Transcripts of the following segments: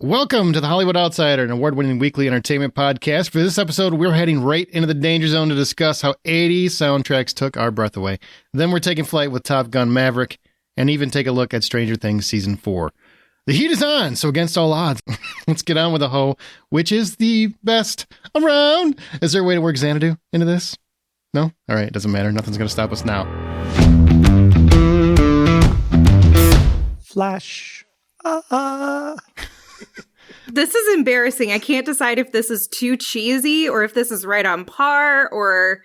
Welcome to the Hollywood Outsider, an award-winning weekly entertainment podcast. For this episode, we're heading right into the danger zone to discuss how 80s soundtracks took our breath away. Then we're taking flight with Gun Maverick, and even take a look at Stranger Things Season 4. The heat is on, so against all odds, let's get on with the hoe, which is the best around. Is there a way to work Xanadu into this? No? All right, it doesn't matter. Nothing's going to stop us now. Flash. This is embarrassing. I can't decide if this is too cheesy or if this is right on par or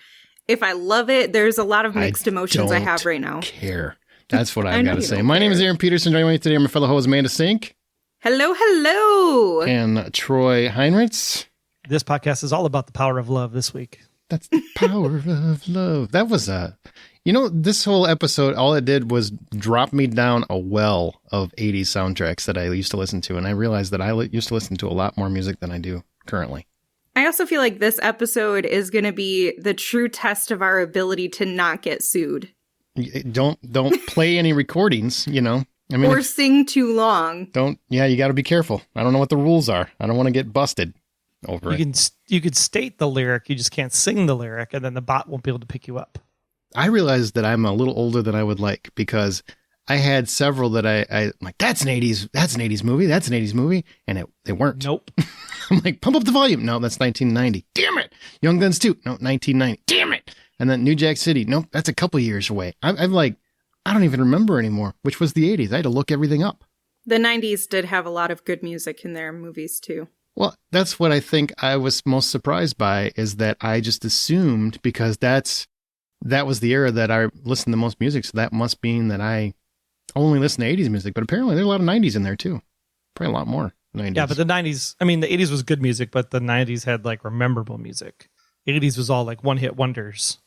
if I love it. There's a lot of mixed emotions I have right now. Care. That's what I've got to say. My name is Aaron Peterson. Joining me today are my fellow host Amanda Sink. Hello, hello. And Troy Heinrichs. This podcast is all about the power of love this week. That's the power of love. That was this whole episode, all it did was drop me down a well of 80s soundtracks that I used to listen to. And I realized that I used to listen to a lot more music than I do currently. I also feel like this episode is going to be the true test of our ability to not get sued. Don't play any recordings, I mean, or sing too long. You got to be careful. I don't know what the rules are. I don't want to get busted over it. You could state the lyric, you just can't sing the lyric, and then the bot won't be able to pick you up. I realized that I'm a little older than I would like because I had several that I'm like, that's an 80s movie, and they weren't. Nope. I'm like, pump up the volume. No, that's 1990. Damn it. Young Guns 2. No, 1990. Damn it. And then New Jack City. Nope, that's a couple years away. I'm like, I don't even remember anymore, which was the 80s. I had to look everything up. The 90s did have a lot of good music in their movies, too. Well, that's what I think I was most surprised by, is that I just assumed, because that was the era that I listened to most music, so that must mean that I only listen to 80s music. But apparently there's a lot of 90s in there, too. Probably a lot more 90s. Yeah, but the 90s, the 80s was good music, but the 90s had, memorable music. 80s was all, one-hit wonders.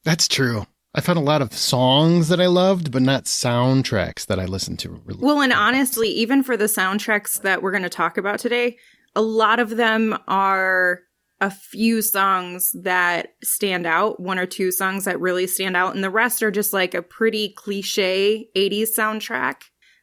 That's true. I found a lot of songs that I loved, but not soundtracks that I listened to. Well, and honestly, even for the soundtracks that we're going to talk about today, a lot of them are a few songs that stand out, one or two songs that really stand out, and the rest are just a pretty cliche 80s soundtrack,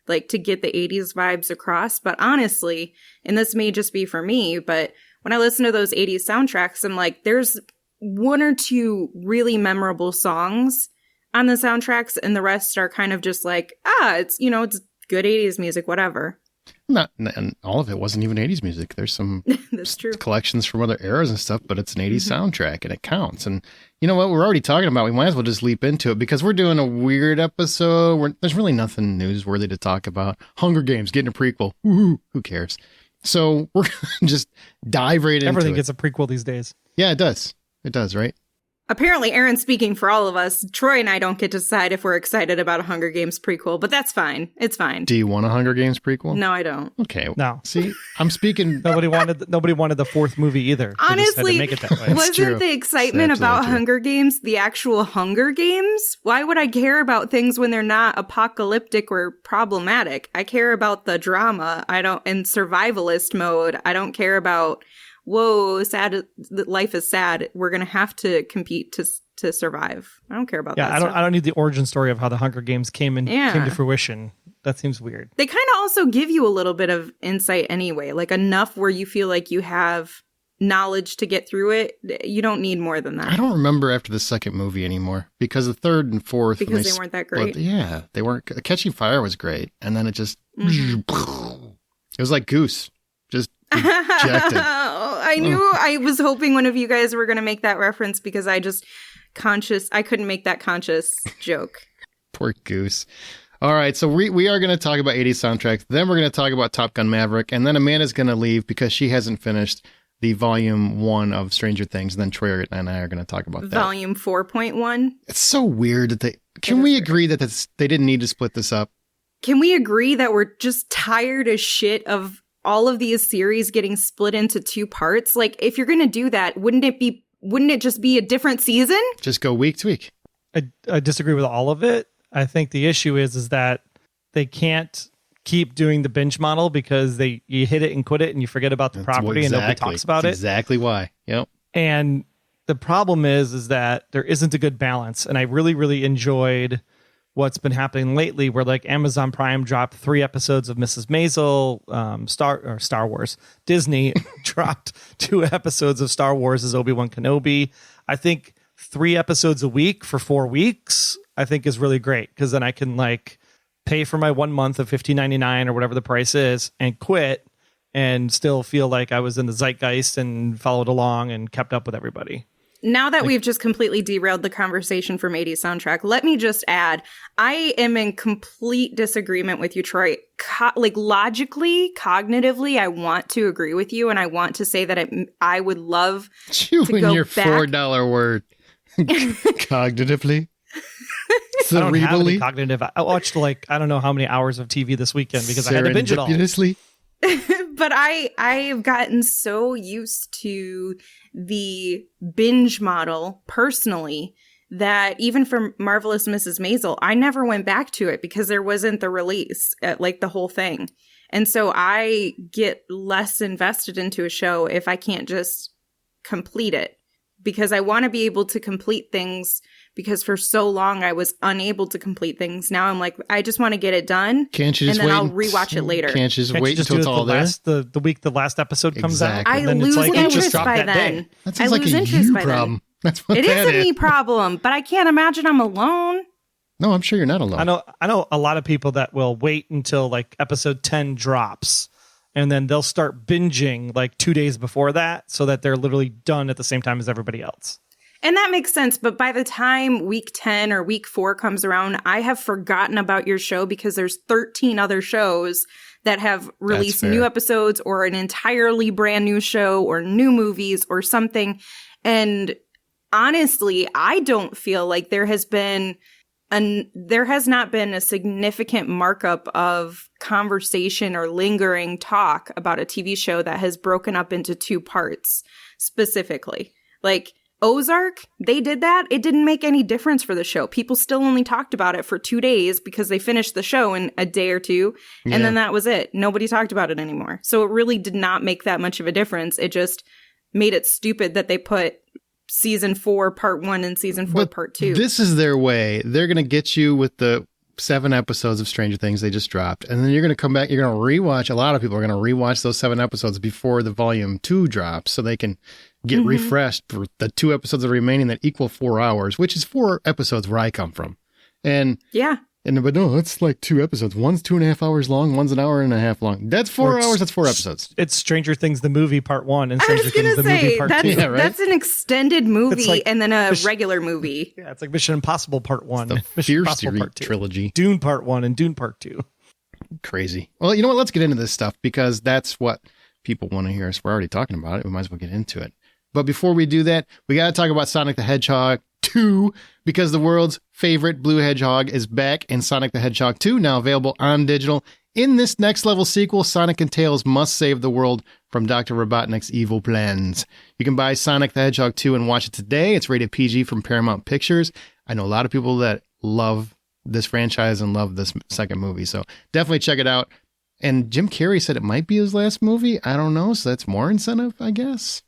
to get the 80s vibes across. But honestly, and this may just be for me, but when I listen to those 80s soundtracks, I'm like, there's one or two really memorable songs on the soundtracks, and the rest are kind of just it's good 80s music, whatever. And all of it wasn't even 80s music. There's some That's true. collections from other eras and stuff, but it's an 80s soundtrack and it counts. And you know what we're already talking about? We might as well just leap into it because we're doing a weird episode where there's really nothing newsworthy to talk about. Hunger Games getting a prequel. Woo-hoo, who cares? So we're going to just dive right into it. Everything gets a prequel these days. Yeah, it does. It does, right? Apparently, Aaron's speaking for all of us. Troy and I don't get to decide if we're excited about a Hunger Games prequel, but that's fine. It's fine. Do you want a Hunger Games prequel? No, I don't. Okay. No. See, I'm speaking. Nobody wanted the fourth movie either. Honestly, make it that way. Wasn't the excitement about Hunger Games the actual Hunger Games? Why would I care about things when they're not apocalyptic or problematic? I care about the drama. In survivalist mode. I don't care about, whoa, sad, life is sad. We're going to have to compete to survive. I don't care about that stuff. I don't need the origin story of how the Hunger Games came to fruition. That seems weird. They kind of also give you a little bit of insight anyway, enough where you feel like you have knowledge to get through it. You don't need more than that. I don't remember after the second movie anymore because the third and fourth, because they weren't that great. Yeah, they weren't. Catching Fire was great, and then it just it was like Goose, just ejected. I knew. I was hoping one of you guys were going to make that reference because I couldn't make that conscious joke. Poor Goose. All right, so we are going to talk about 80s soundtracks. Then we're going to talk about Gun Maverick, and then Amanda's going to leave because she hasn't finished the Volume 1 of Stranger Things. And then Troy and I are going to talk about that. Volume 4.1? It's so weird that Can we agree that they didn't need to split this up? Can we agree that we're just tired as shit of all of these series getting split into two parts? If you're going to do that, wouldn't it just be a different season? Just go week to week. I disagree with all of it. I think the issue is that they can't keep doing the binge model because you hit it and quit it and you forget about the property and nobody talks about it. Exactly why. Yep. And the problem is that there isn't a good balance. And I really, really enjoyed what's been happening lately, where like Amazon Prime dropped 3 episodes of Mrs. Maisel, Star Wars. Disney dropped 2 episodes of Star Wars as Obi-Wan Kenobi. I think 3 episodes a week for 4 weeks, I think is really great, because then I can like pay for my 1 month of $15.99 or whatever the price is and quit and still feel like I was in the zeitgeist and followed along and kept up with everybody. Now that we've just completely derailed the conversation from 80s soundtrack, let me just add, I am in complete disagreement with you, Troy. Logically, cognitively, I want to agree with you, and I want to say that I would love you to and go your back. $4 word. Cognitively? I don't have any cognitive. I watched like, I don't know how many hours of TV this weekend because I had to binge it all. But I have gotten so used to the binge model personally that even for Marvelous Mrs. Maisel, I never went back to it because there wasn't the release, like the whole thing. And so I get less invested into a show if I can't just complete it, because I want to be able to complete things, because for so long I was unable to complete things. Now I'm like, I just want to get it done. Can't you just and then wait? I'll rewatch it later. Can't you just wait until it's all there? The week the last episode comes out. I lose interest by then. That sounds like a you problem. That's what it is a me problem, but I can't imagine I'm alone. No, I'm sure you're not alone. I know a lot of people that will wait until like episode 10 drops, and then they'll start binging like 2 days before that, so that they're literally done at the same time as everybody else. And that makes sense. But by the time week 10 or week 4 comes around, I have forgotten about your show because there's 13 other shows that have released new episodes or an entirely brand new show or new movies or something. And honestly, I don't feel like there has not been a significant markup of conversation or lingering talk about a TV show that has broken up into 2 parts specifically. Like Ozark, they did that. It didn't make any difference for the show. People still only talked about it for 2 days because they finished the show in a day or 2. And then that was it. Nobody talked about it anymore. So it really did not make that much of a difference. It just made it stupid that they put season 4 part 1 and season 4 part 2. This is their way. They're going to get you with the 7 episodes of Stranger Things they just dropped. And then you're going to come back. You're going to rewatch. A lot of people are going to rewatch those 7 episodes before the volume 2 drops, so they can get refreshed for the 2 episodes that are remaining that equal 4 hours, which is 4 episodes where I come from. And but no, it's like 2 episodes. One's 2.5 hours long. One's an hour and a half long. That's 4 hours. That's 4 episodes. It's Stranger Things, the movie part 1 and Stranger Things, the movie part 2. Yeah, right? That's an extended movie like and then a regular movie. Yeah, it's like Mission Impossible part 1. The Mission Fear Impossible Street part 2. trilogy. Dune part 1 and Dune part 2. Crazy. Well, you know what? Let's get into this stuff because that's what people want to hear. So we're already talking about it. We might as well get into it. But before we do that, we got to talk about Sonic the Hedgehog 2, because the world's favorite blue hedgehog is back in Sonic the Hedgehog 2, now available on digital. In this next level sequel, Sonic and Tails must save the world from Dr. Robotnik's evil plans. You can buy Sonic the Hedgehog 2 and watch it today. It's rated PG from Paramount Pictures. I know a lot of people that love this franchise and love this second movie, so definitely check it out. And Jim Carrey said it might be his last movie. I don't know, so that's more incentive, I guess.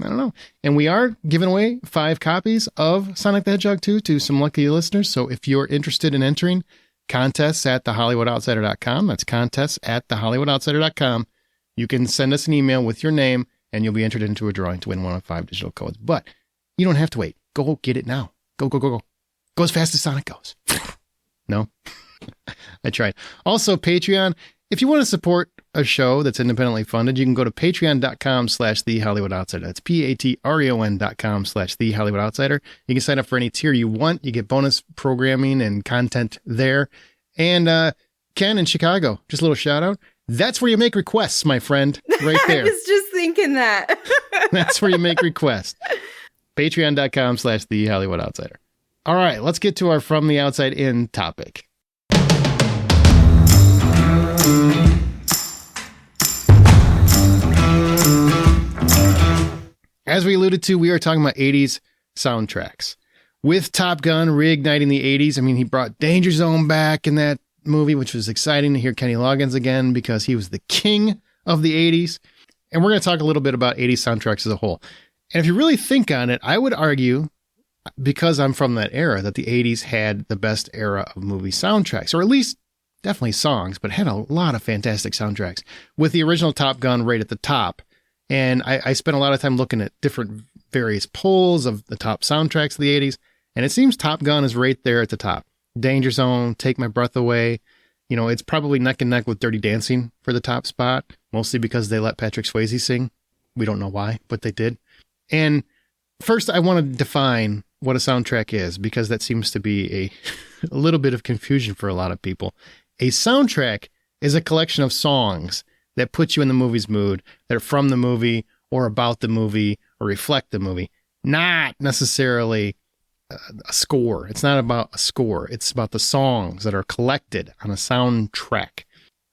I don't know. And we are giving away 5 copies of Sonic the Hedgehog 2 to some lucky listeners. So if you're interested in entering, contests at thehollywoodoutsiders.com. That's contests at thehollywoodoutsiders.com. You can send us an email with your name and you'll be entered into a drawing to win one of 5 digital codes. But you don't have to wait. Go get it now. Go. Go as fast as Sonic goes. No? I tried. Also, Patreon. If you want to support a show that's independently funded, you can go to patreon.com/thehollywoodoutsiders. That's patreon.com/thehollywoodoutsiders. You can sign up for any tier you want. You get bonus programming and content there. And Ken in Chicago, just a little shout out. That's where you make requests, my friend. Right there. I was just thinking that. That's where you make requests. Patreon.com/thehollywoodoutsiders. All right, let's get to our From the Outside In topic. As we alluded to, we are talking about 80s soundtracks. With Top Gun reigniting the 80s, I mean, he brought Danger Zone back in that movie, which was exciting to hear Kenny Loggins again because he was the king of the 80s. And we're going to talk a little bit about 80s soundtracks as a whole. And if you really think on it, I would argue because I'm from that era, that the 80s had the best era of movie soundtracks, or at least definitely songs, but had a lot of fantastic soundtracks, with the original Top Gun right at the top. And I spent a lot of time looking at different various polls of the top soundtracks of the 80s, and it seems Top Gun is right there at the top. Danger Zone, Take My Breath Away. You know, it's probably neck and neck with Dirty Dancing for the top spot, mostly because they let Patrick Swayze sing. We don't know why, but they did. And first, I want to define what a soundtrack is, because that seems to be a little bit of confusion for a lot of people. A soundtrack is a collection of songs that put you in the movie's mood, that are from the movie or about the movie or reflect the movie, not necessarily a score. It's not about a score. It's about the songs that are collected on a soundtrack.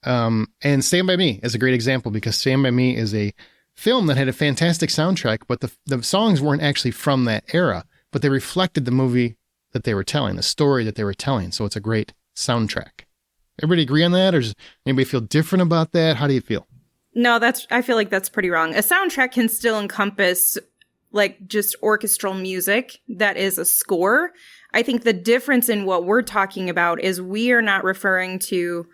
And Stand By Me is a great example, because Stand By Me is a film that had a fantastic soundtrack, but the songs weren't actually from that era, but they reflected the movie that they were telling, the story that they were telling. So it's a great soundtrack. Everybody agree on that? Or does anybody feel different about that? How do you feel? No, I feel like that's pretty wrong. A soundtrack can still encompass like just orchestral music that is a score. I think the difference in what we're talking about is we are not referring to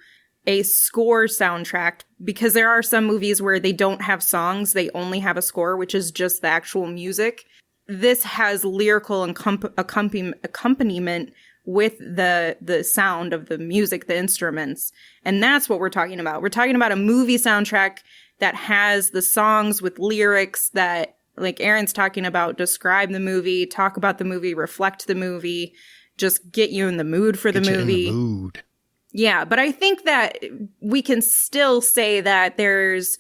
a score soundtrack, because there are some movies where they don't have songs, they only have a score, which is just the actual music. This has lyrical accompaniment with the sound of the music, the instruments. And that's what we're talking about. We're talking about a movie soundtrack that has the songs with lyrics that, like Aaron's talking about, describe the movie, talk about the movie, reflect the movie, just get you in the mood for the movie. In the mood. Yeah, but I think that we can still say that there's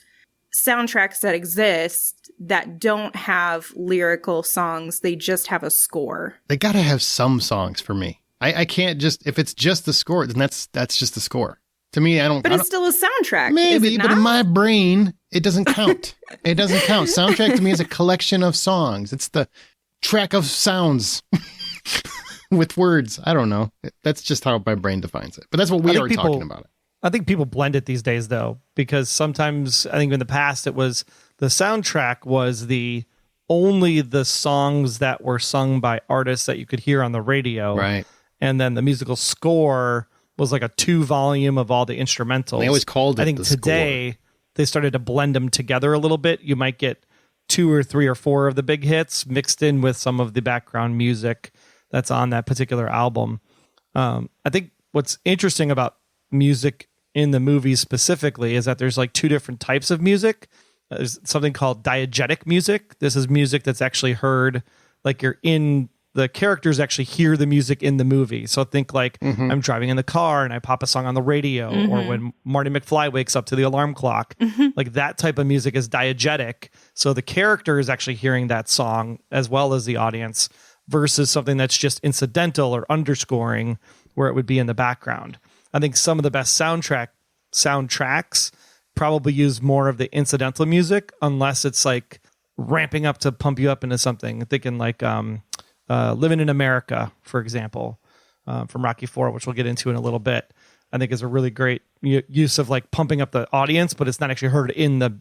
soundtracks that exist that don't have lyrical songs. They just have a score. They got to have some songs for me. I can't just, if it's just the score, then that's just the score. To me, I don't. But it's still a soundtrack. Maybe, but in my brain, it doesn't count. It doesn't count. Soundtrack to me is a collection of songs. It's the track of sounds with words. I don't know. That's just how my brain defines it. But that's what we are talking about it. I think people blend it these days, though, because sometimes I think in the past it was the soundtrack was only the songs that were sung by artists that you could hear on the radio. Right. And then the musical score was like a 2-volume of all the instrumentals. They always called it. I think today score. They started to blend them together a little bit. You might get 2 or 3 or 4 of the big hits mixed in with some of the background music that's on that particular album. I think what's interesting about music in the movies specifically is that there's like 2 different types of music. There's something called diegetic music. This is music that's actually heard, like the characters actually hear the music in the movie. So think like I'm driving in the car and I pop a song on the radio, or when Marty McFly wakes up to the alarm clock, like that type of music is diegetic. So the character is actually hearing that song as well as the audience, versus something that's just incidental or underscoring where it would be in the background. I think some of the best soundtracks probably use more of the incidental music, unless it's like ramping up to pump you up into something. Thinking like Living in America, for example, from Rocky IV, which we'll get into in a little bit, I think is a really great use of like pumping up the audience, but it's not actually heard in the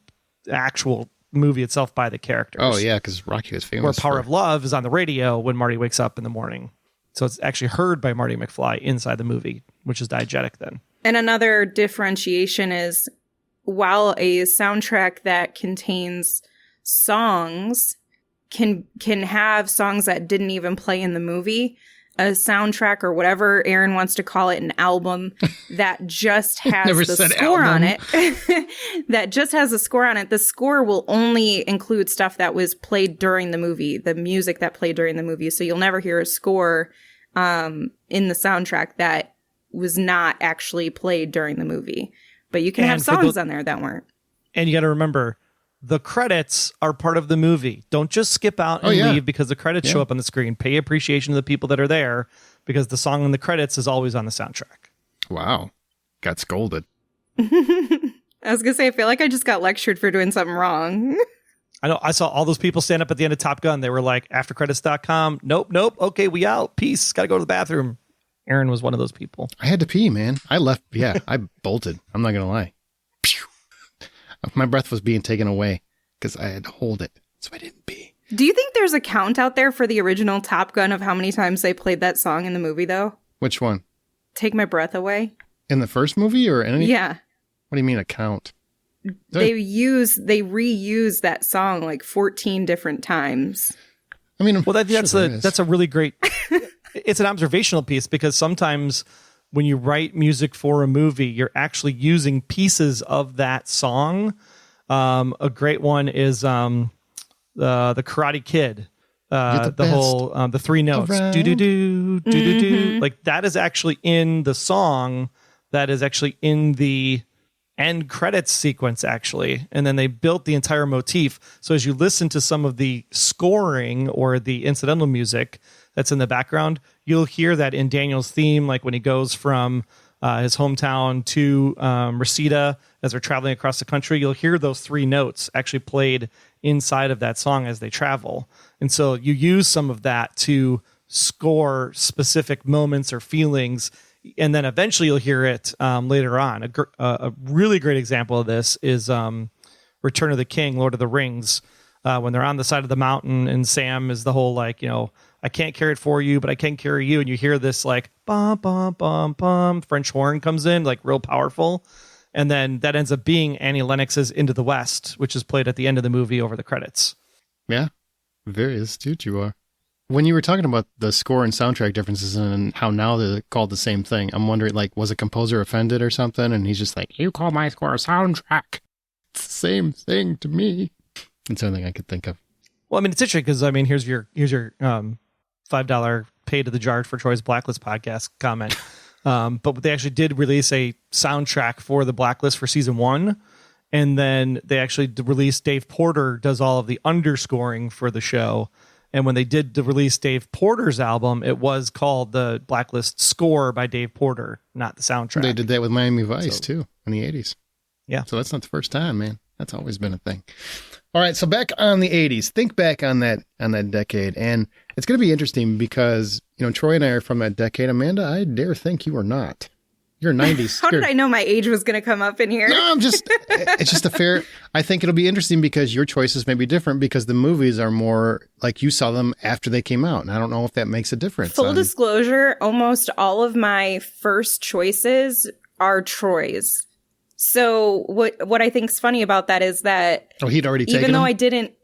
actual movie itself by the characters. Oh, yeah, because Rocky was famous. Where Power of Love is on the radio when Marty wakes up in the morning. So it's actually heard by Marty McFly inside the movie, which is diegetic then. And another differentiation is, while a soundtrack that contains songs can have songs that didn't even play in the movie, a soundtrack, or whatever Aaron wants to call it, an album that just has the score on it, that just has a score on it. The score will only include stuff that was played during the movie, the music that played during the movie. So you'll never hear a score in the soundtrack that was not actually played during the movie. But you can have songs on there that weren't. And you got to remember, the credits are part of the movie. Don't just skip out and leave because the credits show up on the screen. Pay appreciation to the people that are there, because the song in the credits is always on the soundtrack. Wow. Got scolded. I was going to say, I feel like I just got lectured for doing something wrong. I know. I saw all those people stand up at the end of Top Gun. They were like, aftercredits.com. Nope. Okay, we out. Peace. Got to go to the bathroom. Aaron was one of those people. I had to pee, man. I left. Yeah, I bolted. I'm not going to lie. Pew. My breath was being taken away because I had to hold it, so I didn't pee. Do you think there's a count out there for the original Top Gun of how many times they played that song in the movie, though? Which one? Take My Breath Away. In the first movie or any? Yeah. What do you mean a count? They reuse that song like 14 different times. I mean, well, that's a really great. It's an observational piece because sometimes when you write music for a movie, you're actually using pieces of that song. A great one is the Karate Kid. The three notes, do do do do do do, like that is actually in the song. That is actually in the end credits sequence, actually, and then they built the entire motif. So as you listen to some of the scoring or the incidental music that's in the background, you'll hear that in Daniel's theme, like when he goes from his hometown to Reseda as they're traveling across the country, you'll hear those three notes actually played inside of that song as they travel. And so you use some of that to score specific moments or feelings, and then eventually you'll hear it later on. A really great example of this is Return of the King, Lord of the Rings, when they're on the side of the mountain and Sam is the whole like, I can't carry it for you, but I can carry you. And you hear this like bum, bum, bum, bum. French horn comes in like real powerful. And then that ends up being Annie Lennox's Into the West, which is played at the end of the movie over the credits. Yeah, very astute you are. When you were talking about the score and soundtrack differences and how now they're called the same thing, I'm wondering, like, was a composer offended or something? And he's just like, you call my score a soundtrack. It's the same thing to me. That's the only thing I could think of. Well, I mean, it's interesting because, I mean, here's your $5 pay to the jar for Troy's Blacklist podcast comment. But they actually did release a soundtrack for the Blacklist for season 1. And then they actually released Dave Porter does all of the underscoring for the show. And when they did release Dave Porter's album, it was called the Blacklist Score by Dave Porter, not the soundtrack. They did that with Miami Vice, too, in the 80s. Yeah. So that's not the first time, man. That's always been a thing. All right, so back on the 80s. Think back on that decade. And it's going to be interesting because, Troy and I are from that decade. Amanda, I dare think you are not. You're 90s. How did I know my age was going to come up in here? No, it's just a fair, I think it'll be interesting because your choices may be different because the movies are more like you saw them after they came out. And I don't know if that makes a difference. Full disclosure, almost all of my first choices are Troy's. So what I think's funny about that is that he'd already taken even though them? I didn't,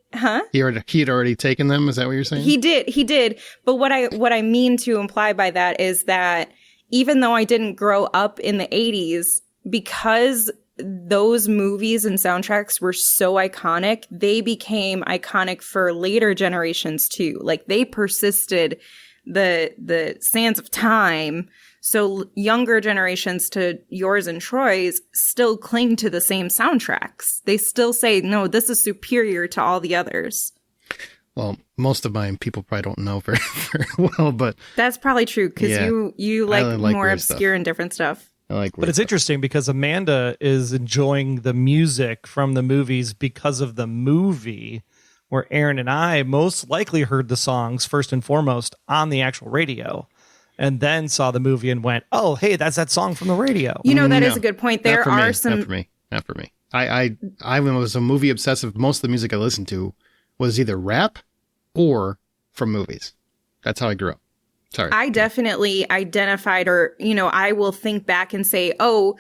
He had already taken them. Is that what you're saying? He did. But what I mean to imply by that is that even though I didn't grow up in the 80s, because those movies and soundtracks were so iconic, they became iconic for later generations too. Like they persisted the sands of time. So younger generations to yours and Troy's still cling to the same soundtracks. They still say, no, this is superior to all the others. Well, most of mine people probably don't know very, very well, but that's probably true because you like more obscure stuff and different stuff. But it's interesting because Amanda is enjoying the music from the movies because of the movie, where Aaron and I most likely heard the songs first and foremost on the actual radio, and then saw the movie and went, "Oh, hey, that's that song from the radio." That is a good point. There are some. Not for me. I was a movie obsessive. Most of the music I listened to was either rap or from movies. That's how I grew up. Sorry. I definitely identified I will think back and say, oh,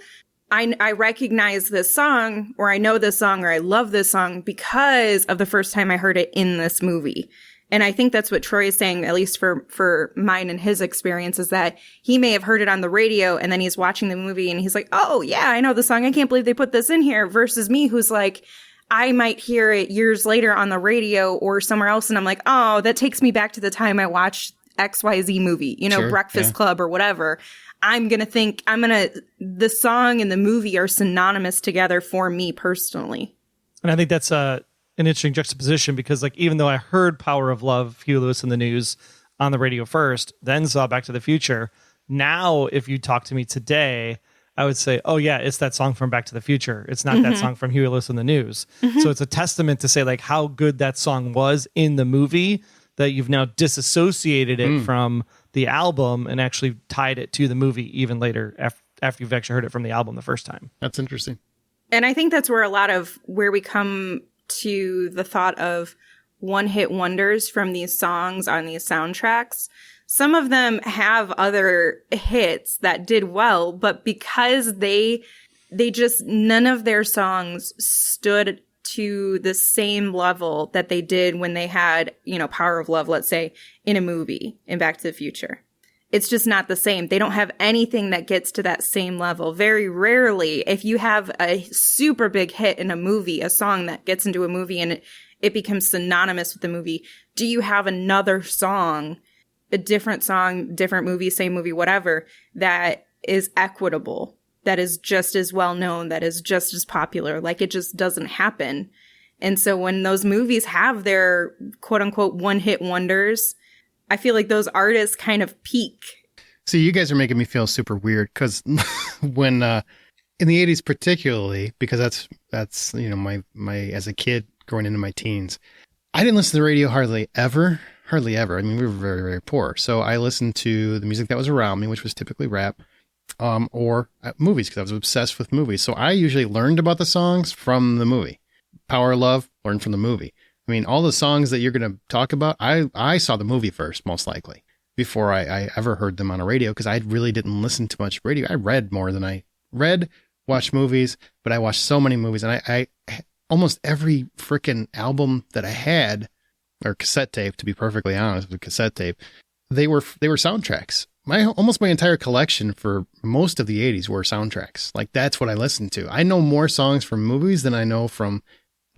I recognize this song or I know this song or I love this song because of the first time I heard it in this movie. And I think that's what Troy is saying, at least for mine and his experience, is that he may have heard it on the radio and then he's watching the movie and he's like, oh, yeah, I know the song. I can't believe they put this in here, versus me who's like, I might hear it years later on the radio or somewhere else. And I'm like, oh, that takes me back to the time I watched XYZ movie, sure, Breakfast Club or whatever. The song and the movie are synonymous together for me personally. And I think that's an interesting juxtaposition because even though I heard Power of Love, Huey Lewis and the News on the radio first, then saw Back to the Future. Now, if you talk to me today, I would say, oh yeah, it's that song from Back to the Future. It's not that song from Huey Lewis and the News. So it's a testament to say how good that song was in the movie that you've now disassociated it from the album and actually tied it to the movie even later after you've actually heard it from the album the first time. That's interesting. And I think that's where we come to the thought of one-hit wonders from these songs on these soundtracks. Some of them have other hits that did well, but because they just, none of their songs stood to the same level that they did when they had, Power of Love, let's say, in a movie in Back to the Future. It's just not the same. They don't have anything that gets to that same level. Very rarely, if you have a super big hit in a movie, a song that gets into a movie and it becomes synonymous with the movie, do you have another song, a different song, different movie, same movie, whatever, that is equitable, that is just as well known, that is just as popular? Like, it just doesn't happen. And so when those movies have their quote unquote one hit wonders, I feel like those artists kind of peak. See, you guys are making me feel super weird because when in the 80s particularly, because that's my as a kid growing into my teens, I didn't listen to the radio hardly ever. I mean, we were very, very poor. So I listened to the music that was around me, which was typically rap. Or movies, because I was obsessed with movies. So I usually learned about the songs from the movie. Power of Love, learned from the movie. I mean, all the songs that you're going to talk about, I saw the movie first, most likely, before I ever heard them on a radio, because I really didn't listen to much radio. I read more than I read, watched movies, but I watched so many movies. And I almost every freaking album that I had, or cassette tape, to be perfectly honest, with cassette tape, they were soundtracks. Almost my entire collection for most of the 80s were soundtracks. Like, that's what I listened to. I know more songs from movies than I know from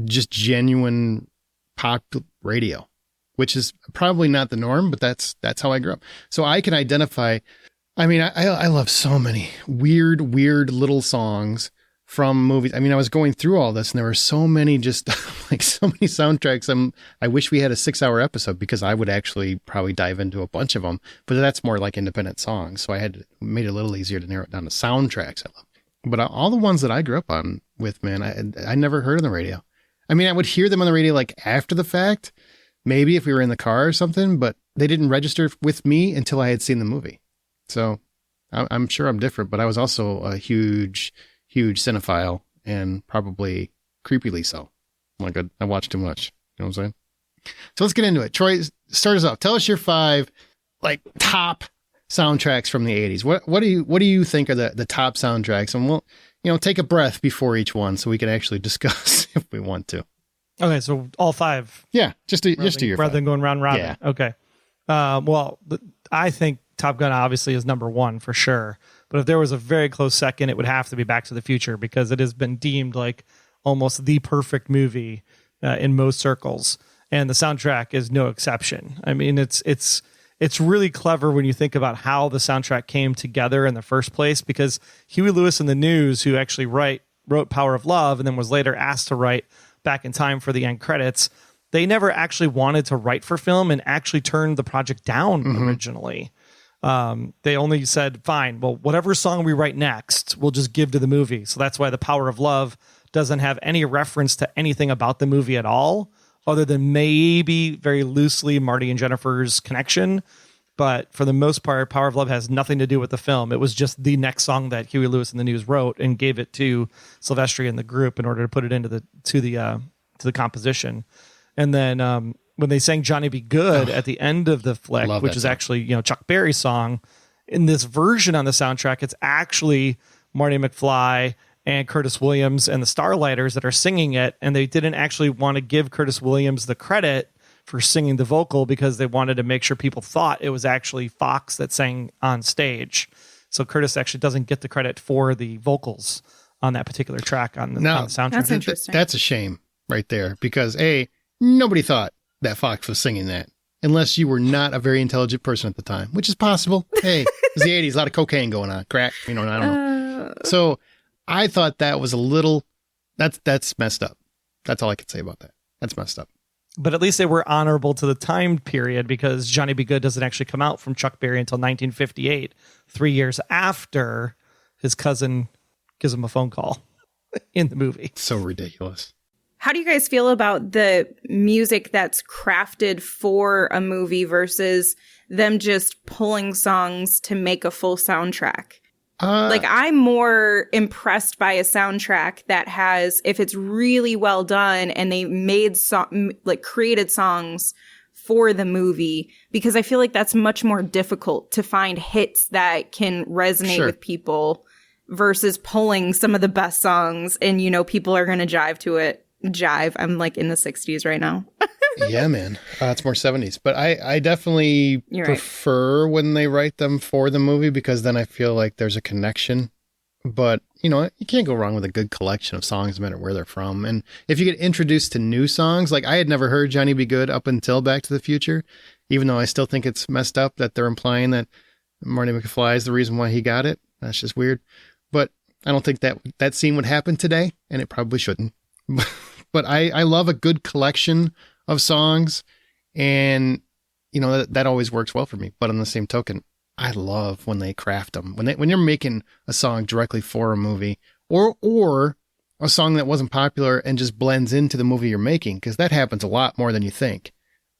just genuine pop radio, which is probably not the norm, but that's how I grew up. So I can identify. I mean, I love so many weird little songs from movies. I mean, I was going through all this and there were so many, just like so many soundtracks. I wish we had a 6-hour episode, because I would actually probably dive into a bunch of them, but that's more like independent songs. So made it a little easier to narrow it down to soundtracks I love. But all the ones that I grew up on with, man, I never heard on the radio. I mean, I would hear them on the radio like after the fact, maybe if we were in the car or something, but they didn't register with me until I had seen the movie. So I'm sure I'm different, but I was also a huge cinephile, and probably creepily so. Like, I watched too much. You know what I'm saying? So let's get into it. Troy, start us off. Tell us your 5 top soundtracks from the 80s. What do you think are the top soundtracks? And we'll take a breath before each one so we can actually discuss if we want to. Okay, so all 5. Yeah, just do your 5. Rather than going round robin. Yeah. Okay. I think Top Gun obviously is number 1 for sure. But if there was a very close second, it would have to be Back to the Future, because it has been deemed like almost the perfect movie in most circles. And the soundtrack is no exception. I mean, it's really clever when you think about how the soundtrack came together in the first place, because Huey Lewis and the News, who actually wrote Power of Love and then was later asked to write Back in Time for the end credits, they never actually wanted to write for film and actually turned the project down originally. They only said, fine, well, whatever song we write next, we'll just give to the movie. So that's why The Power of Love doesn't have any reference to anything about the movie at all, other than maybe very loosely Marty and Jennifer's connection. But for the most part, Power of Love has nothing to do with the film. It was just the next song that Huey Lewis and the News wrote and gave it to Silvestri and the group in order to put it into the composition. And then when they sang Johnny Be Good at the end of the flick, which is actually Chuck Berry's song, in this version on the soundtrack, it's actually Marty McFly and Curtis Williams and the Starlighters that are singing it, and they didn't actually want to give Curtis Williams the credit for singing the vocal because they wanted to make sure people thought it was actually Fox that sang on stage. So Curtis actually doesn't get the credit for the vocals on that particular track on the soundtrack. That's interesting. That's a shame right there, because nobody thought that Fox was singing that, unless you were not a very intelligent person at the time, which is possible. Hey, it was the 80s, a lot of cocaine going on, crack, I don't know. So I thought that was a little, that's messed up. That's all I can say about that. That's messed up. But at least they were honorable to the time period, because Johnny Be Good doesn't actually come out from Chuck Berry until 1958, 3 years after his cousin gives him a phone call in the movie. So ridiculous. How do you guys feel about the music that's crafted for a movie versus them just pulling songs to make a full soundtrack? Like, I'm more impressed by a soundtrack that has, if it's really well done and they made created songs for the movie, because I feel like that's much more difficult to find hits that can resonate with people versus pulling some of the best songs and, people are going to jive to it. Jive. I'm like in the 60s right now. Yeah, man. It's more 70s. But I definitely prefer when they write them for the movie, because then I feel like there's a connection. But, you can't go wrong with a good collection of songs, no matter where they're from. And if you get introduced to new songs, like I had never heard Johnny Be Good up until Back to the Future, even though I still think it's messed up that they're implying that Marty McFly is the reason why he got it. That's just weird. But I don't think that scene would happen today, and it probably shouldn't. But I love a good collection of songs, and that always works well for me. But on the same token, I love when they craft them, when you're making a song directly for a movie, or a song that wasn't popular and just blends into the movie you're making, because that happens a lot more than you think.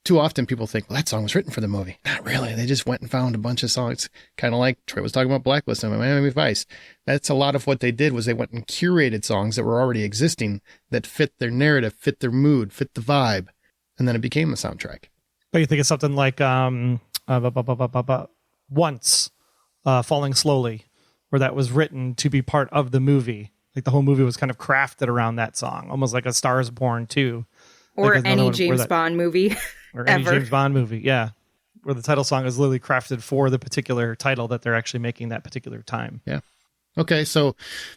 Too often people think, well, that song was written for the movie. Not really. They just went and found a bunch of songs, kind of like Troy was talking about Blacklist and Miami Vice. That's a lot of what they did, was they went and curated songs that were already existing that fit their narrative, fit their mood, fit the vibe, and then it became a soundtrack. But you think it's something like Once, Falling Slowly, where that was written to be part of the movie. Like the whole movie was kind of crafted around that song, almost like A Star is Born 2. Or any James Bond movie. Or any James Bond movie, yeah. Where the title song is literally crafted for the particular title that they're actually making that particular time. Yeah. Okay, so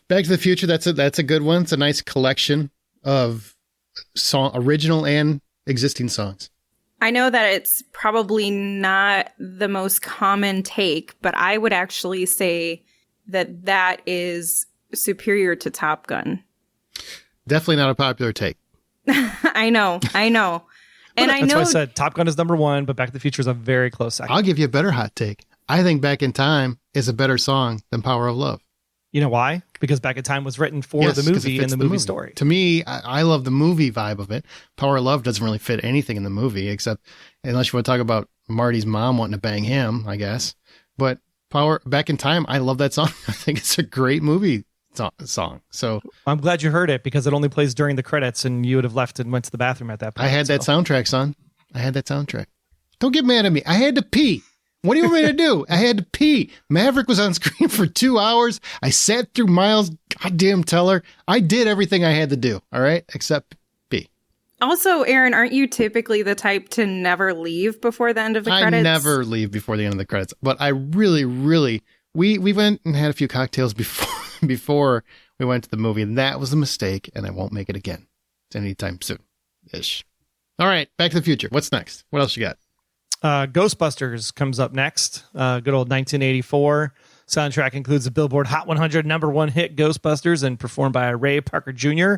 Back to the Future, that's a good one. It's a nice collection of original and existing songs. I know that it's probably not the most common take, but I would actually say that is superior to Top Gun. Definitely not a popular take. I know. And That's why I said Top Gun is number one, but Back to the Future is a very close second. I'll give you a better hot take. I think Back in Time is a better song than Power of Love. You know why? Because Back in Time was written for the movie and the movie story. To me, I love the movie vibe of it. Power of Love doesn't really fit anything in the movie, except unless you want to talk about Marty's mom wanting to bang him, I guess. But Back in Time, I love that song. I think it's a great movie song. So I'm glad you heard it, because it only plays during the credits and you would have left and went to the bathroom at that point. I had that soundtrack, son. I had that soundtrack. Don't get mad at me. I had to pee. What do you want me to do? I had to pee. Maverick was on screen for 2 hours. I sat through Miles' goddamn teller. I did everything I had to do. All right. Except pee. Also, Aaron, aren't you typically the type to never leave before the end of the credits? I never leave before the end of the credits, but I really, we went and had a few cocktails before we went to the movie, and that was a mistake, and I won't make it again anytime soon-ish. All right, Back to the Future. What's next? What else you got? Ghostbusters comes up next. Good old 1984. Soundtrack includes the Billboard Hot 100 #1 hit Ghostbusters, and performed by Ray Parker Jr.,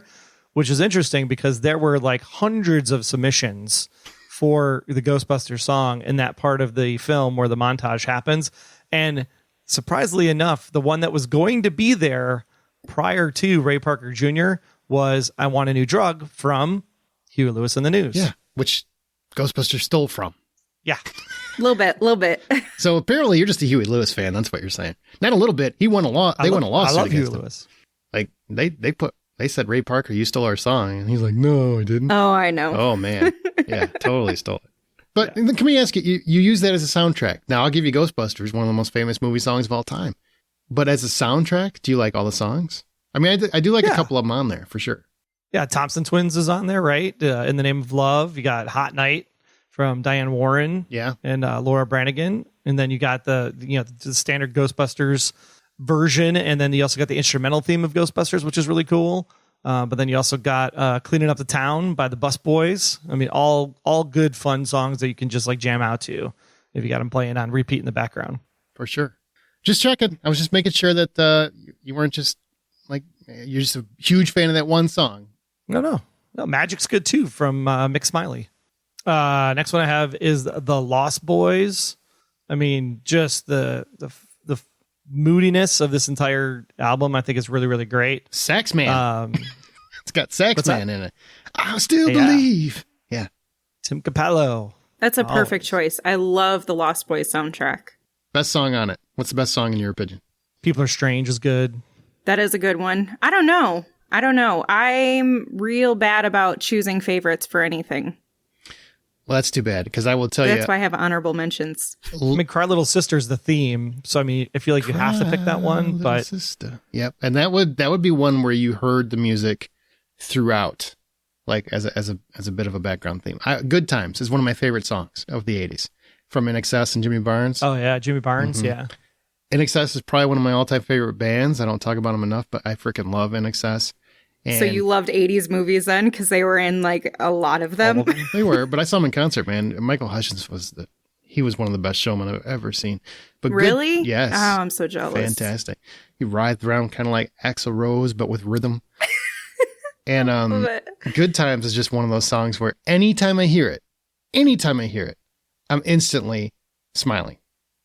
which is interesting because there were like hundreds of submissions for the Ghostbusters song in that part of the film where the montage happens. And surprisingly enough, the one that was going to be there prior to Ray Parker Jr. was I Want a New Drug from Huey Lewis and the News. Yeah, which Ghostbusters stole from. Yeah. A little bit. So apparently you're just a Huey Lewis fan. That's what you're saying. Not a little bit. He won a law. They won a lawsuit. I love Huey him. Lewis. Like they said, Ray Parker, you stole our song. And he's like, no, I didn't. Oh, I know. Oh, man. Yeah, totally stole it. But Can we ask you use that as a soundtrack. Now, I'll give you Ghostbusters, one of the most famous movie songs of all time. But as a soundtrack, do you like all the songs? I mean, I do like a couple of them on there, for sure. Yeah, Thompson Twins is on there, right? In the Name of Love. You got Hot Night from Diane Warren and Laura Branigan. And then you got the standard Ghostbusters version. And then you also got the instrumental theme of Ghostbusters, which is really cool. But then you also got Cleaning Up the Town by the Bus Boys. I mean, all good, fun songs that you can just like jam out to if you got them playing on repeat in the background. For sure. Just checking. I was just making sure that you weren't just like, you're just a huge fan of that one song. No, Magic's good too from Mick Smiley. Next one I have is The Lost Boys. I mean, just the moodiness of this entire album, I think is really, really great. Sax Man. It's got Sax Man in it. I still believe. Yeah. Tim Capello. That's a perfect choice. I love the Lost Boys soundtrack. Best song on it. What's the best song in your opinion? People Are Strange is good. That is a good one. I don't know. I'm real bad about choosing favorites for anything. Well, that's too bad, because I will tell you. That's why I have honorable mentions. I mean, Cry Little Sister's the theme, so I mean, I feel like you have to pick that one. But sister. Yep, and that would be one where you heard the music throughout, like as a bit of a background theme. Good Times is one of my favorite songs of the '80s, from INXS and Jimmy Barnes. Oh yeah, Jimmy Barnes. Mm-hmm. Yeah, INXS is probably one of my all-time favorite bands. I don't talk about them enough, but I freaking love INXS. And so you loved 80s movies then? Because they were in like a lot of them. They were, but I saw them in concert, man. Michael Hutchins was one of the best showmen I've ever seen. But really? Yes. Oh, I'm so jealous. Fantastic. He writhed around kind of like Axl Rose, but with rhythm. And Good Times is just one of those songs where anytime I hear it, I'm instantly smiling.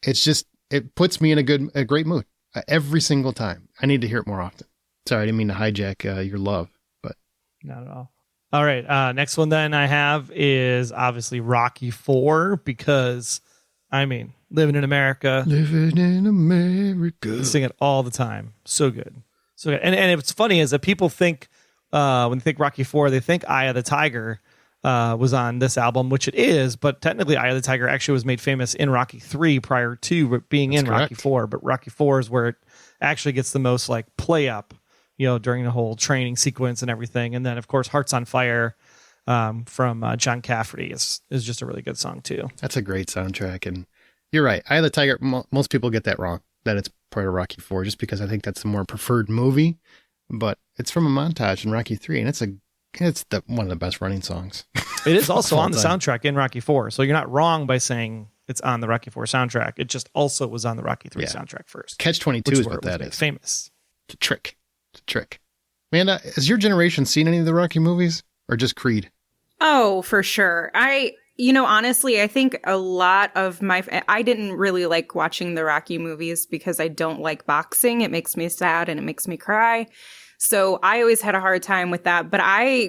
It puts me in a great mood every single time. I need to hear it more often. Sorry, I didn't mean to hijack your love, but not at all. All right, next one then I have is obviously Rocky IV, because I mean, living in America, sing it all the time. So good. And what's funny is that people think when they think Rocky IV, they think Eye of the Tiger was on this album, which it is, but technically Eye of the Tiger actually was made famous in Rocky III prior to being in Rocky IV. But Rocky IV is where it actually gets the most like play up, during the whole training sequence and everything. And then, of course, Hearts on Fire from John Cafferty is just a really good song, too. That's a great soundtrack. And you're right. Eye of the Tiger, most people get that wrong, that it's part of Rocky IV, just because I think that's the more preferred movie. But it's from a montage in Rocky III, and it's one of the best running songs. It is also on the soundtrack in Rocky IV. So you're not wrong by saying it's on the Rocky IV soundtrack. It just also was on the Rocky III soundtrack first. Catch-22 is what that is. Famous. It's a trick. Amanda, has your generation seen any of the Rocky movies, or just Creed? Oh, for sure. Honestly, I think a lot of I didn't really like watching the Rocky movies because I don't like boxing. It makes me sad and it makes me cry. So I always had a hard time with that. But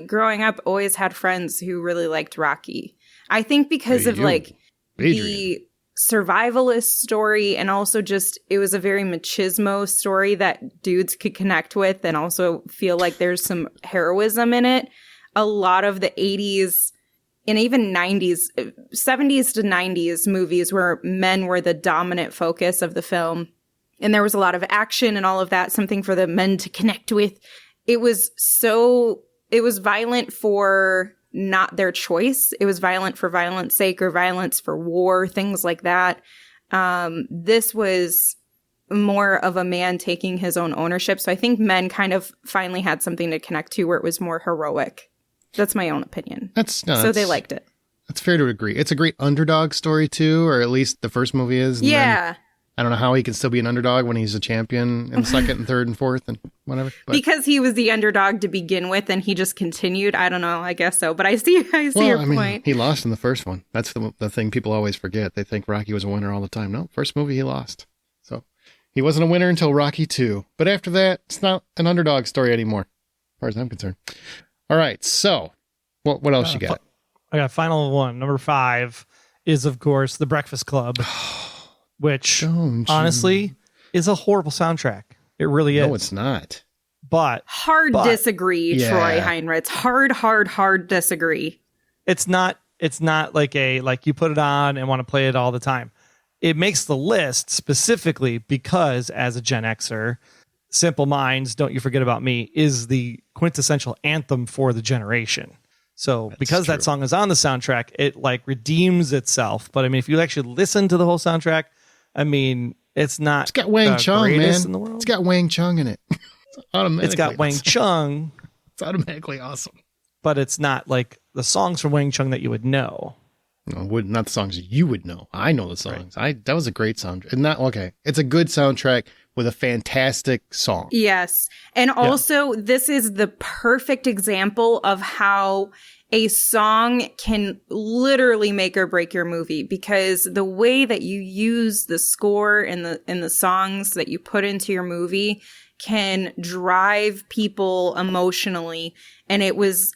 growing up, always had friends who really liked Rocky. I think because of the survivalist story, and also just it was a very machismo story that dudes could connect with and also feel like there's some heroism in it. A lot of the 80s and even 90s, 70s to 90s movies where men were the dominant focus of the film, and there was a lot of action and all of that, something for the men to connect with. It was violent for not their choice. It was violent for violence sake, or violence for war, things like that. This was more of a man taking his own ownership. So I think men kind of finally had something to connect to where it was more heroic. That's my own opinion. So they liked it. That's fair to agree. It's a great underdog story too, or at least the first movie is. And then I don't know how he can still be an underdog when he's a champion in the second and third and fourth and whatever. But. Because he was the underdog to begin with and he just continued. I don't know. I guess so. But I see your point. He lost in the first one. That's the thing people always forget. They think Rocky was a winner all the time. No, first movie he lost. So he wasn't a winner until Rocky 2. But after that, it's not an underdog story anymore, as far as I'm concerned. All right. So what else you got? I got final one. Number 5 is, of course, The Breakfast Club. Which, honestly, is a horrible soundtrack. It really is. No, it's not. But disagree, Troy Heinrichs. Hard disagree. It's not like you put it on and want to play it all the time. It makes the list specifically because, as a Gen Xer, Simple Minds, Don't You Forget About Me is the quintessential anthem for the generation. So because that song is on the soundtrack, it redeems itself. But I mean, if you actually listen to the whole soundtrack, I mean, it's not. It's got Wang Chung, man. In the world. It's got Wang Chung in it. It's got Wang Chung. It's automatically awesome. But it's not like the songs from Wang Chung that you would know. No, not the songs you would know. I know the songs. Right. That was a great soundtrack. It's a good soundtrack with a fantastic song. Yes. And also, this is the perfect example of how a song can literally make or break your movie, because the way that you use the score and the songs that you put into your movie can drive people emotionally. And it was,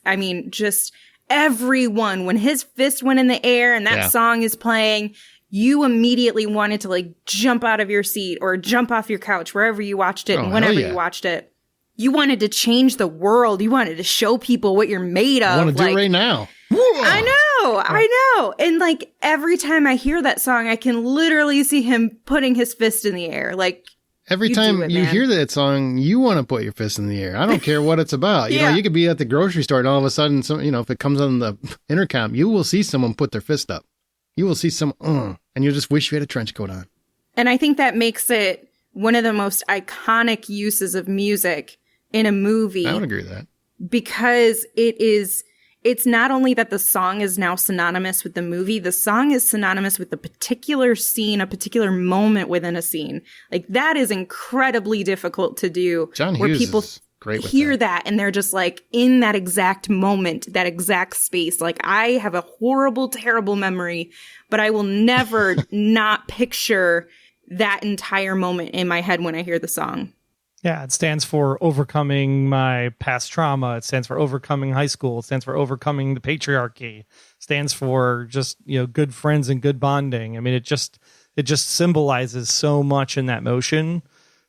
just everyone, when his fist went in the air and that song is playing, you immediately wanted to like jump out of your seat or jump off your couch, wherever you watched it and whenever you watched it. You wanted to change the world. You wanted to show people what you're made of. I want to do it right now. I know. And like every time I hear that song, I can literally see him putting his fist in the air. Like every time you hear that song, you want to put your fist in the air. I don't care what it's about. You know, you could be at the grocery store and all of a sudden, if it comes on the intercom, you will see someone put their fist up. You will see some, and you just wish you had a trench coat on. And I think that makes it one of the most iconic uses of music in a movie. I would agree with that. Because it's not only that the song is now synonymous with the movie, the song is synonymous with a particular scene, a particular moment within a scene. Like that is incredibly difficult to do. John Hughes where people is great with hear that and they're just like in that exact moment, that exact space. Like I have a horrible, terrible memory, but I will never not picture that entire moment in my head when I hear the song. Yeah, it stands for overcoming my past trauma. It stands for overcoming high school. It stands for overcoming the patriarchy. It stands for just, good friends and good bonding. I mean, it just symbolizes so much in that motion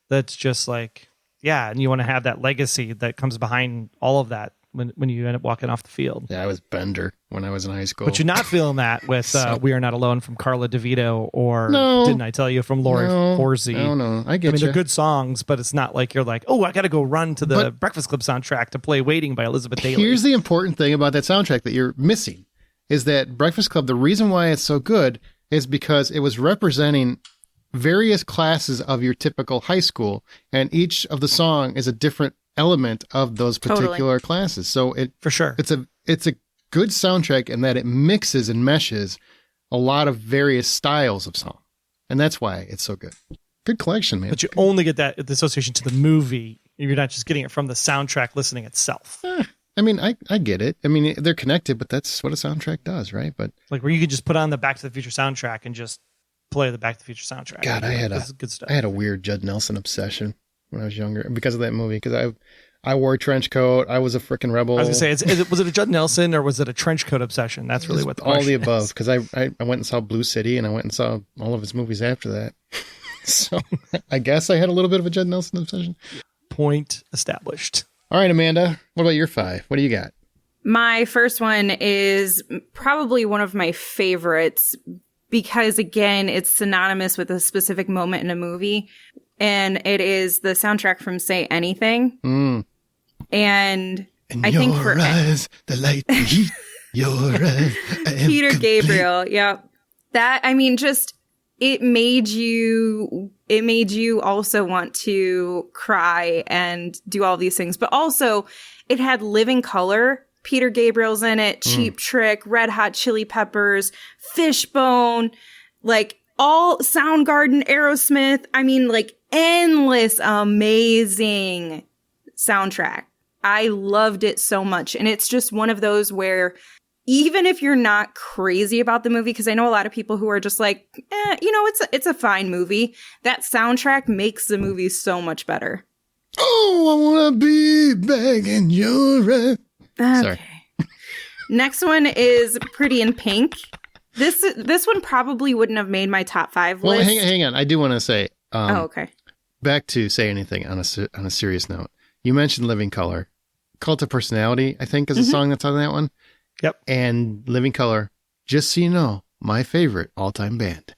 that's just like, yeah, and you want to have that legacy that comes behind all of that when you end up walking off the field. Yeah, I was Bender when I was in high school. But you're not feeling that with We Are Not Alone from Carla DeVito or Didn't I Tell You from Lori Horsey. No, I get you. They're good songs, but it's not like you're like, oh, I got to go run to the Breakfast Club soundtrack to play Waiting by Elizabeth Taylor. Here's the important thing about that soundtrack that you're missing is that Breakfast Club, the reason why it's so good is because it was representing various classes of your typical high school, and each of the song is a different element of those particular classes. So for sure, it's a good soundtrack in that it mixes and meshes a lot of various styles of song, and that's why it's so good. Good collection, man. But you only get that the association to the movie. You're not just getting it from the soundtrack listening itself. I mean, I get it. I mean, they're connected, but that's what a soundtrack does, right? But like where you could just put on the Back to the Future soundtrack and just play the Back to the Future soundtrack. God, good stuff. I had a weird Judd Nelson obsession when I was younger because of that movie. Because I wore a trench coat. I was a freaking rebel. I was gonna say, was it a Judd Nelson or was it a trench coat obsession? That's really what the all the above. Because I went and saw Blue City and I went and saw all of his movies after that. So I guess I had a little bit of a Judd Nelson obsession. Point established. All right, Amanda. What about your 5? What do you got? My first one is probably one of my favorites because, again, it's synonymous with a specific moment in a movie. And it is the soundtrack from Say Anything. And I think for eyes, the light, the heat, your eyes, Peter Gabriel. Yep. That, I mean, just it made you also want to cry and do all these things. But also it had Living Color. Peter Gabriel's in it, Cheap Trick, Red Hot Chili Peppers, Fishbone, like all Soundgarden, Aerosmith. I mean, like endless, amazing soundtrack. I loved it so much. And it's just one of those where even if you're not crazy about the movie, because I know a lot of people who are just like, it's a fine movie. That soundtrack makes the movie so much better. Oh, I want to be back in your... Okay. Sorry. Next one is Pretty in Pink. This one probably wouldn't have made my top 5 list. Well, hang on. I do want to say... okay. Back to Say Anything on a serious note. You mentioned Living Color. Cult of Personality, I think, is a song that's on that one. Yep. And Living Color, just so you know, my favorite all-time band.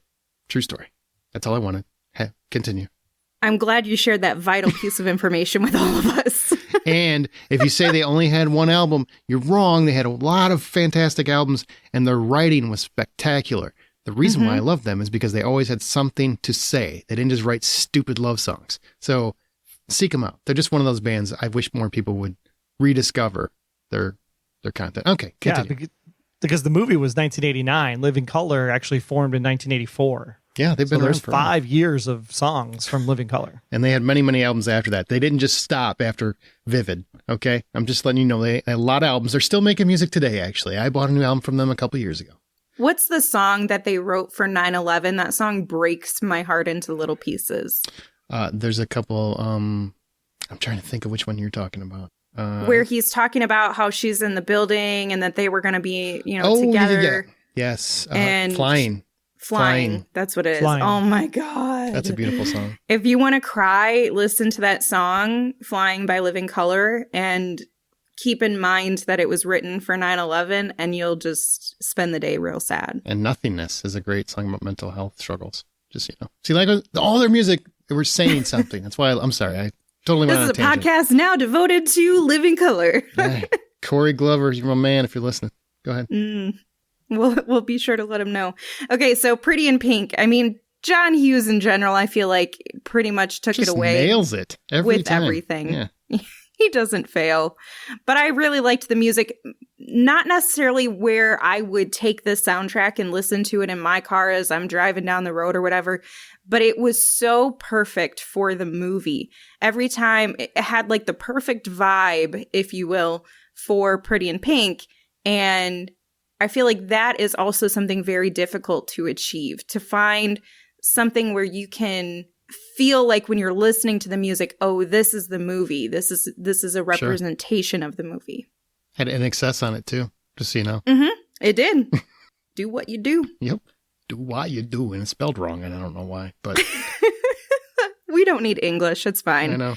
True story. That's all I wanted. Continue. I'm glad you shared that vital piece of information with all of us. And if you say they only had one album, you're wrong. They had a lot of fantastic albums, and their writing was spectacular. The reason why I love them is because they always had something to say. They didn't just write stupid love songs. So seek them out. They're just one of those bands I wish more people would rediscover their content. Okay, continue. Yeah, because the movie was 1989. Living Color actually formed in 1984. Yeah, they've been around for 5 years of songs from Living Color. And they had many, many albums after that. They didn't just stop after Vivid, okay? I'm just letting you know they had a lot of albums. They're still making music today, actually. I bought a new album from them a couple years ago. What's the song that they wrote for 9/11? That song breaks my heart into little pieces. There's a couple, I'm trying to think of which one you're talking about. Where he's talking about how she's in the building and that they were going to be, together. Yeah. Yes. And Flying. Flying. That's what it is. Flying. Oh my God. That's a beautiful song. If you want to cry, listen to that song, Flying by Living Colour, and keep in mind that it was written for 9/11, and you'll just spend the day real sad. And Nothingness is a great song about mental health struggles. Just, See, like all their music, they were saying something. That's why I'm sorry. I totally went on a tangent. This is a podcast now devoted to Living Colour. Yeah. Corey Glover, you're my man if you're listening. Go ahead. We'll be sure to let him know. Okay, so Pretty in Pink. I mean, John Hughes in general, I feel like pretty much took it away. Nails it every time. Everything. Yeah. He doesn't fail. But I really liked the music. Not necessarily where I would take this soundtrack and listen to it in my car as I'm driving down the road or whatever, but it was so perfect for the movie. Every time it had like the perfect vibe, if you will, for Pretty in Pink. And I feel like that is also something very difficult to achieve, to find something where you can feel like when you're listening to the music, oh, this is the movie. This is a representation of the movie. Had an excess on it too, just so you know. It did. Do what you do. Yep. Do what you do. And it's spelled wrong, and I don't know why, but we don't need English. It's fine. I know.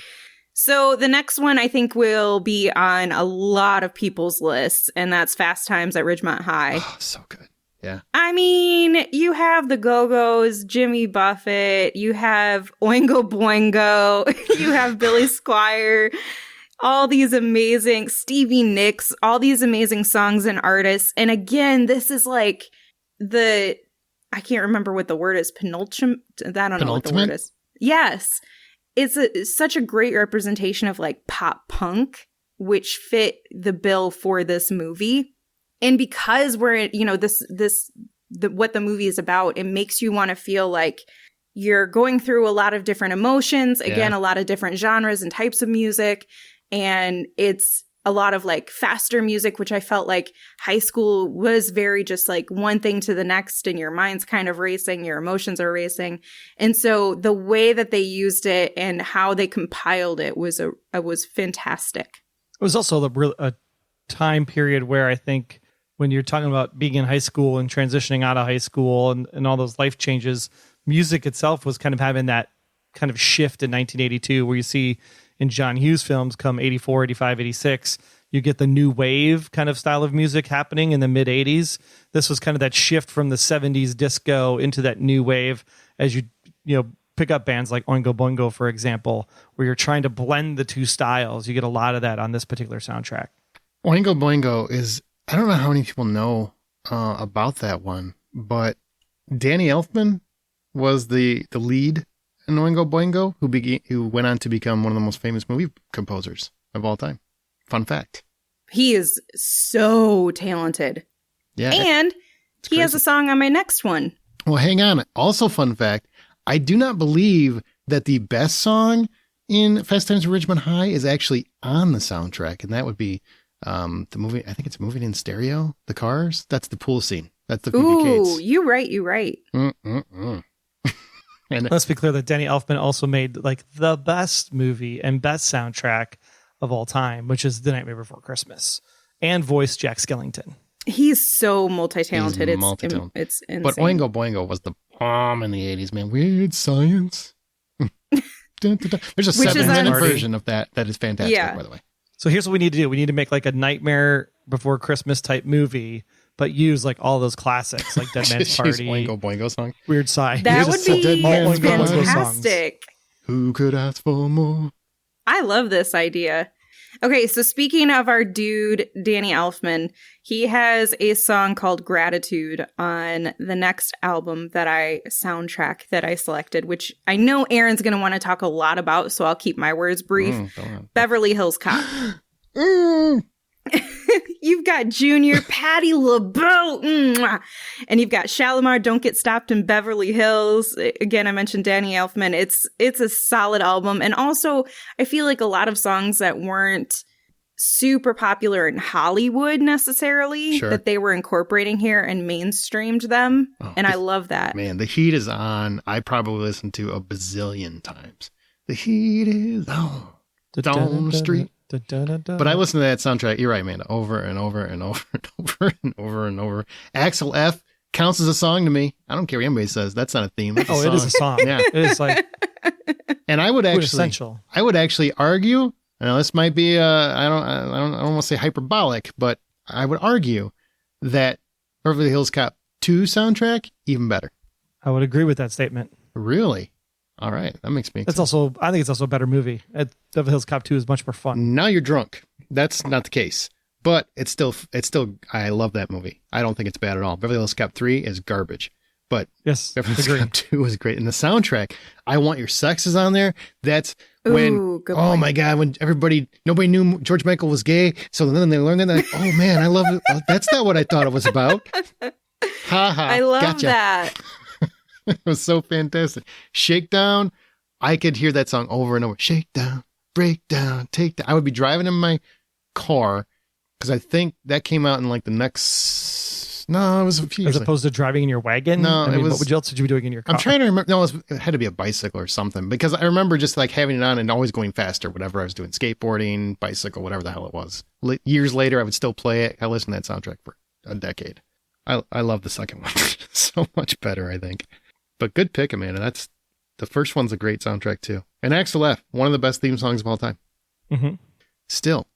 So the next one I think will be on a lot of people's lists, and that's Fast Times at Ridgemont High. Oh, so good. Yeah. I mean, you have the Go-Go's, Jimmy Buffett, you have Oingo Boingo, you have Billy Squier, all these amazing, Stevie Nicks, all these amazing songs and artists. And again, this is like I can't remember what the word is, penultimate? I don't know what the word is. Yes. It's such a great representation of like pop punk, which fit the bill for this movie. And because we're, what the movie is about, it makes you want to feel like you're going through a lot of different emotions, again, a lot of different genres and types of music. And it's a lot of like faster music, which I felt like high school was very just like one thing to the next, and your mind's kind of racing, your emotions are racing. And so the way that they used it and how they compiled it was fantastic. It was also a time period where I think when you're talking about being in high school and transitioning out of high school and all those life changes, music itself was kind of having that kind of shift in 1982 where you see in John Hughes films come 84, 85, 86, you get the new wave kind of style of music happening in the mid 80s. This was kind of that shift from the 70s disco into that new wave as you pick up bands like Oingo Boingo, for example, where you're trying to blend the two styles. You get a lot of that on this particular soundtrack. Oingo Boingo is, I don't know how many people know about that one, but Danny Elfman was the lead in Oingo Boingo, who went on to become one of the most famous movie composers of all time. Fun fact. He is so talented. Yeah. And he has a song on my next one. Well, hang on. Also, fun fact, I do not believe that the best song in Fast Times at Ridgemont High is actually on the soundtrack, and that would be the movie. I think it's Moving in Stereo, The Cars. That's the pool scene. That's the Phoebe Cates. Ooh, you right. And let's be clear that Danny Elfman also made like the best movie and best soundtrack of all time, which is The Nightmare Before Christmas, and voiced Jack Skellington. He's so multi-talented. It's insane. But Oingo Boingo was the bomb in the 80s, man. Weird Science. There's a 7-minute version of that is fantastic, by the way. So here's what we need to do. We need to make like a Nightmare Before Christmas type movie, but use like all those classics like Dead Man's Party, Oingo Boingo song, Weird Science. That would be fantastic. Who could ask for more? I love this idea. Okay, so speaking of our dude, Danny Elfman, he has a song called Gratitude on the next album soundtrack that I selected, which I know Aaron's going to want to talk a lot about, so I'll keep my words brief. Beverly Hills Cop. You've got Junior, Patti LaBelle, and you've got Shalimar, Don't Get Stopped in Beverly Hills. Again, I mentioned Danny Elfman. It's a solid album. And also, I feel like a lot of songs that weren't super popular in Hollywood necessarily, that they were incorporating here and mainstreamed them. And I love that. Man, the heat is on. I probably listened to a bazillion times. The heat is on. Down the street. But I listened to that soundtrack, you're right, man, over and over and over and over and over and over. Axel F. counts as a song to me. I don't care what anybody says. That's not a theme. That's it is a song. Yeah. It is like And I would essential. actually argue, now this might be I don't want to say hyperbolic, but I would argue that Beverly Hills Cop 2 soundtrack even better. I would agree with that statement. Really? All right, that makes me I think it's also a better movie. Beverly Hills Cop 2 is much more fun. Now you're drunk. That's not the case. But it's still I love that movie. I don't think it's bad at all. Beverly Hills Cop 3 is garbage. But yes, Beverly Hills Cop 2 is great. And the soundtrack, I Want Your Sex is on there. That's when, my God, when nobody knew George Michael was gay. So then they learned that, like, oh man, I love it. That's not what I thought it was about. Ha ha. I love that. It was so fantastic. Shakedown, I could hear that song over and over. Shakedown, breakdown, take down. I would be driving in my car because I think that came out in like the next. No, it was a few years. As opposed to driving in your wagon? No, I mean, what else would you be doing in your car? I'm trying to remember. No, it had to be a bicycle or something because I remember just like having it on and always going faster, whatever I was doing, skateboarding, bicycle, whatever the hell it was. Years later, I would still play it. I listened to that soundtrack for a decade. I love the second one so much better, I think. But good pick, Amanda. The first one's a great soundtrack too. And Axel F, one of the best theme songs of all time. Mm-hmm. Still.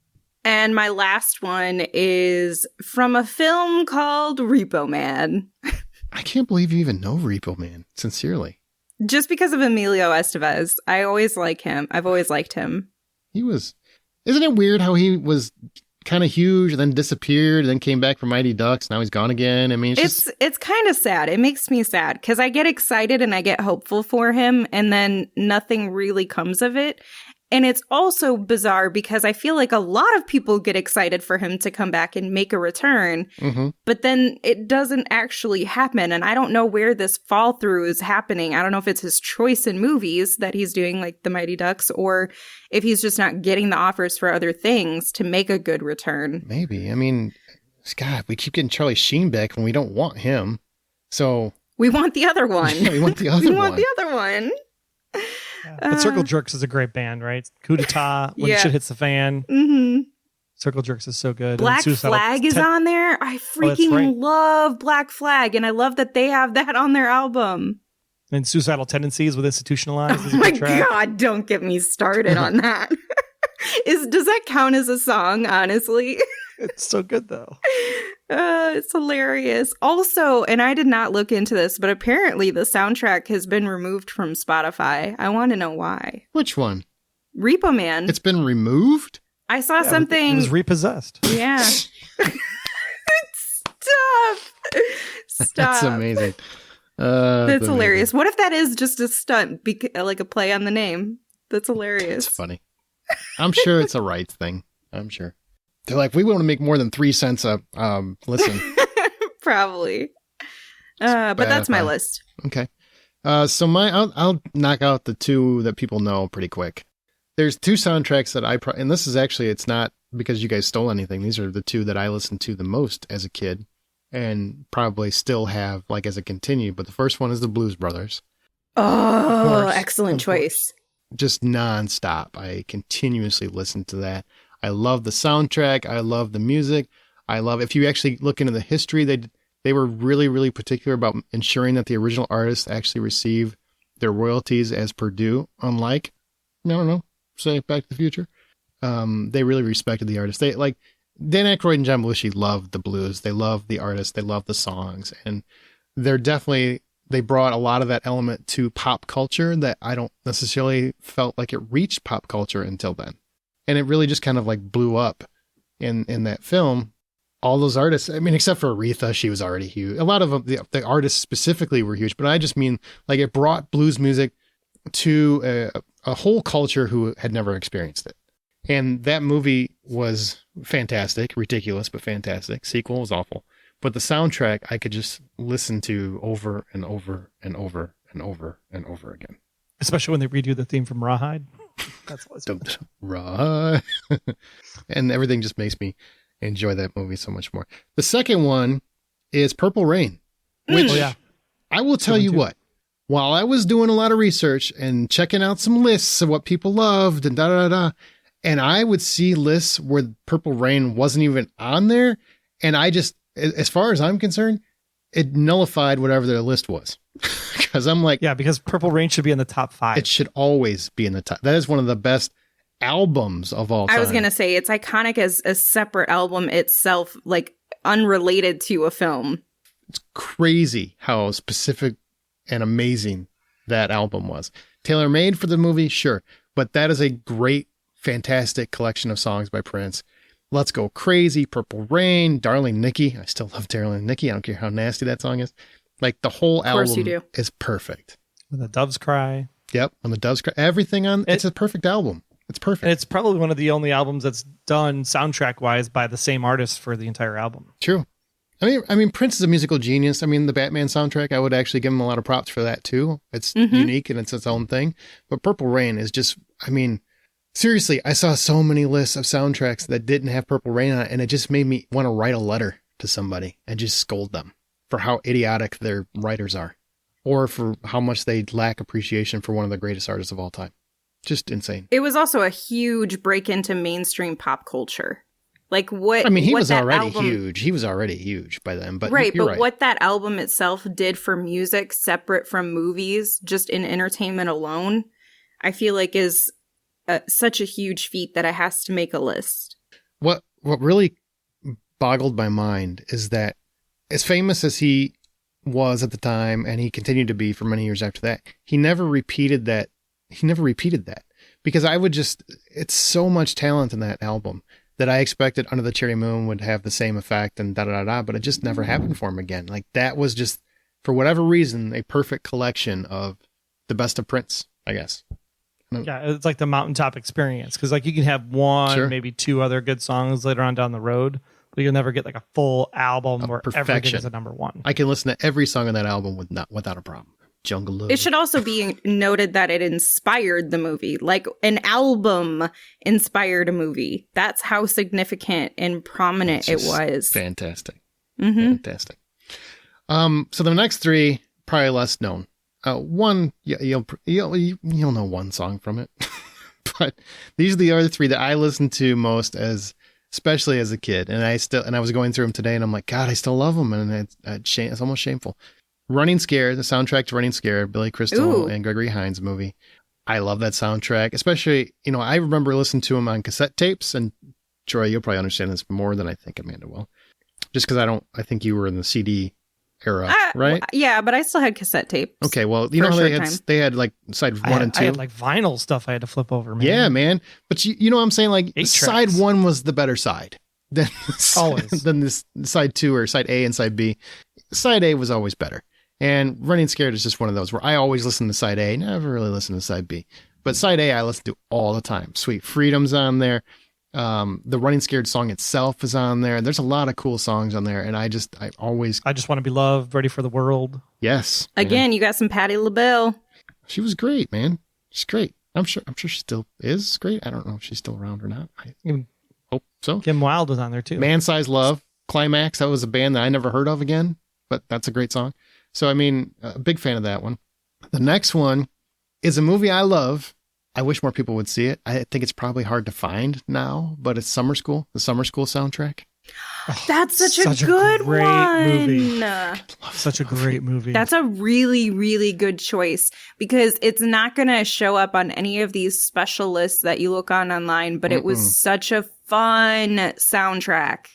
And my last one is from a film called Repo Man. I can't believe you even know Repo Man, sincerely. Just because of Emilio Estevez. I always like him. I've always liked him. Isn't it weird how he was kind of huge, then disappeared, then came back from Mighty Ducks. Now he's gone again. I mean, it's kind of sad. It makes me sad because I get excited and I get hopeful for him, and then nothing really comes of it. And it's also bizarre because I feel like a lot of people get excited for him to come back and make a return, but then it doesn't actually happen. And I don't know where this fall through is happening. I don't know if it's his choice in movies that he's doing, like The Mighty Ducks, or if he's just not getting the offers for other things to make a good return. Maybe. I mean, God, we keep getting Charlie Sheen back when we don't want him. So we want the other one. Yeah, we want the other one. We want the other one. Yeah. But Circle Jerks is a great band, right? Coup d'etat, when shit hits the fan. Mm-hmm. Circle Jerks is so good. Black Flag is on there. I freaking love Black Flag, and I love that they have that on their album. And Suicidal Tendencies with Institutionalized. Oh my God, don't get me started on that. Does that count as a song, honestly? It's so good, though. It's hilarious. Also, and I did not look into this, but apparently the soundtrack has been removed from Spotify. I want to know why. Which one? Repo Man. It's been removed? I saw something. It was repossessed. Yeah. Stop. That's amazing. That's hilarious. What if that is just a stunt, like a play on the name? That's hilarious. It's funny. I'm sure it's a rights thing. I'm sure. They're like, we want to make more than 3 cents a listen. Probably. But that's my list. Okay. So I'll knock out the 2 that people know pretty quick. There's 2 soundtracks that and this is actually, it's not because you guys stole anything. These are the 2 that I listened to the most as a kid and probably still have like as a continue. But the first one is the Blues Brothers. Oh, excellent choice. Just nonstop. I continuously listen to that. I love the soundtrack. I love the music. If you actually look into the history, they were really, really particular about ensuring that the original artists actually receive their royalties as per due, unlike, I don't know, say Back to the Future. They really respected the artists. They like Dan Aykroyd and John Belushi loved the blues. They loved the artists. They loved the songs. And they brought a lot of that element to pop culture that I don't necessarily felt like it reached pop culture until then. And it really just kind of like blew up in that film. All those artists, I mean, except for Aretha, she was already huge. A lot of them, the artists specifically were huge, but I just mean like it brought blues music to a whole culture who had never experienced it. And that movie was fantastic, ridiculous, but fantastic. Sequel was awful. But the soundtrack I could just listen to over and over and over and over and over again. Especially when they redo the theme from Rawhide. That's what's Rawhide. And everything just makes me enjoy that movie so much more. The second one is Purple Rain, which I will tell you what, while I was doing a lot of research and checking out some lists of what people loved and and I would see lists where Purple Rain wasn't even on there. And I just, as far as I'm concerned, it nullified whatever their list was. Because I'm like, Yeah, because Purple Rain should be in the top 5. it should always be in the top. That is one of the best albums of all time. I was going to say it's iconic as a separate album itself, like unrelated to a film. It's crazy how specific and amazing that album was. Tailor-made for the movie, sure. But that is a great, fantastic collection of songs by Prince. Let's Go Crazy, Purple Rain, Darling Nikki. I still love Darling Nikki. I don't care how nasty that song is. Like, the whole album is perfect. When the Doves Cry. Yep, when the Doves Cry. Everything on it's a perfect album. It's perfect. And it's probably one of the only albums that's done soundtrack-wise by the same artist for the entire album. True. I mean, Prince is a musical genius. I mean, the Batman soundtrack, I would actually give him a lot of props for that, too. It's unique and it's its own thing. But Purple Rain is just, I mean, seriously, I saw so many lists of soundtracks that didn't have Purple Rain on it, and it just made me want to write a letter to somebody and just scold them for how idiotic their writers are, or for how much they lack appreciation for one of the greatest artists of all time. Just insane. It was also a huge break into mainstream pop culture. Like what? I mean, he what was that already album, huge. He was already huge by then. But right, you're but right. what that album itself did for music, separate from movies, just in entertainment alone, I feel like is such a huge feat that it has to make a list. What really boggled my mind is that, as famous as he was at the time, and he continued to be for many years after that, he never repeated that. Because it's so much talent in that album that I expected Under the Cherry Moon would have the same effect and but it just never happened for him again. Like, that was just, for whatever reason, a perfect collection of the best of Prince, I guess. Yeah, it's like the mountaintop experience. Because like you can have one, Sure. maybe 2 other good songs later on down the road, but you'll never get like a full album where everything perfection. is a number 1. I can listen to every song on that album without a problem. Jungle Love. It should also be noted that it inspired the movie. Like, an album inspired a movie. That's how significant and prominent it was. Fantastic. Mm-hmm. Fantastic. So the next 3, probably less known. One, you'll know one song from it. But these are the other 3 that I listened to most, especially as a kid. And I was going through them today, and I'm like, God, I still love them. And it's almost shameful. Running Scared, the soundtrack to Running Scared, Billy Crystal and Gregory Hines movie. I love that soundtrack, especially, I remember listening to them on cassette tapes, and Troy, you'll probably understand this more than I think Amanda will. Just because I think you were in the CD era, right? Yeah, but I still had cassette tapes. Okay, well, you know how they had like side 1 and 2? I had like vinyl stuff I had to flip over, man. Yeah, man. But you know what I'm saying? Like, 8 side tracks. 1 was the better side than Always. than this side 2 or side A and side B. Side A was always better. And Running Scared is just one of those where I always listen to side A, never really listen to side B. But side A I listen to all the time. Sweet Freedom's on there. The Running Scared song itself is on there. There's a lot of cool songs on there, and I just want to be loved, ready for the world. Yes. Again, you got some Patti LaBelle. She was great, man. She's great. I'm sure she still is great. I don't know if she's still around or not. I hope so. Kim Wilde was on there too. Man Size Love, Climax. That was a band that I never heard of again, but that's a great song. So, I mean, a big fan of that one. The next one is a movie I love. I wish more people would see it. I think it's probably hard to find now, but it's Summer School, the Summer School soundtrack. That's such a good great one. movie. Such a great movie. That's a really, really good choice, because it's not going to show up on any of these special lists that you look on online, but it was such a fun soundtrack.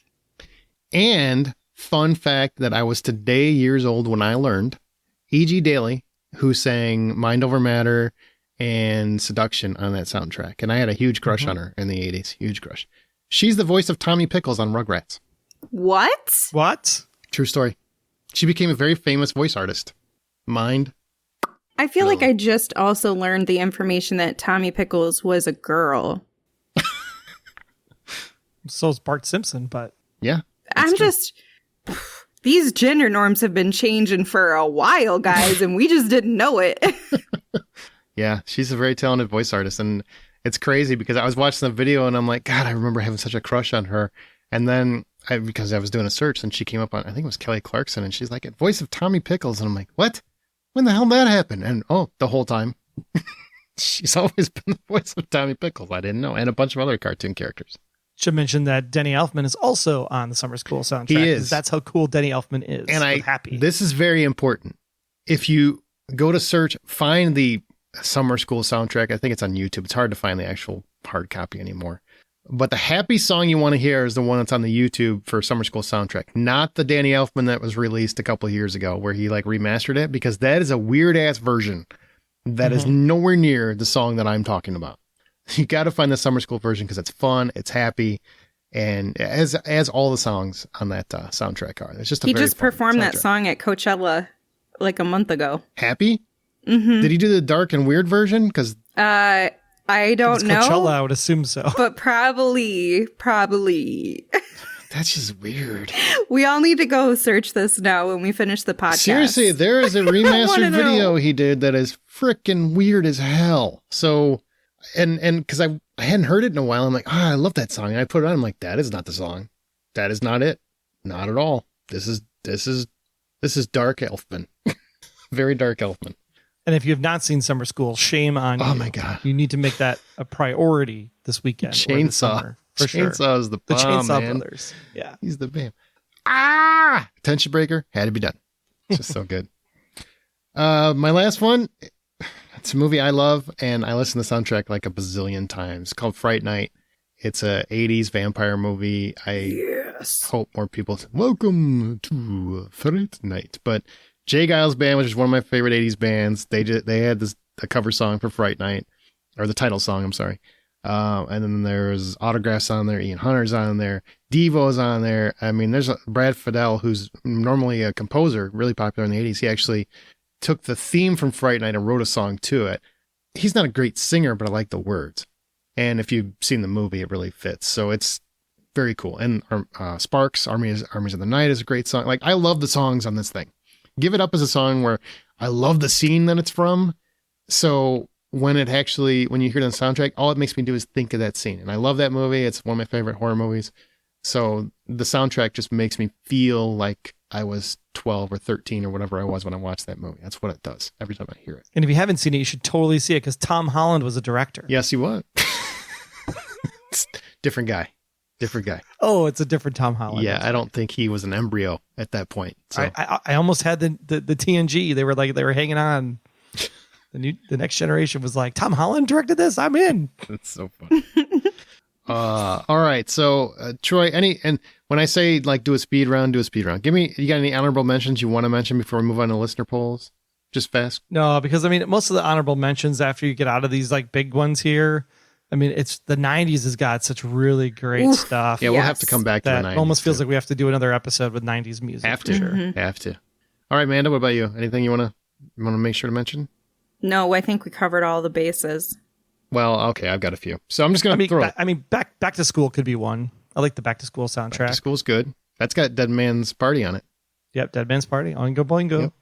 And fun fact that I was today years old when I learned, E.G. Daly, who sang Mind Over Matter and Seduction on that soundtrack. And I had a huge crush on her in the 80s. Huge crush. She's the voice of Tommy Pickles on Rugrats. What? True story. She became a very famous voice artist. Mind. I feel like I just also learned the information that Tommy Pickles was a girl. So is Bart Simpson, but... Yeah. These gender norms have been changing for a while, guys, and we just didn't know it. Yeah, she's a very talented voice artist, and it's crazy because I was watching the video and I'm like, God, I remember having such a crush on her. And then because I was doing a search and she came up on, I think it was Kelly Clarkson, and she's like, voice of Tommy Pickles. And I'm like, what? When the hell did that happen? And the whole time. She's always been the voice of Tommy Pickles. I didn't know. And a bunch of other cartoon characters. Should mention that Denny Elfman is also on the Summer School soundtrack. He is. That's how cool Denny Elfman is. And Happy. This is very important. If you go to search, find the Summer School soundtrack. I think it's on YouTube. It's hard to find the actual hard copy anymore. But the Happy song you want to hear is the one that's on the YouTube for Summer School soundtrack, not the Danny Elfman that was released a couple of years ago where he like remastered it, because that is a weird ass version that is nowhere near the song that I'm talking about. You got to find the Summer School version because it's fun, it's happy, and as all the songs on that soundtrack are. It's just he just performed that song at Coachella like a month ago. Happy? Mm-hmm. Did he do the dark and weird version? Because I don't know. Coachella, I would assume so. But probably. That's just weird. We all need to go search this now when we finish the podcast. Seriously, there is a remastered video he did that is freaking weird as hell. So, and because I hadn't heard it in a while, I'm like, I love that song. And I put it on, I'm like, that is not the song. That is not it. Not at all. This is Dark Elfman. Very Dark Elfman. And if you have not seen Summer School, shame on you. Oh my God. You need to make that a priority this weekend. Chainsaw. For sure. Chainsaw is the bomb, Chainsaw man. Brothers. Yeah. He's the bam. Tension breaker. Had to be done. It's just so good. My last one, it's a movie I love, and I listen to the soundtrack like a bazillion times. It's called Fright Night. It's a 80s vampire movie. I hope more people say, welcome to Fright Night. But Jay Giles Band, which is one of my favorite 80s bands, they had a cover song for Fright Night, or the title song, I'm sorry. And then there's Autographs on there, Ian Hunter's on there, Devo's on there. I mean, there's Brad Fiedel, who's normally a composer, really popular in the 80s. He actually took the theme from Fright Night and wrote a song to it. He's not a great singer, but I like the words. And if you've seen the movie, it really fits. So it's very cool. And Sparks, Armies of the Night is a great song. Like, I love the songs on this thing. Give It Up as a song where I love the scene that it's from. So when you hear it on the soundtrack, all it makes me do is think of that scene. And I love that movie. It's one of my favorite horror movies. So the soundtrack just makes me feel like I was 12 or 13 or whatever I was when I watched that movie. That's what it does every time I hear it. And if you haven't seen it, you should totally see it because Tom Holland was a director. Yes, he was. Different guy. Oh, it's a different Tom Holland. Yeah, I don't think he was an embryo at that point. So I almost had the TNG. They were hanging on. The next generation was like, Tom Holland directed this. I'm in. That's so funny. All right. So Troy, and when I say like do a speed round. You got any honorable mentions you want to mention before we move on to listener polls? Just fast. No, because I mean, most of the honorable mentions after you get out of these like big ones here, I mean, it's the 90s has got such really great stuff. Yeah, we'll have to come back to the 90s. It almost feels like we have to do another episode with 90s music. Have to. All right, Amanda, what about you? Anything you want to make sure to mention? No, I think we covered all the bases. Well, okay, I've got a few. So I'm just going to throw it. Back to School could be one. I like the Back to School soundtrack. Back to School's good. That's got Dead Man's Party on it. Yep, Dead Man's Party. Oingo Boingo. Yep.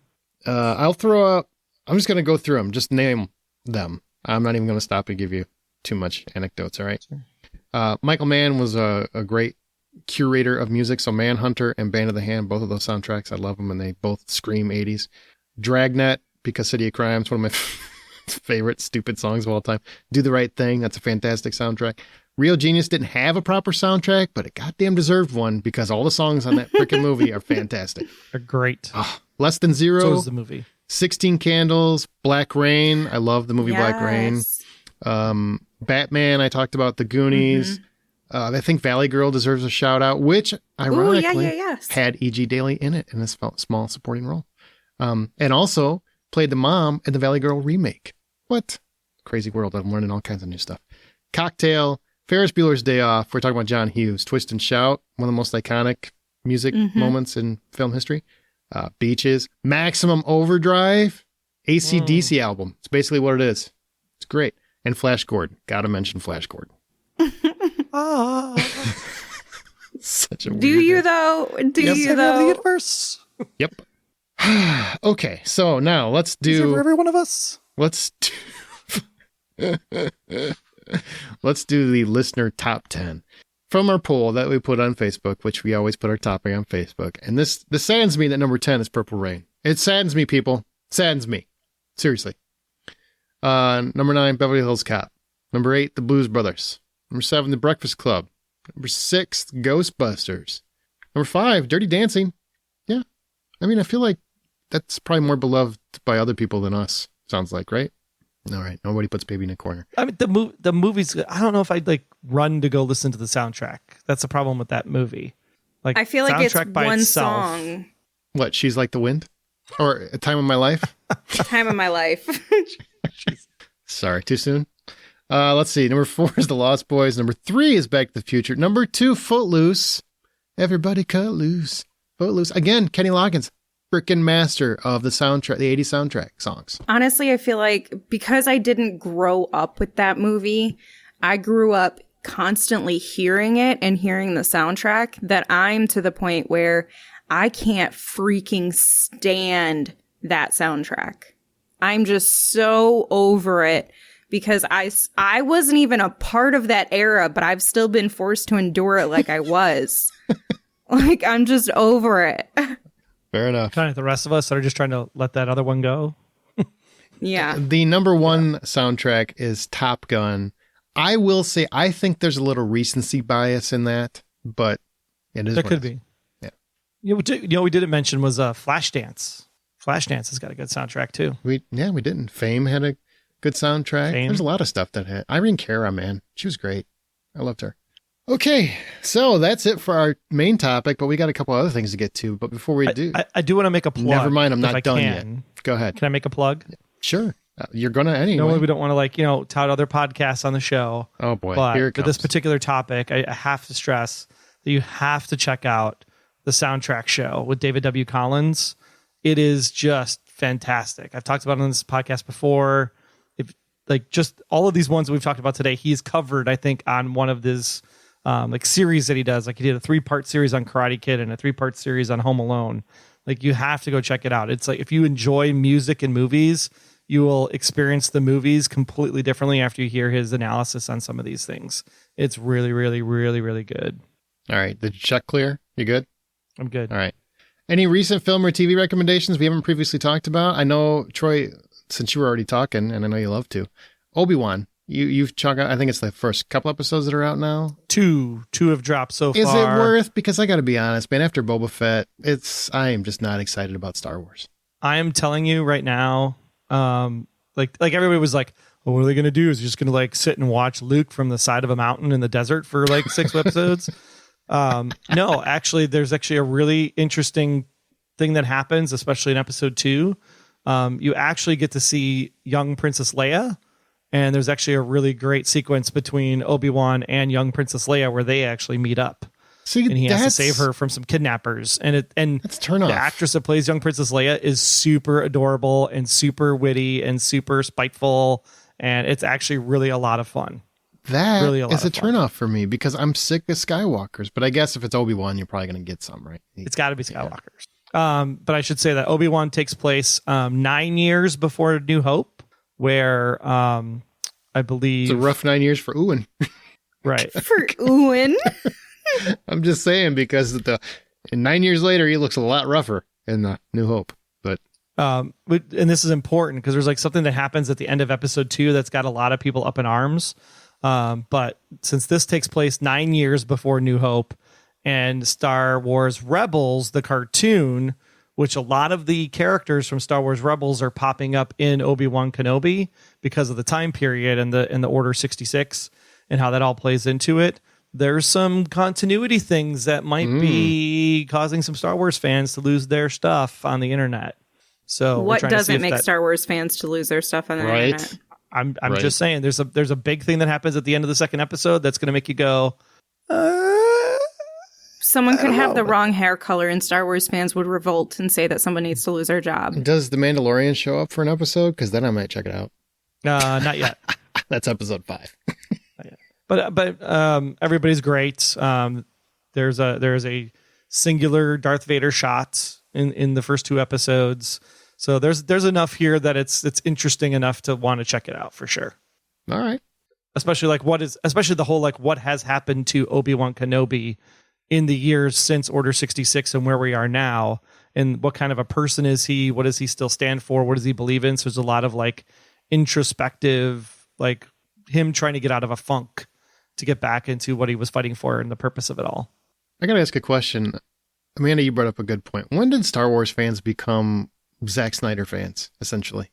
I'll throw up. I'm just going to go through them. Just name them. I'm not even going to stop and give you too much anecdotes, all right? Sure. Michael Mann was a great curator of music. So Manhunter and Band of the Hand, both of those soundtracks, I love them, and they both scream 80s. Dragnet, Because City of Crimes, one of my favorite stupid songs of all time. Do the Right Thing, that's a fantastic soundtrack. Real Genius didn't have a proper soundtrack, but it goddamn deserved one because all the songs on that freaking movie are fantastic. They're great. Less Than Zero. So is the movie. 16 Candles, Black Rain. I love the movie Black Rain. Batman, I talked about. The Goonies. I think Valley Girl deserves a shout out, which ironically had E.G. Daily in it in a small supporting role. And also played the mom in the Valley Girl remake. What? Crazy world. I'm learning all kinds of new stuff. Cocktail, Ferris Bueller's Day Off. We're talking about John Hughes. Twist and Shout, one of the most iconic music moments in film history. Beaches, Maximum Overdrive, AC/DC album. It's basically what it is. It's great. And Flash Gordon. Gotta mention Flash Gordon. Such a weird. Do you though? Do you though? The universe. Yep. Okay, so now let's do. For every one of us. Let's do the listener top 10 from our poll that we put on Facebook, which we always put our topic on Facebook. And this saddens me that number 10 is Purple Rain. It saddens me, people. It saddens me. Seriously. Number 9, Beverly Hills Cop. Number 8, The Blues Brothers. Number 7, The Breakfast Club. Number 6, Ghostbusters. Number 5, Dirty Dancing. Yeah. I mean, I feel like that's probably more beloved by other people than us. Sounds like, right? All right. Nobody puts Baby in a corner. I mean, the movie's, I don't know if I'd like run to go listen to the soundtrack. That's the problem with that movie. Like, I feel like it's one itself, song. What? She's Like the Wind? Or A Time of My Life? Time of My Life. Sorry, too soon? Let's see. Number 4 is The Lost Boys. Number 3 is Back to the Future. Number 2, Footloose. Everybody cut loose. Footloose. Again, Kenny Loggins, freaking master of the soundtrack, the 80s soundtrack songs. Honestly, I feel like because I didn't grow up with that movie, I grew up constantly hearing it and hearing the soundtrack that I'm to the point where I can't freaking stand that soundtrack. I'm just so over it because I wasn't even a part of that era, but I've still been forced to endure it like I was. Like, I'm just over it. Fair enough. Kind of the rest of us that are just trying to let that other one go. Yeah. The number 1 soundtrack is Top Gun. I will say, I think there's a little recency bias in that, but it is. There could be. Yeah. You know, we didn't mention was Flashdance. Flashdance has got a good soundtrack too. We didn't. Fame had a good soundtrack. Fame. There's a lot of stuff that had. Irene Cara, man, she was great. I loved her. Okay, so that's it for our main topic, but we got a couple other things to get to. But before we do, I do want to make a plug. Never mind, I'm not done yet. Go ahead. Can I make a plug? Sure. You're going to anyway. No, we don't want to tout other podcasts on the show. Oh boy, but here it comes. For this particular topic, I have to stress that you have to check out the soundtrack show with David W. Collins. It is just fantastic. I've talked about it on this podcast before. If like just all of these ones that we've talked about today, he's covered, I think, on one of his like series that he does. Like he did a 3-part series on Karate Kid and a 3-part series on Home Alone. Like you have to go check it out. It's like if you enjoy music and movies, you will experience the movies completely differently after you hear his analysis on some of these things. It's really, really, really, really good. All right. Did you check clear? You good? I'm good. All right. Any recent film or TV recommendations we haven't previously talked about? I know, Troy, since you were already talking, and I know you love to, Obi-Wan. You've checked out, I think it's the first couple episodes that are out now. Two have dropped so far. Is it worth? Because I got to be honest, man, after Boba Fett, I am just not excited about Star Wars. I am telling you right now, like everybody was like, well, what are they going to do? Is just going to like sit and watch Luke from the side of a mountain in the desert for like 6 episodes? No, actually, there's actually a really interesting thing that happens, especially in episode 2. You actually get to see young Princess Leia. And there's actually a really great sequence between Obi-Wan and young Princess Leia where they actually meet up. See, and he has to save her from some kidnappers. And that's turn off. The actress that plays young Princess Leia is super adorable and super witty and super spiteful. And it's actually really a lot of fun. That really is a turnoff for me because I'm sick of Skywalkers. But I guess if it's Obi-Wan, you're probably going to get some, right? It's got to be Skywalkers. Yeah. But I should say that Obi-Wan takes place 9 years before New Hope, where I believe... It's a rough 9 years for Ewan. Right. For Ewan? I'm just saying because 9 years later, he looks a lot rougher in New Hope. But and this is important because there's like something that happens at the end of episode 2 that's got a lot of people up in arms. But since this takes place 9 years before New Hope and Star Wars Rebels, the cartoon, which a lot of the characters from Star Wars Rebels are popping up in Obi-Wan Kenobi because of the time period and the Order 66 and how that all plays into it. There's some continuity things that might be causing some Star Wars fans to lose their stuff on the internet. So what doesn't make Star Wars fans to lose their stuff on the internet? I'm just saying there's a big thing that happens at the end of the second episode that's going to make you go, Someone could have the wrong hair color and Star Wars fans would revolt and say that someone needs to lose their job. Does The Mandalorian show up for an episode? Because then I might check it out. Not yet. That's episode 5. But everybody's great. There's a singular Darth Vader shot in the first 2 episodes. So there's enough here that it's interesting enough to want to check it out for sure. All right. Especially the whole like what has happened to Obi-Wan Kenobi in the years since Order 66 and where we are now, and what kind of a person is he? What does he still stand for? What does he believe in? So there's a lot of like introspective, like him trying to get out of a funk to get back into what he was fighting for and the purpose of it all. I got to ask a question. Amanda, you brought up a good point. When did Star Wars fans become Zack Snyder fans, essentially?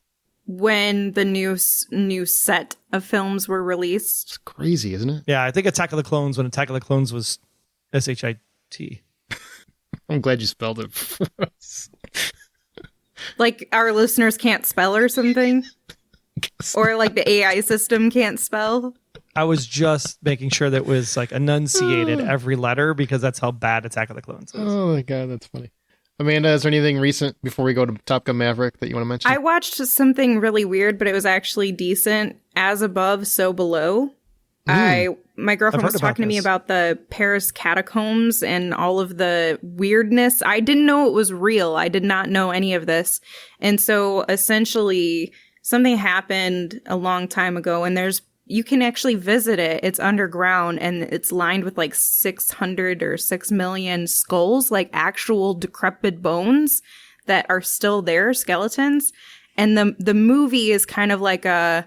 When the new set of films were released. It's crazy, isn't it? Yeah, I think Attack of the Clones, when Attack of the Clones was S-H-I-T. I'm glad you spelled it for us. Like our listeners can't spell or something? Or like the AI system can't spell? I was just making sure that it was like enunciated every letter because that's how bad Attack of the Clones is. Oh my God, that's funny. Amanda, is there anything recent before we go to Top Gun Maverick that you want to mention? I watched something really weird, but it was actually decent. As Above, So Below. My girlfriend was talking to me about the Paris Catacombs and all of the weirdness. I didn't know it was real. I did not know any of this. And so essentially something happened a long time ago, and you can actually visit it. It's underground, and it's lined with like 600 or 6 million skulls, like actual decrepit bones that are still there, skeletons. And the movie is kind of like a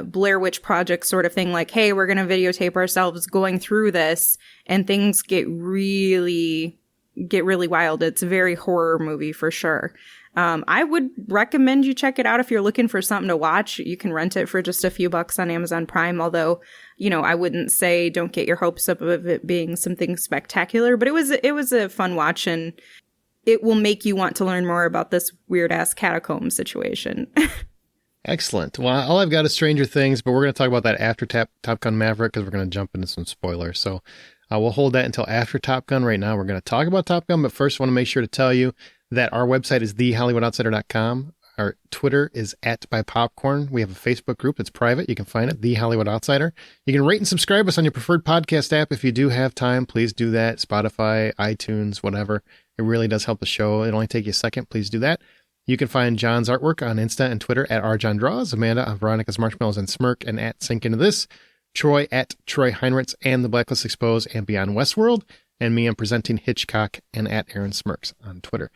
Blair Witch Project sort of thing. Like, hey, we're going to videotape ourselves going through this, and things get really wild. It's a very horror movie for sure. I would recommend you check it out if you're looking for something to watch. You can rent it for just a few bucks on Amazon Prime, although, I wouldn't say don't get your hopes up of it being something spectacular, but it was a fun watch, and it will make you want to learn more about this weird-ass catacomb situation. Excellent. Well, all I've got is Stranger Things, but we're going to talk about that after Top Gun Maverick because we're going to jump into some spoilers. So we'll hold that until after Top Gun. Right now, we're going to talk about Top Gun, but first I want to make sure to tell you that our website is thehollywoodoutsiders.com. Our Twitter is @bypopcorn. We have a Facebook group. It's private. You can find it, The Hollywood Outsider. You can rate and subscribe us on your preferred podcast app. If you do have time, please do that. Spotify, iTunes, whatever. It really does help the show. It'll only take you a second. Please do that. You can find John's artwork on Insta and Twitter @rjohndraws, Amanda on Veronica's Marshmallows and Smirk, and @Sink Into This, Troy @Troy Heinrichs and The Blacklist Exposed and Beyond Westworld, and me, I'm presenting Hitchcock and @Aaron Smirks on Twitter.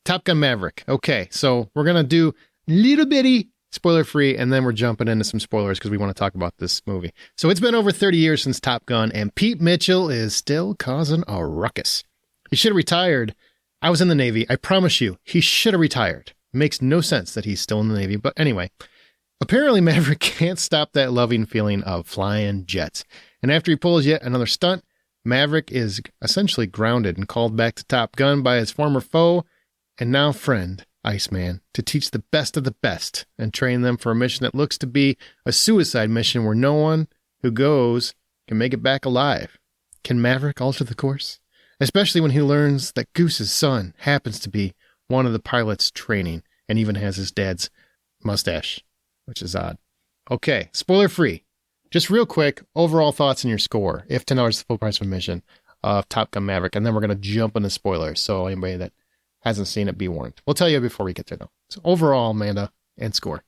Top Gun Maverick. Okay, so we're going to do little bitty spoiler-free, and then we're jumping into some spoilers because we want to talk about this movie. So it's been over 30 years since Top Gun, and Pete Mitchell is still causing a ruckus. He should have retired. I was in the Navy. I promise you, he should have retired. Makes no sense that he's still in the Navy. But anyway, apparently Maverick can't stop that loving feeling of flying jets. And after he pulls yet another stunt, Maverick is essentially grounded and called back to Top Gun by his former foe and now friend, Iceman, to teach the best of the best and train them for a mission that looks to be a suicide mission where no one who goes can make it back alive. Can Maverick alter the course? Especially when he learns that Goose's son happens to be one of the pilots training and even has his dad's mustache, which is odd. Okay, spoiler free. Just real quick, overall thoughts on your score, if $10 is the full price of admission, of Top Gun Maverick, and then we're going to jump into spoilers, so anybody that hasn't seen it, be warned. We'll tell you before we get there, though. So overall, Amanda, and score.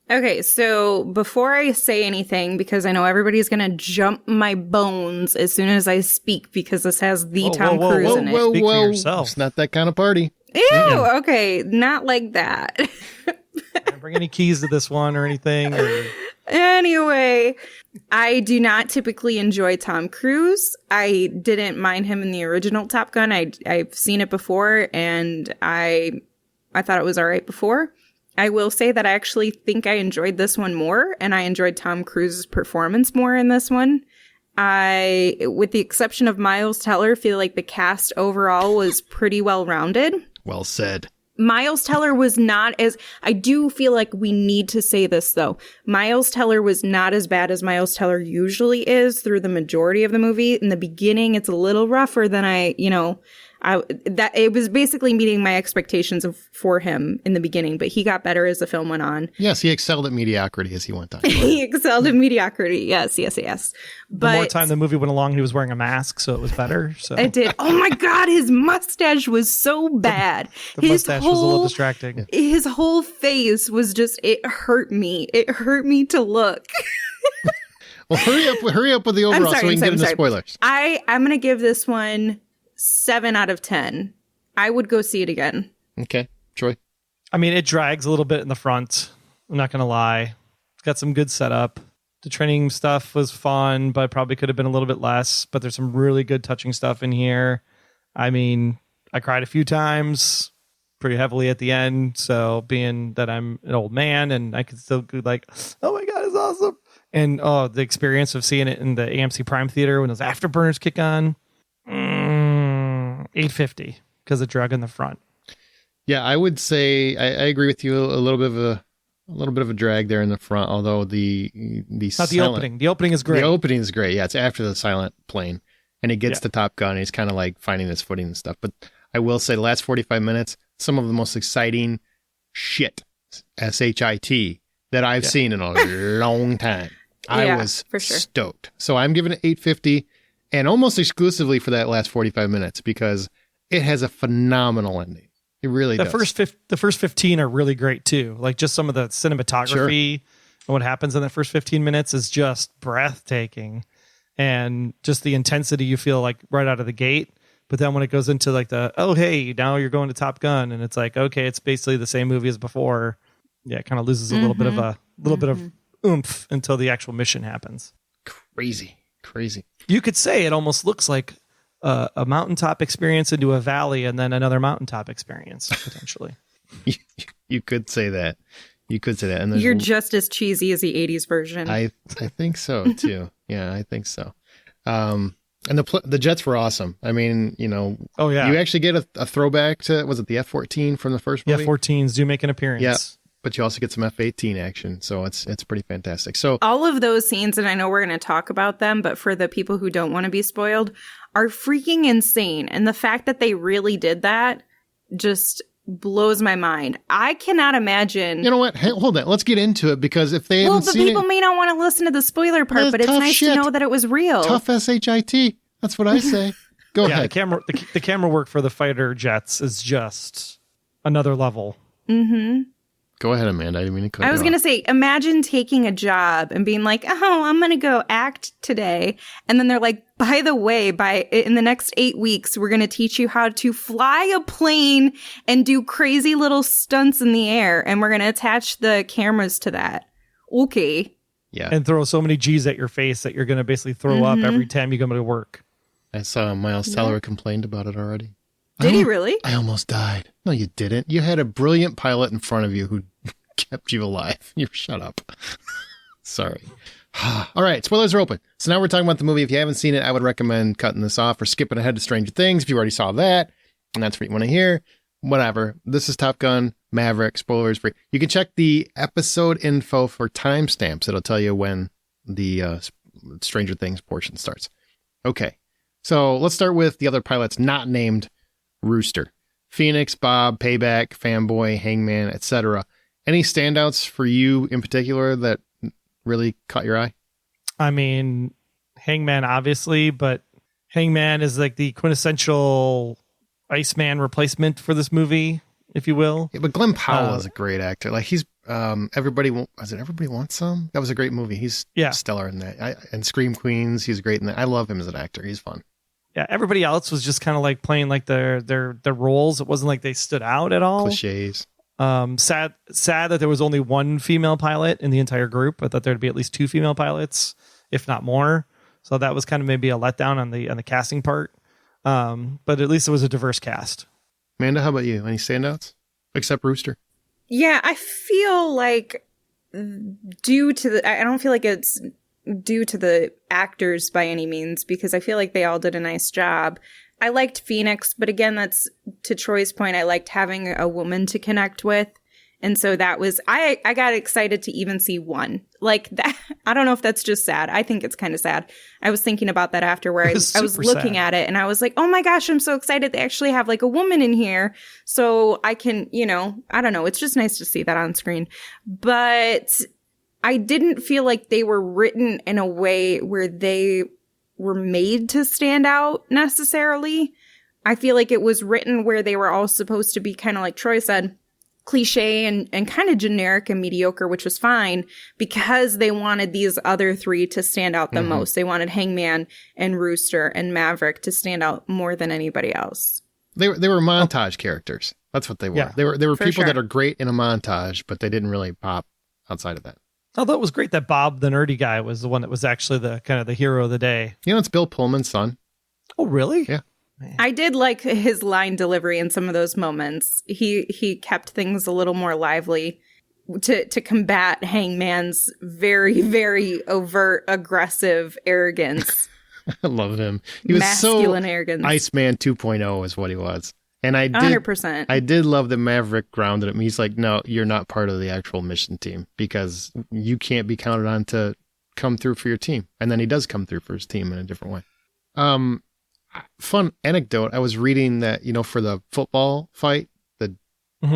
Okay, so before I say anything, because I know everybody's going to jump my bones as soon as I speak, because this has Tom Cruise in it. Speak for yourself. It's not that kind of party. Ew, okay, not like that. Don't bring any keys to this one or anything. Anyway, I do not typically enjoy Tom Cruise. I didn't mind him in the original Top Gun. I've seen it before, and I thought it was all right before. I will say that I actually think I enjoyed this one more, and I enjoyed Tom Cruise's performance more in this one. I, with the exception of Miles Teller, feel like the cast overall was pretty well-rounded. Well said. Miles Teller was not as... I do feel like we need to say this, though. Miles Teller was not as bad as Miles Teller usually is through the majority of the movie. In the beginning, it's a little rougher than it was basically meeting my expectations for him in the beginning, but he got better as the film went on. Yes, he excelled at mediocrity as he went on. He excelled at mediocrity. Yes. But the more time the movie went along, he was wearing a mask, so it was better. So it did. Oh my God, his mustache was so bad. The mustache was a little distracting. His whole face was just, it hurt me. It hurt me to look. Well, hurry up with the overall so we can get into spoilers. I'm going to give this one 7 out of 10. I would go see it again. Okay. Troy? I mean, it drags a little bit in the front. I'm not going to lie. It's got some good setup. The training stuff was fun, but probably could have been a little bit less. But there's some really good touching stuff in here. I mean, I cried a few times, pretty heavily at the end. So being that I'm an old man and I could still be like, oh my God, it's awesome. And the experience of seeing it in the AMC Prime Theater when those afterburners kick on, $8.50 because of drug in the front. Yeah, I would say I agree with you. A little bit of a drag there in the front, although the opening. The opening is great. The opening is great. Yeah, it's after the silent plane, and he gets to Top Gun. And he's kind of like finding his footing and stuff. But I will say, the last 45 minutes, some of the most exciting shit, SHIT, that I've seen in a long time. I was for sure stoked. So I'm giving it 850, and almost exclusively for that last 45 minutes because it has a phenomenal ending. It really does. The first 15 are really great too. Like just some of the cinematography and what happens in the first 15 minutes is just breathtaking, and just the intensity you feel like right out of the gate. But then when it goes into like hey, now you're going to Top Gun, and it's like, okay, it's basically the same movie as before. Yeah, it kind of loses a little bit of oomph until the actual mission happens. Crazy. You could say it almost looks like a mountaintop experience into a valley and then another mountaintop experience, potentially. You could say that. And you're just as cheesy as the 80s version. I think so, too. Yeah, I think so. And the jets were awesome. I mean, you actually get a throwback to, was it the F-14 from the first movie? Yeah, F-14s do make an appearance. Yeah. But you also get some F-18 action, so it's pretty fantastic. So all of those scenes, and I know we're going to talk about them, but for the people who don't want to be spoiled, are freaking insane. And the fact that they really did that just blows my mind. I cannot imagine. You know what? Hey, hold on. Let's get into it, because if they haven't seen it, people may not want to listen to the spoiler part, but it's nice to know that it was real. Tough SHIT. That's what I say. Go ahead. The camera work for the fighter jets is just another level. Mm-hmm. Go ahead, Amanda. I didn't mean to cut you off. I was going to say, imagine taking a job and being like, oh, I'm going to go act today. And then they're like, by the way, in the next 8 weeks, we're going to teach you how to fly a plane and do crazy little stunts in the air. And we're going to attach the cameras to that. Okay. Yeah. And throw so many G's at your face that you're going to basically throw up every time you come to work. I saw Miles Teller complained about it already. Did he really? I almost died. No, you didn't. You had a brilliant pilot in front of you who kept you alive. You shut up. Sorry. All right, spoilers are open. So now we're talking about the movie. If you haven't seen it, I would recommend cutting this off or skipping ahead to Stranger Things if you already saw that, and that's what you want to hear. Whatever. This is Top Gun Maverick. Spoilers free. You can check the episode info for timestamps. It'll tell you when the Stranger Things portion starts. Okay. So let's start with the other pilots not named Rooster. Phoenix, Bob, Payback, Fanboy, Hangman, etc. Any standouts for you in particular that really caught your eye? I mean, Hangman, obviously, but Hangman is like the quintessential Iceman replacement for this movie, if you will. Yeah, but Glenn Powell is a great actor. Like he's Everybody Wants Some? That was a great movie. He's stellar in that. And Scream Queens, he's great in that. I love him as an actor. He's fun. Yeah, everybody else was just kind of like playing like their roles. It wasn't like they stood out at all. Cliches. Sad that there was only one female pilot in the entire group. I thought there'd be at least 2 female pilots, if not more. So that was kind of maybe a letdown on the casting part. But at least it was a diverse cast. Amanda, how about you? Any standouts except Rooster? Yeah, I feel like I don't feel like it's due to the actors by any means, because I feel like they all did a nice job. I liked Phoenix, but again, that's to Troy's point. I liked having a woman to connect with. And so that was, I got excited to even see one like that. I don't know if that's just sad. I think it's kind of sad. I was thinking about that after where I was looking at it and I was like, oh my gosh, I'm so excited they actually have like a woman in here. So I can, I don't know. It's just nice to see that on screen. But I didn't feel like they were written in a way where they were made to stand out necessarily. I feel like it was written where they were all supposed to be kind of like Troy said, cliche and kind of generic and mediocre, which was fine because they wanted these other 3 to stand out the most. They wanted Hangman and Rooster and Maverick to stand out more than anybody else. They were montage characters. That's what they were. Yeah, they were people sure. that are great in a montage, but they didn't really pop outside of that. Although it was great that Bob, the nerdy guy, was the one that was actually the kind of the hero of the day. It's Bill Pullman's son. Oh, really? Yeah. Man. I did like his line delivery in some of those moments. He kept things a little more lively to combat Hangman's very, very overt, aggressive arrogance. I love him. He was masculine arrogance. Iceman 2.0 is what he was. And I did 100%. I did love that Maverick grounded him. He's like, no, you're not part of the actual mission team because you can't be counted on to come through for your team. And then he does come through for his team in a different way. Fun anecdote. I was reading that, for the football fight, the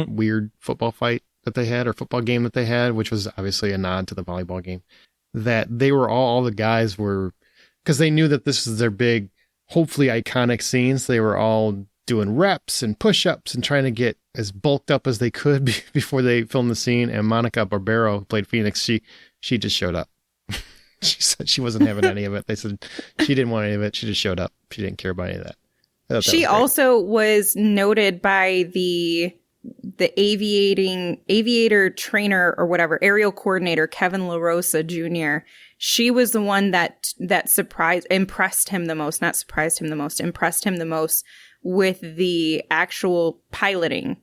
weird football fight that they had or football game that they had, which was obviously a nod to the volleyball game, that they were all the guys were, because they knew that this was their big, hopefully iconic scenes. They were all doing reps and push-ups and trying to get as bulked up as they could before they filmed the scene. And Monica Barbero, who played Phoenix, she just showed up. She said she wasn't having any of it. They said she didn't want any of it. She just showed up. She didn't care about any of that. She also was noted by the aviator trainer or whatever, aerial coordinator, Kevin LaRosa Jr. She was the one that impressed him the most with the actual piloting.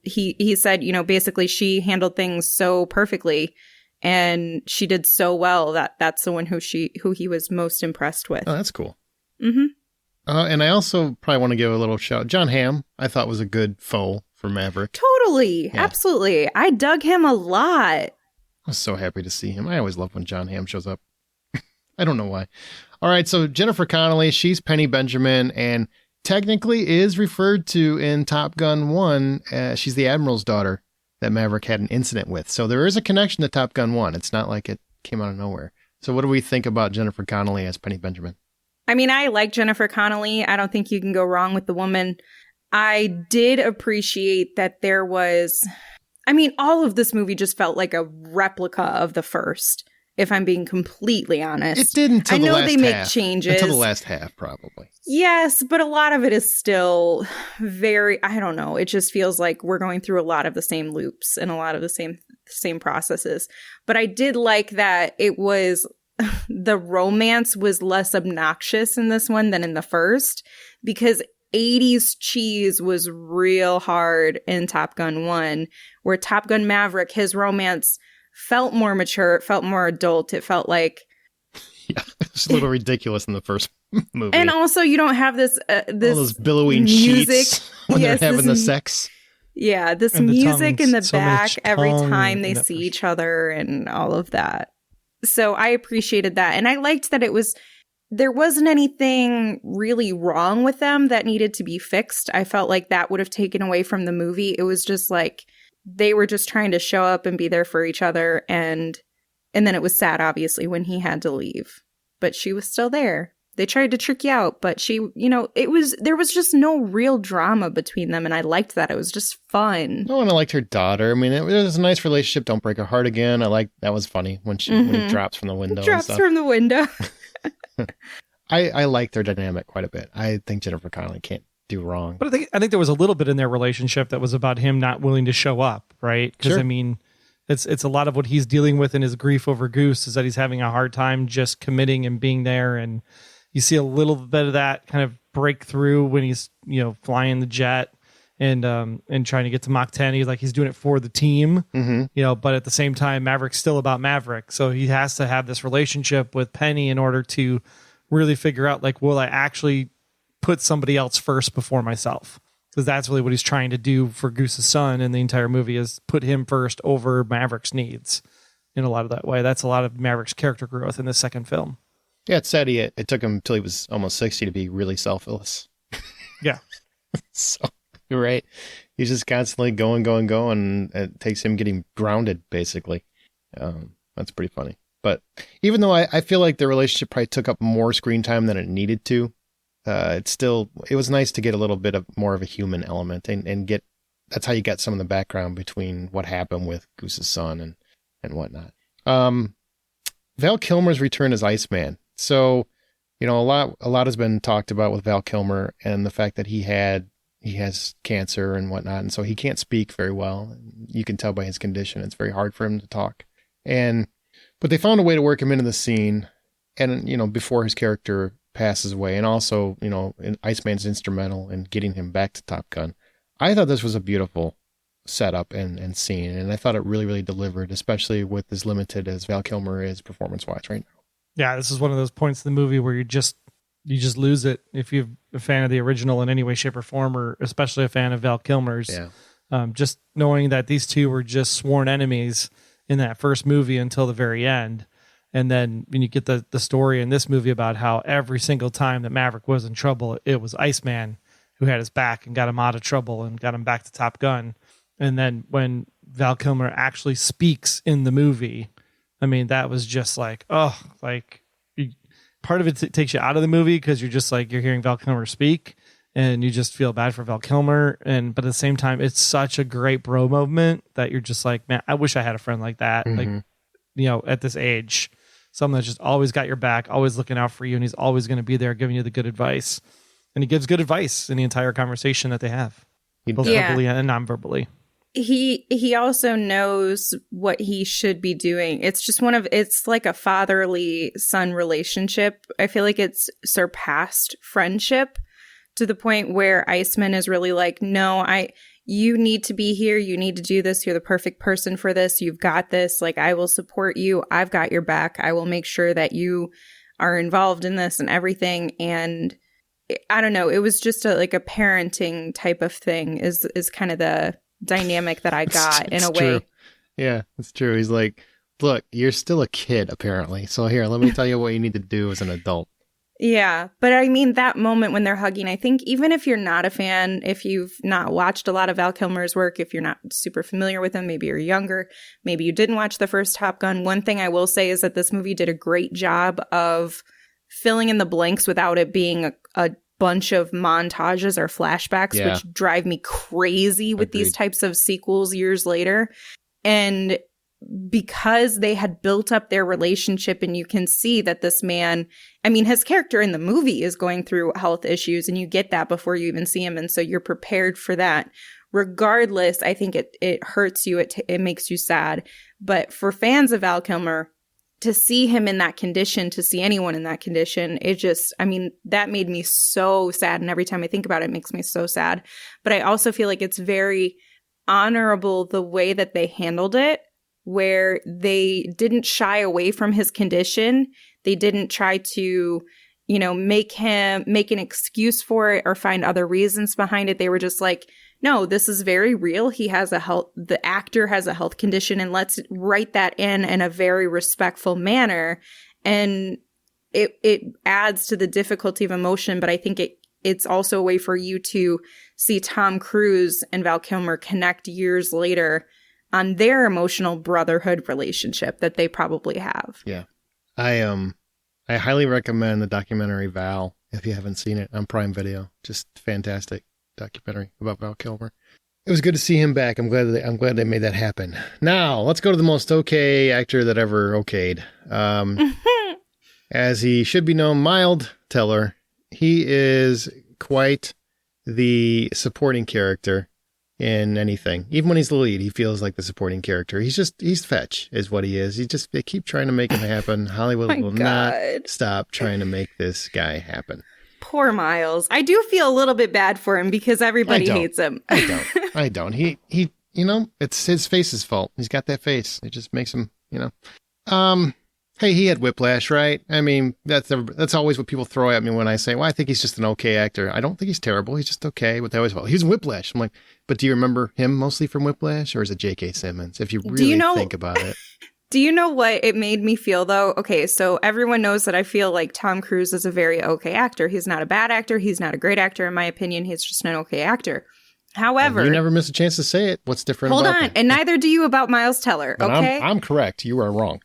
He said, basically she handled things so perfectly and she did so well that's the one who he was most impressed with. Oh, that's cool. Mm-hmm. And I also probably want to give a little shout. Jon Hamm, I thought was a good foe for Maverick. Totally. Yeah. Absolutely. I dug him a lot. I was so happy to see him. I always love when Jon Hamm shows up. I don't know why. All right. So Jennifer Connelly, she's Penny Benjamin and technically is referred to in Top Gun 1. She's the Admiral's daughter that Maverick had an incident with. So there is a connection to Top Gun 1. It's not like it came out of nowhere. So what do we think about Jennifer Connelly as Penny Benjamin? I mean, I like Jennifer Connelly. I don't think you can go wrong with the woman. I did appreciate that there was, all of this movie just felt like a replica of the first, if I'm being completely honest. It did until the last half. I know they make changes. Until the last half, probably. Yes, but a lot of it is still very, I don't know. It just feels like we're going through a lot of the same loops and a lot of the same processes. But I did like that it was, the romance was less obnoxious in this one than in the first, because 80s cheese was real hard in Top Gun 1, where Top Gun Maverick, his romance felt more mature, it felt more adult, it felt like... Yeah, it's a little ridiculous in the first movie. And also, you don't have this all those billowing music sheets when they're having the sex. Yeah, this and music in the so back every tongue time they see each other and all of that. So I appreciated that. And I liked that there wasn't anything really wrong with them that needed to be fixed. I felt like that would have taken away from the movie. It was just like they were just trying to show up and be there for each other. And then it was sad, obviously, when he had to leave. But she was still there. They tried to trick you out, but she, there was just no real drama between them. And I liked that. It was just fun. Oh, and I liked her daughter. I mean, it was a nice relationship. Don't break her heart again. That was funny when when he drops from the window. Drops from the window. I like their dynamic quite a bit. I think Jennifer Connelly can't do wrong. But I think there was a little bit in their relationship that was about him not willing to show up, right? Because Sure. It's a lot of what he's dealing with in his grief over Goose is that he's having a hard time just committing and being there. And you see a little bit of that kind of breakthrough when he's, flying the jet and trying to get to Mach 10. He's doing it for the team, but at the same time, Maverick's still about Maverick. So he has to have this relationship with Penny in order to really figure out, will I actually put somebody else first before myself? Because that's really what he's trying to do for Goose's son in the entire movie is put him first over Maverick's needs in a lot of that way. That's a lot of Maverick's character growth in the second film. Yeah, it's sad it took him until he was almost 60 to be really selfless. Yeah. So, you're right. He's just constantly going. And it takes him getting grounded, basically. That's pretty funny. But even though I feel like the relationship probably took up more screen time than it needed to, it was nice to get a little bit of more of a human element and get, that's how you get some of the background between what happened with Goose's son and whatnot. Val Kilmer's return as Iceman. So, a lot has been talked about with Val Kilmer and the fact that he has cancer and whatnot. And so he can't speak very well. You can tell by his condition. It's very hard for him to talk. And But they found a way to work him into the scene, and before his character passes away, and also Iceman's instrumental in getting him back to Top Gun. I thought this was a beautiful setup and scene, and I thought it really, really delivered, especially with as limited as Val Kilmer is performance-wise right now. Yeah, this is one of those points in the movie where you just lose it if you're a fan of the original in any way, shape, or form, or especially a fan of Val Kilmer's. Yeah. Just knowing that these two were just sworn enemies in that first movie until the very end. And then when you get the story in this movie about how every single time that Maverick was in trouble, it was Iceman who had his back and got him out of trouble and got him back to Top Gun. And then when Val Kilmer actually speaks in the movie, I mean, that was just like, part of it takes you out of the movie because you're just like, you're hearing Val Kilmer speak and you just feel bad for Val Kilmer. But at the same time, it's such a great bro moment that you're just like, man, I wish I had a friend like that. Mm-hmm. Like, at this age, someone that's just always got your back, always looking out for you. And he's always going to be there giving you the good advice. And he gives good advice in the entire conversation that they have, both verbally and non-verbally. He also knows what he should be doing. It's just it's like a fatherly son relationship. I feel like it's surpassed friendship to the point where Iceman is really like, no, you need to be here. You need to do this. You're the perfect person for this. You've got this. Like, I will support you. I've got your back. I will make sure that you are involved in this and everything. And I don't know. It was just a parenting type of thing is kind of the dynamic that I got in a way. True. Yeah, it's true. He's like, look, you're still a kid, apparently. So here, let me tell you what you need to do as an adult. Yeah. But I mean, that moment when they're hugging, I think even if you're not a fan, if you've not watched a lot of Val Kilmer's work, if you're not super familiar with him, maybe you're younger, maybe you didn't watch the first Top Gun. One thing I will say is that this movie did a great job of filling in the blanks without it being a bunch of montages or flashbacks, which drive me crazy with these types of sequels years later. And because they had built up their relationship, and you can see that this man, I mean, his character in the movie is going through health issues, and you get that before you even see him. And so you're prepared for that. Regardless, I think it hurts you. It makes you sad. But for fans of Val Kilmer, to see him in that condition, to see anyone in that condition, that made me so sad. And every time I think about it, it makes me so sad. But I also feel like it's very honorable the way that they handled it, where they didn't shy away from his condition. They didn't try to, make an excuse for it or find other reasons behind it. They were just like, no, this is very real. The actor has a health condition, and let's write that in a very respectful manner. And it adds to the difficulty of emotion, but I think it's also a way for you to see Tom Cruise and Val Kilmer connect years later on their emotional brotherhood relationship that they probably have. Yeah. I highly recommend the documentary Val, if you haven't seen it, on Prime Video. Just fantastic documentary about Val Kilmer. It was good to see him back. I'm glad they made that happen. Now, let's go to the most okay actor that ever okayed. As he should be known, Miles Teller. He is quite the supporting character in anything. Even when he's the lead, he feels like the supporting character. He's fetch is what he is. They keep trying to make him happen. Hollywood will not stop trying to make this guy happen. Poor Miles. I do feel a little bit bad for him because everybody hates him. I don't. He it's his face's fault. He's got that face. It just makes him, hey, he had whiplash, right? I mean, that's always what people throw at me when I say, well, I think he's just an okay actor. I don't think he's terrible. He's just okay. But they always, well, he's in Whiplash. I'm like, but do you remember him mostly from Whiplash, or is it J.K. Simmons? If you really think about it. Do you know what it made me feel, though? Okay, so everyone knows that I feel like Tom Cruise is a very okay actor. He's not a bad actor. He's not a great actor. In my opinion, he's just an okay actor. However... And you never miss a chance to say it. What's different about that? Hold on, and neither do you about Miles Teller, but okay? I'm correct. You are wrong.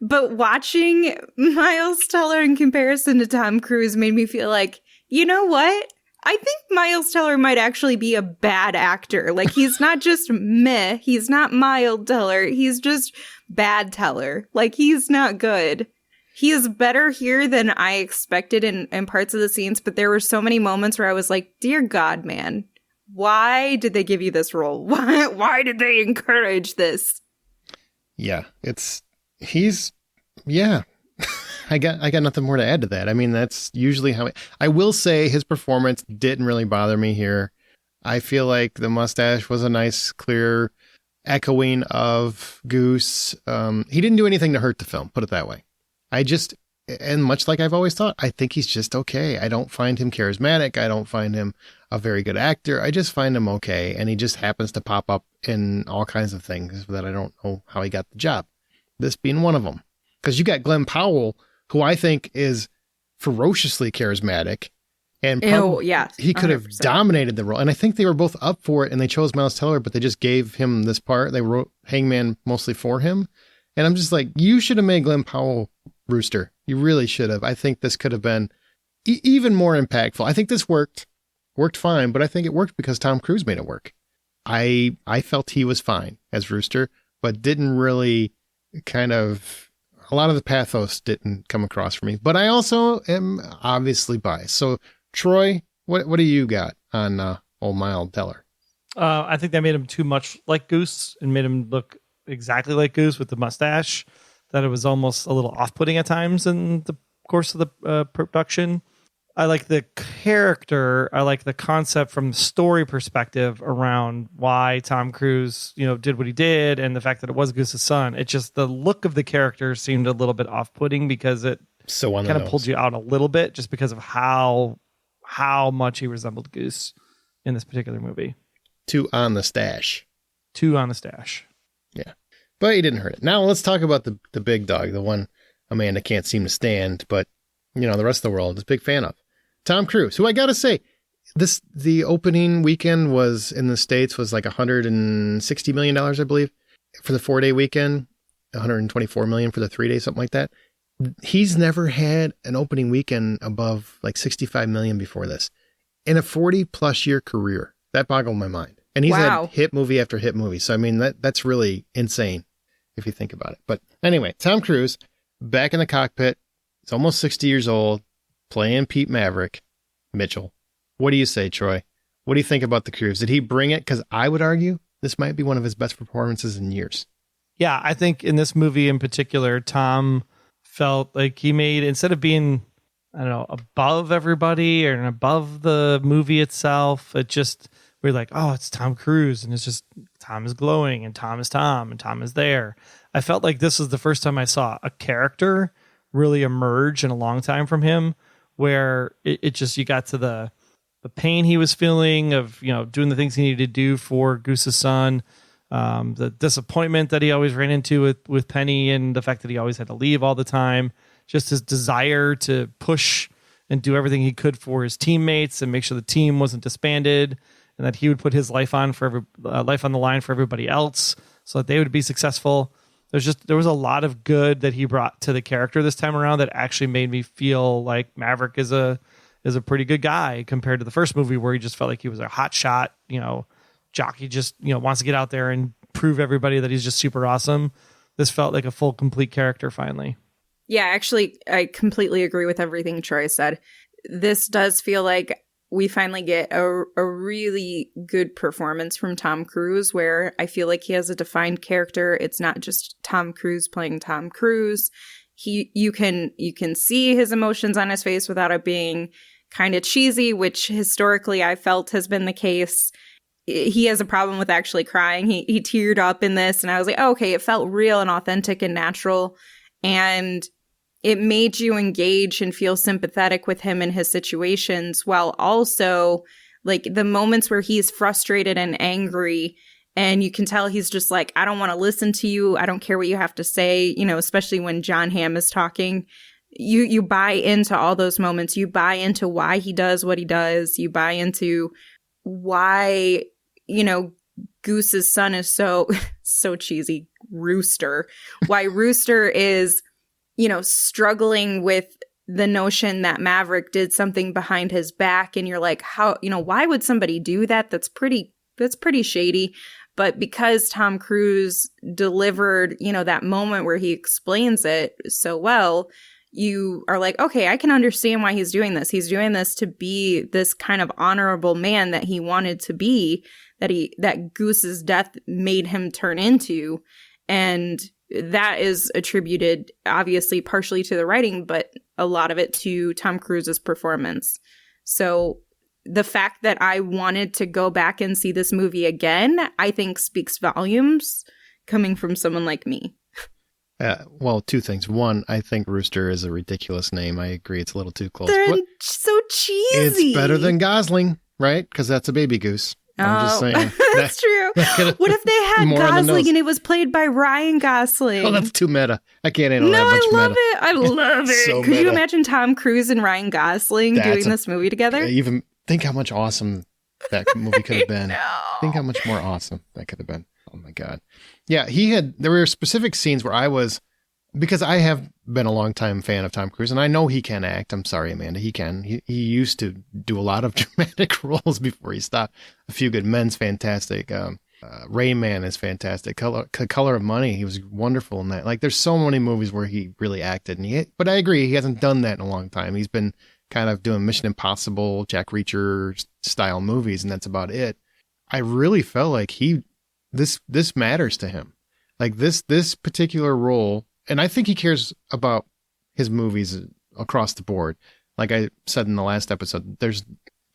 But watching Miles Teller in comparison to Tom Cruise made me feel like, you know what? I think Miles Teller might actually be a bad actor. Like, he's not just meh. He's not mild Teller. He's just bad Teller. Like, he's not good. He is better here than I expected in parts of the scenes, but there were so many moments where I was like, dear God, man, why did they give you this role? Why did they encourage this? Yeah, it's He's, yeah. I got nothing more to add to that. I mean, that's usually how I will say his performance didn't really bother me here. I feel like the mustache was a nice, clear echoing of Goose. He didn't do anything to hurt the film, put it that way. And much like I've always thought, I think he's just okay. I don't find him charismatic. I don't find him a very good actor. I just find him okay. And he just happens to pop up in all kinds of things that I don't know how he got the job. This being one of them. Because you got Glenn Powell, who I think is ferociously charismatic. And he could have 100%. dominated the role. And I think they were both up for it, and they chose Miles Teller, but they just gave him this part. They wrote Hangman mostly for him. And I'm just like, you should have made Glenn Powell Rooster. You really should have. I think this could have been even more impactful. I think this worked fine, but I think it worked because Tom Cruise made it work. I felt he was fine as Rooster, but didn't really a lot of the pathos didn't come across for me. But I also am obviously biased. So, Troy, what do you got on old Miles Teller? I think they made him too much like Goose and made him look exactly like Goose with the mustache, that it was almost a little off-putting at times in the course of the production. I like the character. I like the concept from the story perspective around why Tom Cruise, did what he did, and the fact that it was Goose's son. It just, the look of the character seemed a little bit off-putting because it kind of pulled you out a little bit just because of how much he resembled Goose in this particular movie. Two on the stash. Yeah. But he didn't hurt it. Now let's talk about the big dog, the one Amanda can't seem to stand, but the rest of the world is a big fan of. Tom Cruise, who I gotta say, the opening weekend was in the States was like $160 million, I believe, for the 4-day weekend, $124 million for the 3-day, something like that. He's never had an opening weekend above like $65 million before this in a 40+ year career. That boggled my mind. And he's had hit movie after hit movie. So, I mean, that's really insane if you think about it. But anyway, Tom Cruise back in the cockpit. He's almost 60 years old, playing Pete Maverick Mitchell. What do you say, Troy? What do you think about the Cruise? Did he bring it? Because I would argue this might be one of his best performances in years. Yeah, I think in this movie in particular, Tom felt like he made, instead of being, I don't know, above everybody or above the movie itself, it just, we're like, oh, it's Tom Cruise, and it's just Tom is glowing, and Tom is Tom, and Tom is there. I felt like this was the first time I saw a character really emerge in a long time from him, where it just, you got to the pain he was feeling of, doing the things he needed to do for Goose's son, the disappointment that he always ran into with Penny, and the fact that he always had to leave all the time, just his desire to push and do everything he could for his teammates and make sure the team wasn't disbanded, and that he would put his life on the line for everybody else so that they would be successful. There was a lot of good that he brought to the character this time around that actually made me feel like Maverick is a pretty good guy compared to the first movie, where he just felt like he was a hot shot, jockey, just, wants to get out there and prove everybody that he's just super awesome. This felt like a full, complete character finally. Yeah, actually, I completely agree with everything Troy said. This does feel like we finally get a really good performance from Tom Cruise, where I feel like he has a defined character. It's not just Tom Cruise playing Tom Cruise. You can see his emotions on his face without it being kind of cheesy, which historically I felt has been the case. He has a problem with actually crying. He teared up in this, and I was like, oh, okay, it felt real and authentic and natural. And it made you engage and feel sympathetic with him in his situations, while also, like, the moments where he's frustrated and angry, and you can tell he's just like, I don't want to listen to you. I don't care what you have to say, especially when Jon Hamm is talking. You buy into all those moments. You buy into why he does what he does. You buy into why, Goose's son is so cheesy. Rooster. Why Rooster is, struggling with the notion that Maverick did something behind his back, and you're like, how, why would somebody do that? That's pretty shady. But because Tom Cruise delivered, that moment where he explains it so well, you are like, okay, I can understand why he's doing this. He's doing this to be this kind of honorable man that he wanted to be, that Goose's death made him turn into. And that is attributed obviously partially to the writing, but a lot of it to Tom Cruise's performance. So the fact that I wanted to go back and see this movie again, I think speaks volumes coming from someone like me. Well, two things. One, I think Rooster is a ridiculous name. I agree. It's a little too close. They're But so cheesy. it's better than Gosling, right? Because that's a baby goose. I'm just saying. That's true. What if they had Gosling and it was played by Ryan Gosling? Oh, that's too meta. I can't handle that No, much I love meta. it. I love it. So Could you meta. imagine Tom Cruise and Ryan Gosling doing this movie together? Even think how much awesome that movie could have been. Think how much more awesome that could have been. Oh my God. Yeah, there were specific scenes where because I have been a longtime fan of Tom Cruise, and I know he can act. I'm sorry, Amanda. He can. He used to do a lot of dramatic roles before he stopped. A Few Good Men's fantastic. Rain Man is fantastic. Color of Money, he was wonderful in that. Like, there's so many movies where he really acted. But I agree, he hasn't done that in a long time. He's been kind of doing Mission Impossible, Jack Reacher style movies, and that's about it. I really felt like this matters to him. Like this particular role, and I think he cares about his movies across the board. Like I said in the last episode,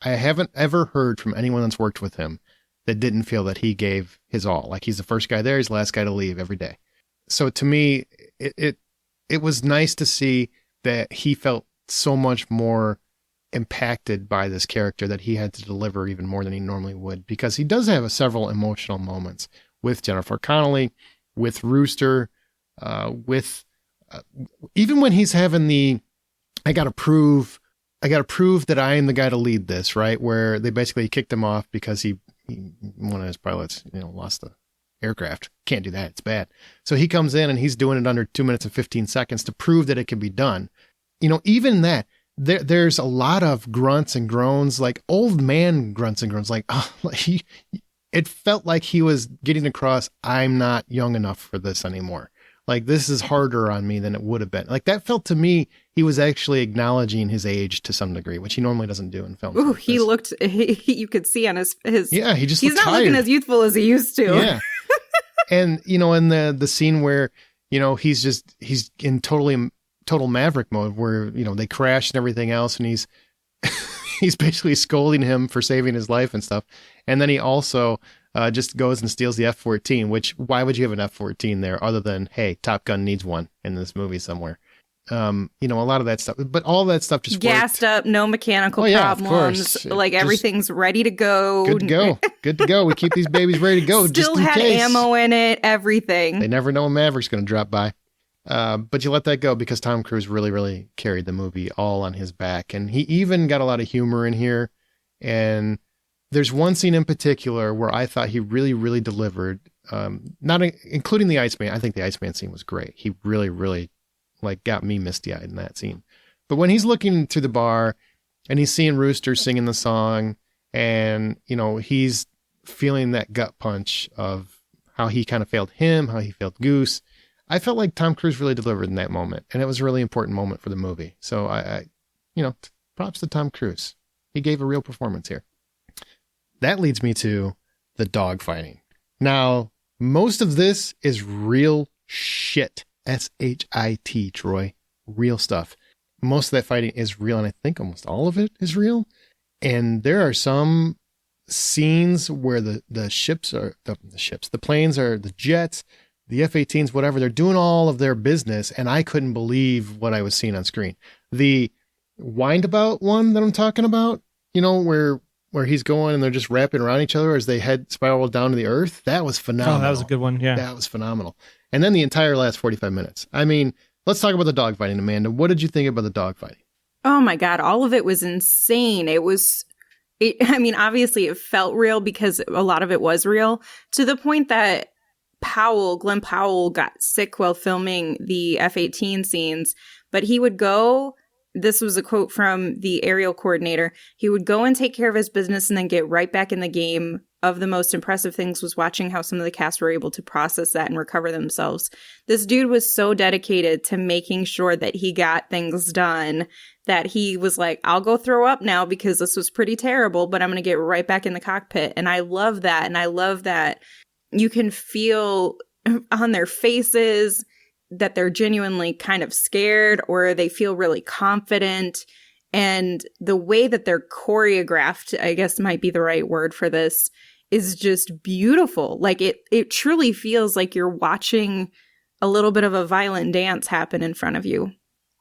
I haven't ever heard from anyone that's worked with him that didn't feel that he gave his all. Like he's the first guy there, he's the last guy to leave every day. So to me, it was nice to see that he felt so much more impacted by this character that he had to deliver even more than he normally would, because he does have several emotional moments with Jennifer Connelly, with Rooster, even when he's having I gotta prove that I am the guy to lead this, right? Where they basically kicked him off because one of his pilots, lost the aircraft. Can't do that. It's bad. So he comes in and he's doing it under 2 minutes and 15 seconds to prove that it can be done. Even that, there's a lot of grunts and groans, like old man grunts and groans, it felt like he was getting across, I'm not young enough for this anymore. Like, this is harder on me than it would have been. Like, that felt to me, he was actually acknowledging his age to some degree, which he normally doesn't do in films. Ooh, like he this. looked, you could see on his yeah, he's not tired. looking as youthful as he used to. Yeah. And, in the scene where, he's in total Maverick mode where, they crash and everything else. And he's basically scolding him for saving his life and stuff. And then he also just goes and steals the F-14, which, why would you have an F-14 there other than, hey, Top Gun needs one in this movie somewhere? A lot of that stuff, but all that stuff just gassed worked. up, no mechanical Of problems. course. Like, everything's ready to go. Good to go. Good to go. We keep these babies ready to go. Still just in had case. ammo in it, everything. They never know when Maverick's going to drop by. But you let that go because Tom Cruise really, really carried the movie all on his back. And he even got a lot of humor in here. And there's one scene in particular where I thought he really, really delivered, not including the Iceman. I think the Iceman scene was great. He really, really got me misty-eyed in that scene. But when he's looking through the bar and he's seeing Rooster singing the song and, he's feeling that gut punch of how he kind of failed him, how he failed Goose. I felt like Tom Cruise really delivered in that moment, and it was a really important moment for the movie. So I props to Tom Cruise. He gave a real performance here. That leads me to the dogfighting. Now, most of this is real shit. S-H-I-T, Troy. Real stuff. Most of that fighting is real, and I think almost all of it is real. And there are some scenes where the planes are the jets, the F-18s, whatever, they're doing all of their business, and I couldn't believe what I was seeing on screen. The windabout one that I'm talking about, where he's going and they're just wrapping around each other as they head spiral down to the earth, that was phenomenal. Oh, that was a good one, yeah. That was phenomenal. And then the entire last 45 minutes. I mean, let's talk about the dogfighting, Amanda. What did you think about the dogfighting? Oh my God, all of it was insane. Obviously it felt real because a lot of it was real, to the point that Glenn Powell got sick while filming the F-18 scenes, but he would go, this was a quote from the aerial coordinator, he would go and take care of his business and then get right back in the game. Of the most impressive things was watching how some of the cast were able to process that and recover themselves. This dude was so dedicated to making sure that he got things done that he was like, I'll go throw up now because this was pretty terrible, but I'm going to get right back in the cockpit. And I love that. And I love that you can feel on their faces that they're genuinely kind of scared or they feel really confident. And the way that they're choreographed, I guess might be the right word for this, is just beautiful. Like it truly feels like you're watching a little bit of a violent dance happen in front of you.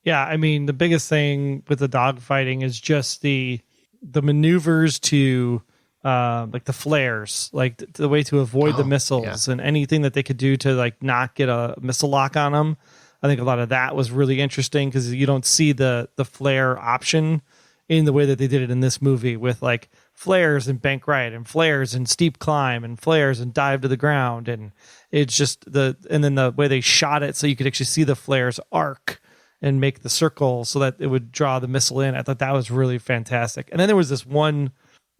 Yeah, I mean, the biggest thing with the dogfighting is just the maneuvers to like the flares, like the way to avoid the missiles and anything that they could do to like not get a missile lock on them. I think a lot of that was really interesting because you don't see the flare option in the way that they did it in this movie with like flares and bank right and flares and steep climb and flares and dive to the ground. And it's just and then the way they shot it so you could actually see the flares arc and make the circle so that it would draw the missile in. I thought that was really fantastic. And then there was this one,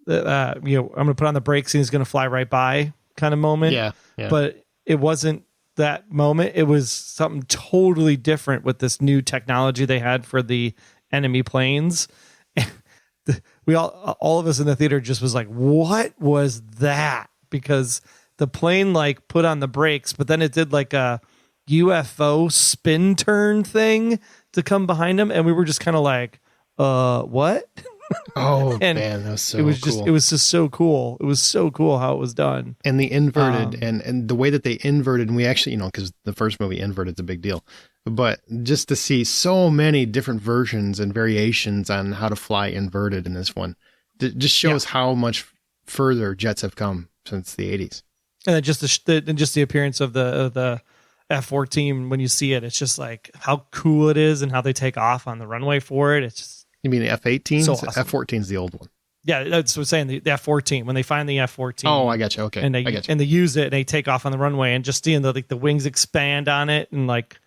I'm going to put on the brakes and he's going to fly right by kind of moment. Yeah. But it wasn't that moment. It was something totally different with this new technology they had for the enemy planes. We all of us in the theater just was like, what was that? Because the plane like put on the brakes, but then it did like a UFO spin turn thing to come behind him. And we were just kind of like, what? Oh, and man, that was so it was cool. It was just so cool. It was so cool how it was done. And the inverted and the way that they inverted, and we actually, because the first movie inverted is a big deal, but just to see so many different versions and variations on how to fly inverted in this one, just shows how much further jets have come since the 80s. And then just the appearance of the F-14 when you see it, it's just like how cool it is and how they take off on the runway for it. It's just, you mean the F-18? So awesome. F-14 is the old one. Yeah, that's what I'm saying. The F-14, when they find the F-14. Oh, I got you. Okay. And they use it and they take off on the runway and just seeing the wings expand on it and like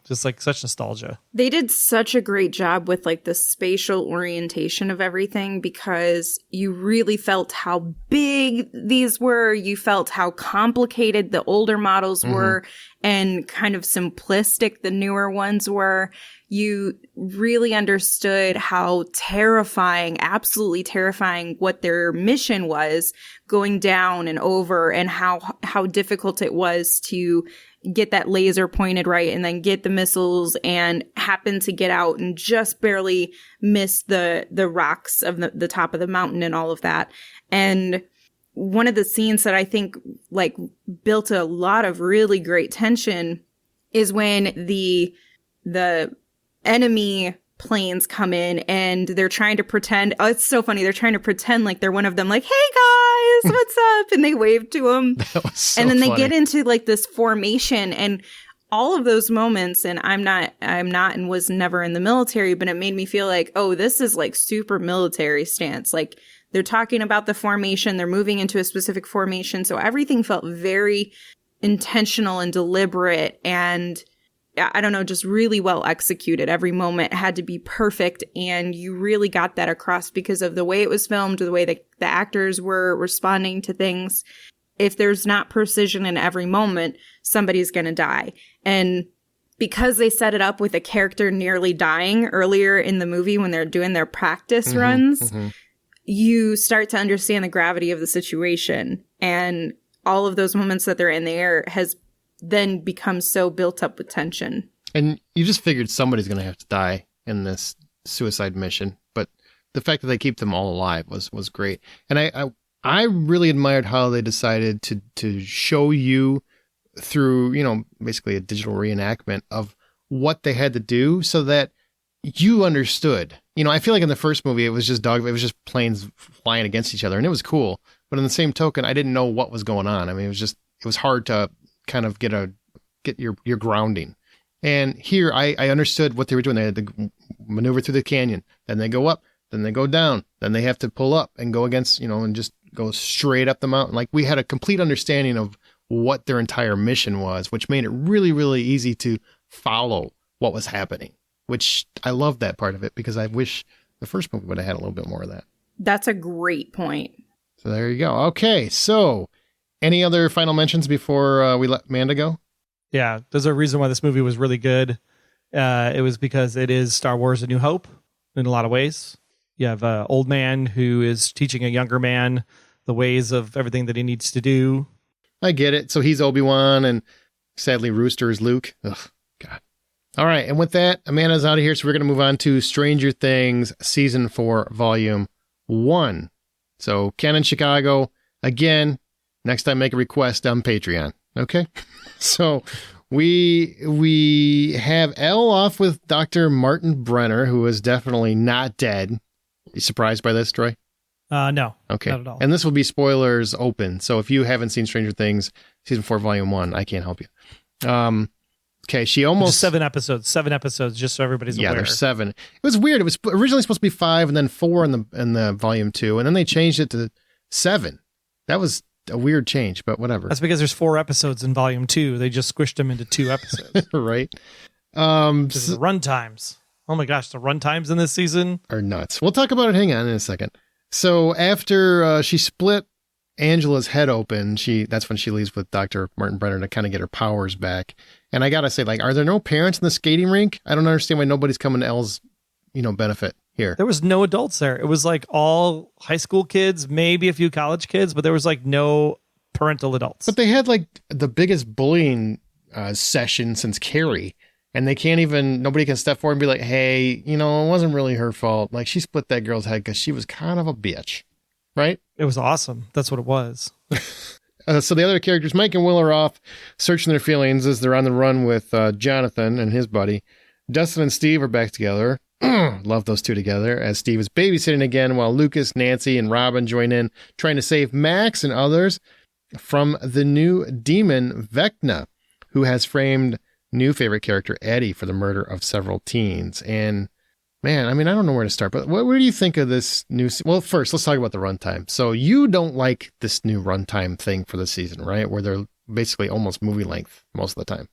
just like such nostalgia. They did such a great job with like the spatial orientation of everything because you really felt how big these were. You felt how complicated the older models were and kind of simplistic the newer ones were. You really understood how terrifying, absolutely terrifying what their mission was going down and over and how difficult it was to get that laser pointed right and then get the missiles and happen to get out and just barely miss the rocks of the top of the mountain and all of that. And one of the scenes that I think like built a lot of really great tension is when the enemy planes come in and they're trying to pretend. Oh, it's so funny. They're trying to pretend like they're one of them, like, hey guys, what's up? And they wave to them. That was so and then funny. they get into like this formation and all of those moments. And I'm not and was never in the military, but it made me feel like, oh, this is like super military stance. Like they're talking about the formation. They're moving into a specific formation. So everything felt very intentional and deliberate and I don't know, just really well executed. Every moment had to be perfect. And you really got that across because of the way it was filmed, the way that the actors were responding to things. If there's not precision in every moment, somebody's going to die. And because they set it up with a character nearly dying earlier in the movie when they're doing their practice runs, you start to understand the gravity of the situation. And all of those moments that they're in the air has then becomes so built up with tension. And you just figured somebody's going to have to die in this suicide mission, but the fact that they keep them all alive was great. And I really admired how they decided to show you through, basically a digital reenactment of what they had to do so that you understood. I feel like in the first movie, it was just planes flying against each other and it was cool. But in the same token, I didn't know what was going on. I mean, it was hard to kind of get your grounding. And here I understood what they were doing. They had to maneuver through the canyon, then they go up, then they go down, then they have to pull up and go against, and just go straight up the mountain. Like we had a complete understanding of what their entire mission was, which made it really, really easy to follow what was happening, which I love that part of it because I wish the first movie would have had a little bit more of that. That's a great point. So there you go. Okay. So any other final mentions before we let Amanda go? Yeah, there's a reason why this movie was really good. It was because it is Star Wars: A New Hope in a lot of ways. You have an old man who is teaching a younger man the ways of everything that he needs to do. I get it. So he's Obi-Wan, and sadly Rooster is Luke. Ugh, God. All right, and with that, Amanda's out of here, so we're going to move on to Stranger Things Season 4, Volume 1. So, Ken in Chicago, again, next time make a request on Patreon, okay? So, we have Elle off with Dr. Martin Brenner, who is definitely not dead. You surprised by this, Troy? No, okay. Not at all. And this will be spoilers open, so if you haven't seen Stranger Things Season 4, Volume 1, I can't help you. Okay, she almost... Just 7 episodes, just so everybody's aware. Yeah, there's 7. It was weird. It was originally supposed to be 5 and then 4 in the Volume 2, and then they changed it to 7. That was a weird change, but whatever. That's because there's 4 episodes in Volume 2. They just squished them into 2 episodes. Right. Because of the run times. Oh my gosh, the run times in this season are nuts. We'll talk about it. Hang on in a second. So after she split Angela's head open, that's when she leaves with Dr. Martin Brenner to kind of get her powers back. And I gotta say, like, are there no parents in the skating rink? I don't understand why nobody's coming to Elle's, benefit here. There was no adults there. It was like all high school kids, maybe a few college kids, but there was like no parental adults. But they had like the biggest bullying session since Carrie, and nobody can step forward and be like, hey, it wasn't really her fault. Like, she split that girl's head because she was kind of a bitch, right? It was awesome. That's what it was. So the other characters, Mike and Will, are off searching their feelings as they're on the run with Jonathan and his buddy. Dustin and Steve are back together. Love those two together, as Steve is babysitting again while Lucas, Nancy, and Robin join in, trying to save Max and others from the new demon, Vecna, who has framed new favorite character, Eddie, for the murder of several teens. And man, I don't know where to start, but what do you think of this new... Well, first, let's talk about the runtime. So you don't like this new runtime thing for the season, right? Where they're basically almost movie length most of the time.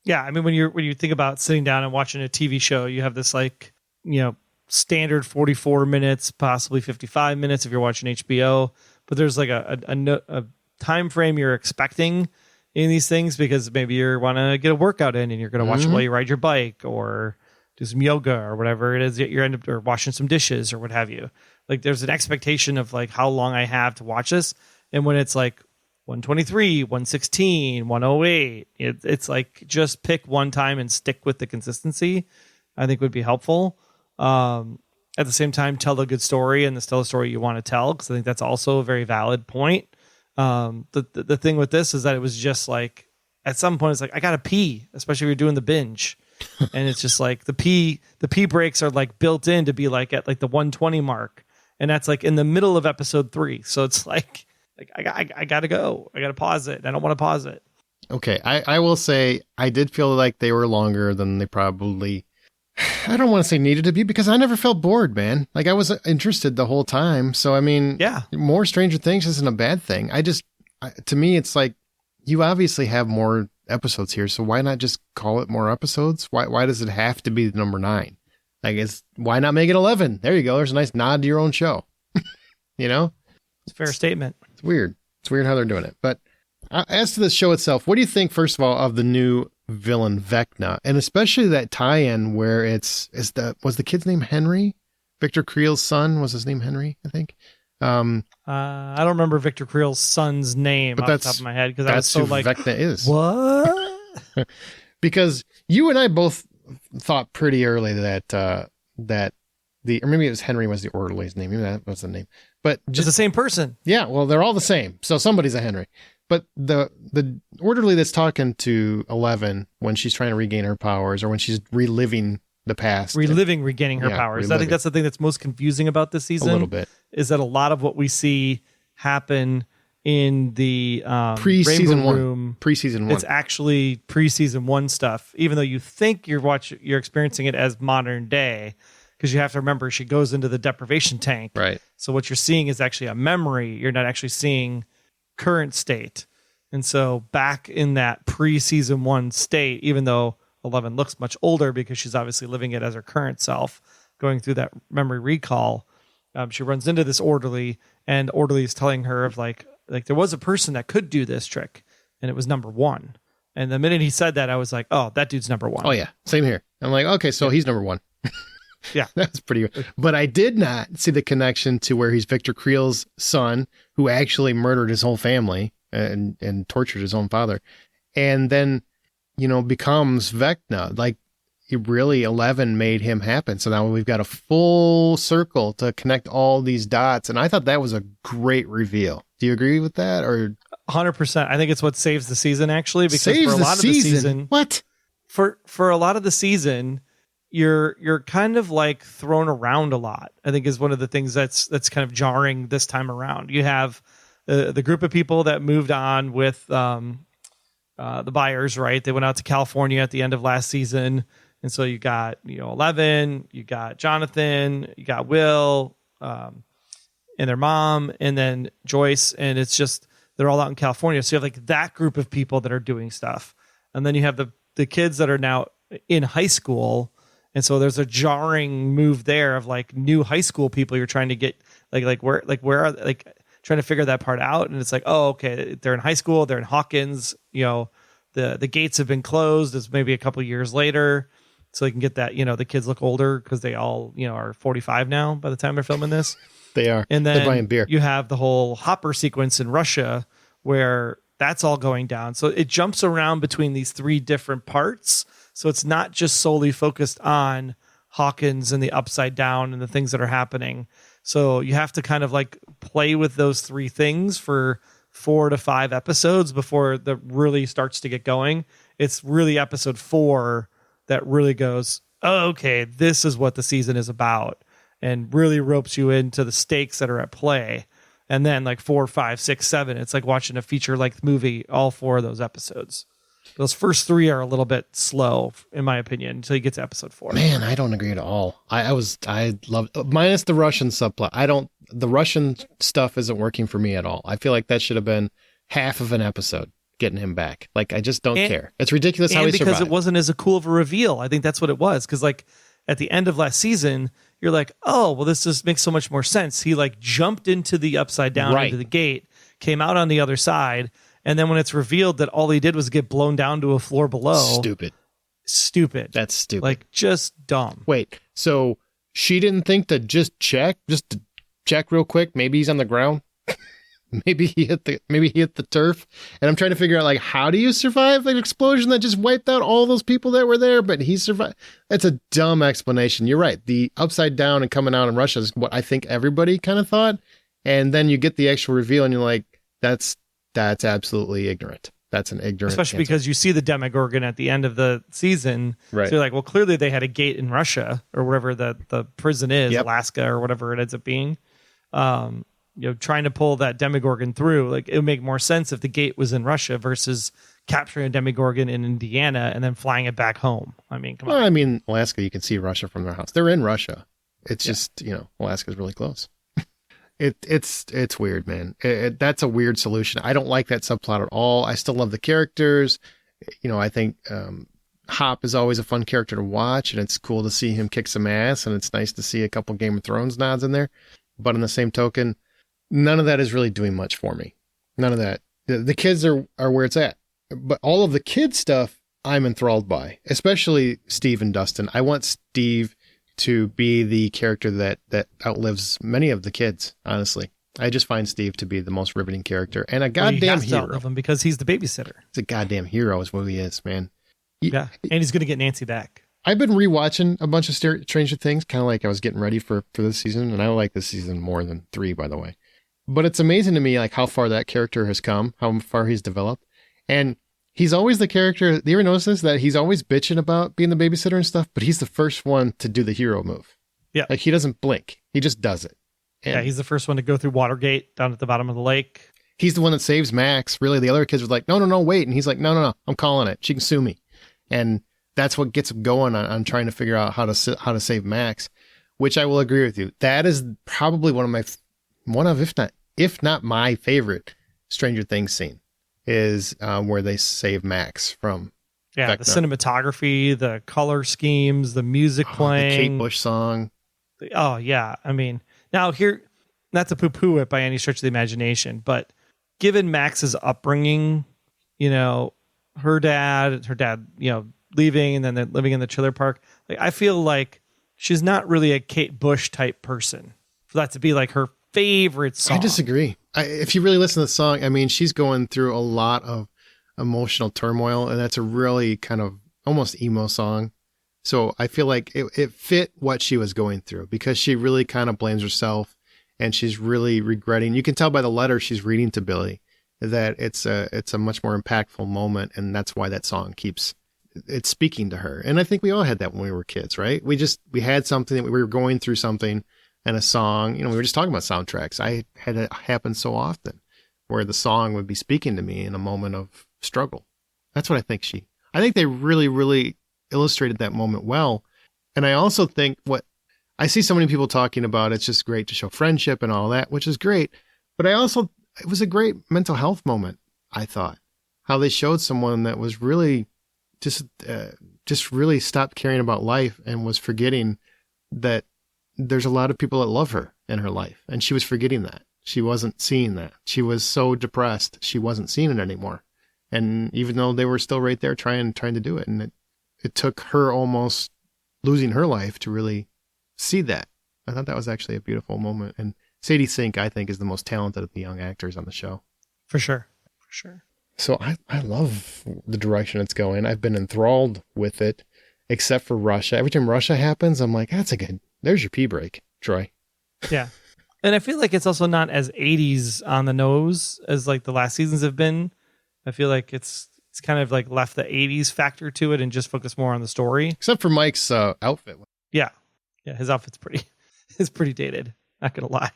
Yeah, when you think about sitting down and watching a TV show, you have this standard 44 minutes, possibly 55 minutes if you're watching HBO, but there's like a time frame you're expecting in these things because maybe you want to get a workout in and you're going to watch it while you ride your bike or do some yoga or whatever it is you're or washing some dishes or what have you. Like, there's an expectation of like how long I have to watch this. And when it's like 123, 116, 108, it's like just pick one time and stick with the consistency, I think would be helpful. At the same time, tell a good story and tell a story you want to tell, because I think that's also a very valid point. The thing with this is that it was just like, at some point it's like, I gotta pee, especially if you're doing the binge. And it's just like the pee breaks are like built in to be like at like the 120 mark, and that's like in the middle of episode 3. So it's like I gotta go. I gotta pause it. I don't want to pause it. Okay, I will say I did feel like they were longer than they probably... I don't want to say needed to be, because I never felt bored, man. Like, I was interested the whole time. So, yeah, more Stranger Things isn't a bad thing. To me, it's like, you obviously have more episodes here, so why not just call it more episodes? Why does it have to be number 9? Why not make it 11? There you go. There's a nice nod to your own show. It's a fair statement. It's weird. It's weird how they're doing it. But as to the show itself, what do you think, first of all, of the new villain Vecna, and especially that tie-in where was the kid's name Henry? Victor Creel's son, was his name Henry, I think. I don't remember Victor Creel's son's name off the top of my head, because I was so like, Vecna is. What? Because you and I both thought pretty early that or maybe it was Henry was the orderly's name. Maybe that was the name. But just the same person. Yeah, well, they're all the same. So somebody's a Henry. But the orderly that's talking to 11 when she's trying to regain her powers, or when she's reliving the past. Regaining her powers. Reliving. I think that's the thing that's most confusing about this season. A little bit. Is that a lot of what we see happen in the pre-season room, 1. Pre-season 1. It's actually pre-season 1 stuff, even though you think you're experiencing it as modern day, because you have to remember she goes into the deprivation tank. Right. So what you're seeing is actually a memory. You're not actually seeing current state. And so back in that pre-season 1 state, even though 11 looks much older because she's obviously living it as her current self, going through that memory recall, she runs into this orderly, and orderly is telling her of like there was a person that could do this trick, and it was number 1. And the minute he said that, I was like, oh, that dude's number 1. Oh yeah, same here. I'm like, okay, so he's number 1. Yeah, that's pretty good. But I did not see the connection to where he's Victor Creel's son, who actually murdered his whole family. and tortured his own father. And then, becomes Vecna. Like, really 11 made him happen. So now we've got a full circle to connect all these dots. And I thought that was a great reveal. Do you agree with that? Or 100%. I think it's what saves the season, actually, because saves for a lot of the season, what? For a lot of the season, you're kind of like thrown around a lot. I think is one of the things that's kind of jarring this time around. You have the group of people that moved on with the buyers, right? They went out to California at the end of last season. And so you got, 11, you got Jonathan, you got Will, and their mom, and then Joyce. And it's just, they're all out in California. So you have like that group of people that are doing stuff. And then you have the kids that are now in high school. And so there's a jarring move there of like new high school people you're trying to get where are like trying to figure that part out. And it's like, oh, okay, they're in high school, they're in Hawkins, the gates have been closed. It's maybe a couple of years later. So they can get that, the kids look older because they all, are 45 now by the time they're filming this. They are. And they're then buying beer. You have the whole Hopper sequence in Russia where that's all going down. So it jumps around between these three different parts. So it's not just solely focused on Hawkins and the Upside Down and the things that are happening. So you have to kind of like play with those three things for 4 to 5 episodes before the really starts to get going. It's really episode 4 that really goes, oh, okay, this is what the season is about, and really ropes you into the stakes that are at play. And then like 4, 5, 6, 7, it's like watching a feature-length movie, all 4 of those episodes. Those first 3 are a little bit slow, in my opinion, until you get to episode 4. Man, I don't agree at all. I love, minus the Russian subplot. The Russian stuff isn't working for me at all. I feel like that should have been half of an episode, getting him back. Like, I just don't care. It's ridiculous how he survived. Because it wasn't as cool of a reveal. I think that's what it was. Because like at the end of last season, you're like, oh, well, this just makes so much more sense. He like jumped into the Upside Down, into the gate, came out on the other side. And then when it's revealed that all he did was get blown down to a floor below. Stupid. That's stupid. Like, just dumb. Wait, so she didn't think to just check real quick. Maybe he's on the ground. Maybe he hit the turf. And I'm trying to figure out, like, how do you survive an explosion that just wiped out all those people that were there? But he survived. That's a dumb explanation. You're right. The Upside Down and coming out in Russia is what I think everybody kind of thought. And then you get the actual reveal and you're like, that's absolutely ignorant. That's an ignorant Especially answer. because you see the Demogorgon at the end of the season. Right. So you're like, well, clearly they had a gate in Russia or wherever the prison is, Yep. Alaska or whatever it ends up being. Trying to pull that Demogorgon through, like, it would make more sense if the gate was in Russia versus capturing a Demogorgon in Indiana and then flying it back home. I mean, come on. Well, I mean, Alaska, you can see Russia from their house. They're in Russia. It's just, Alaska's really close. It's weird, man. That's a weird solution. I don't like that subplot at all. I still love the characters. I think Hop is always a fun character to watch, and it's cool to see him kick some ass, and it's nice to see a couple Game of Thrones nods in there. But in the same token, none of that is really doing much for me. None of that. The kids are where it's at. But all of the kid stuff, I'm enthralled by, especially Steve and Dustin. I want Steve to be the character that outlives many of the kids, honestly. I just find Steve to be the most riveting character and a goddamn hero. Of him because he's the babysitter. He's a goddamn hero is what he is, man. Yeah, and he's going to get Nancy back. I've been rewatching a bunch of Stranger Things, kind of like I was getting ready for this season, and I like this season more than 3, by the way. But it's amazing to me, like, how far that character has come, how far he's developed. And he's always the character, do you ever notice this? That he's always bitching about being the babysitter and stuff, but he's the first one to do the hero move. Yeah. Like, he doesn't blink. He just does it. And he's the first one to go through Watergate down at the bottom of the lake. He's the one that saves Max. Really, the other kids were like, no, wait. And he's like, no, I'm calling it. She can sue me. And that's what gets him going on trying to figure out how to save Max, which I will agree with you. That is probably one of if not my favorite Stranger Things scene is where they save Max from. Yeah, Vecna. The cinematography, the color schemes, the music playing. The Kate Bush song. Oh, yeah. I mean, now here, not to poo-poo it by any stretch of the imagination, but given Max's upbringing, her dad, leaving and then living in the trailer park, like, I feel like she's not really a Kate Bush type person for that to be like her favorite song. I disagree. If you really listen to the song, I mean, she's going through a lot of emotional turmoil, and that's a really kind of almost emo song. So I feel like it fit what she was going through, because she really kind of blames herself, and she's really regretting. You can tell by the letter she's reading to Billy that it's a much more impactful moment, and that's why that song it's speaking to her. And I think we all had that when we were kids, right? We had something that we were going through something, and a song, we were just talking about soundtracks. I had it happen so often where the song would be speaking to me in a moment of struggle. That's what I think they really, really illustrated that moment well. And I also think I see so many people talking about, it's just great to show friendship and all that, which is great. But it was a great mental health moment, I thought. How they showed someone that was really just really stopped caring about life and was forgetting that there's a lot of people that love her in her life. And she was forgetting that. She wasn't seeing that. She was so depressed, she wasn't seeing it anymore. And even though they were still right there trying to do it, and it took her almost losing her life to really see that. I thought that was actually a beautiful moment. And Sadie Sink, I think, is the most talented of the young actors on the show. For sure. So I love the direction it's going. I've been enthralled with it, except for Russia. Every time Russia happens, I'm like, there's your pee break, Troy. Yeah. And I feel like it's also not as 80s on the nose as like the last seasons have been. I feel like it's kind of like left the 80s factor to it and just focus more on the story. Except for Mike's outfit. Yeah. His outfit's pretty dated. Not going to lie.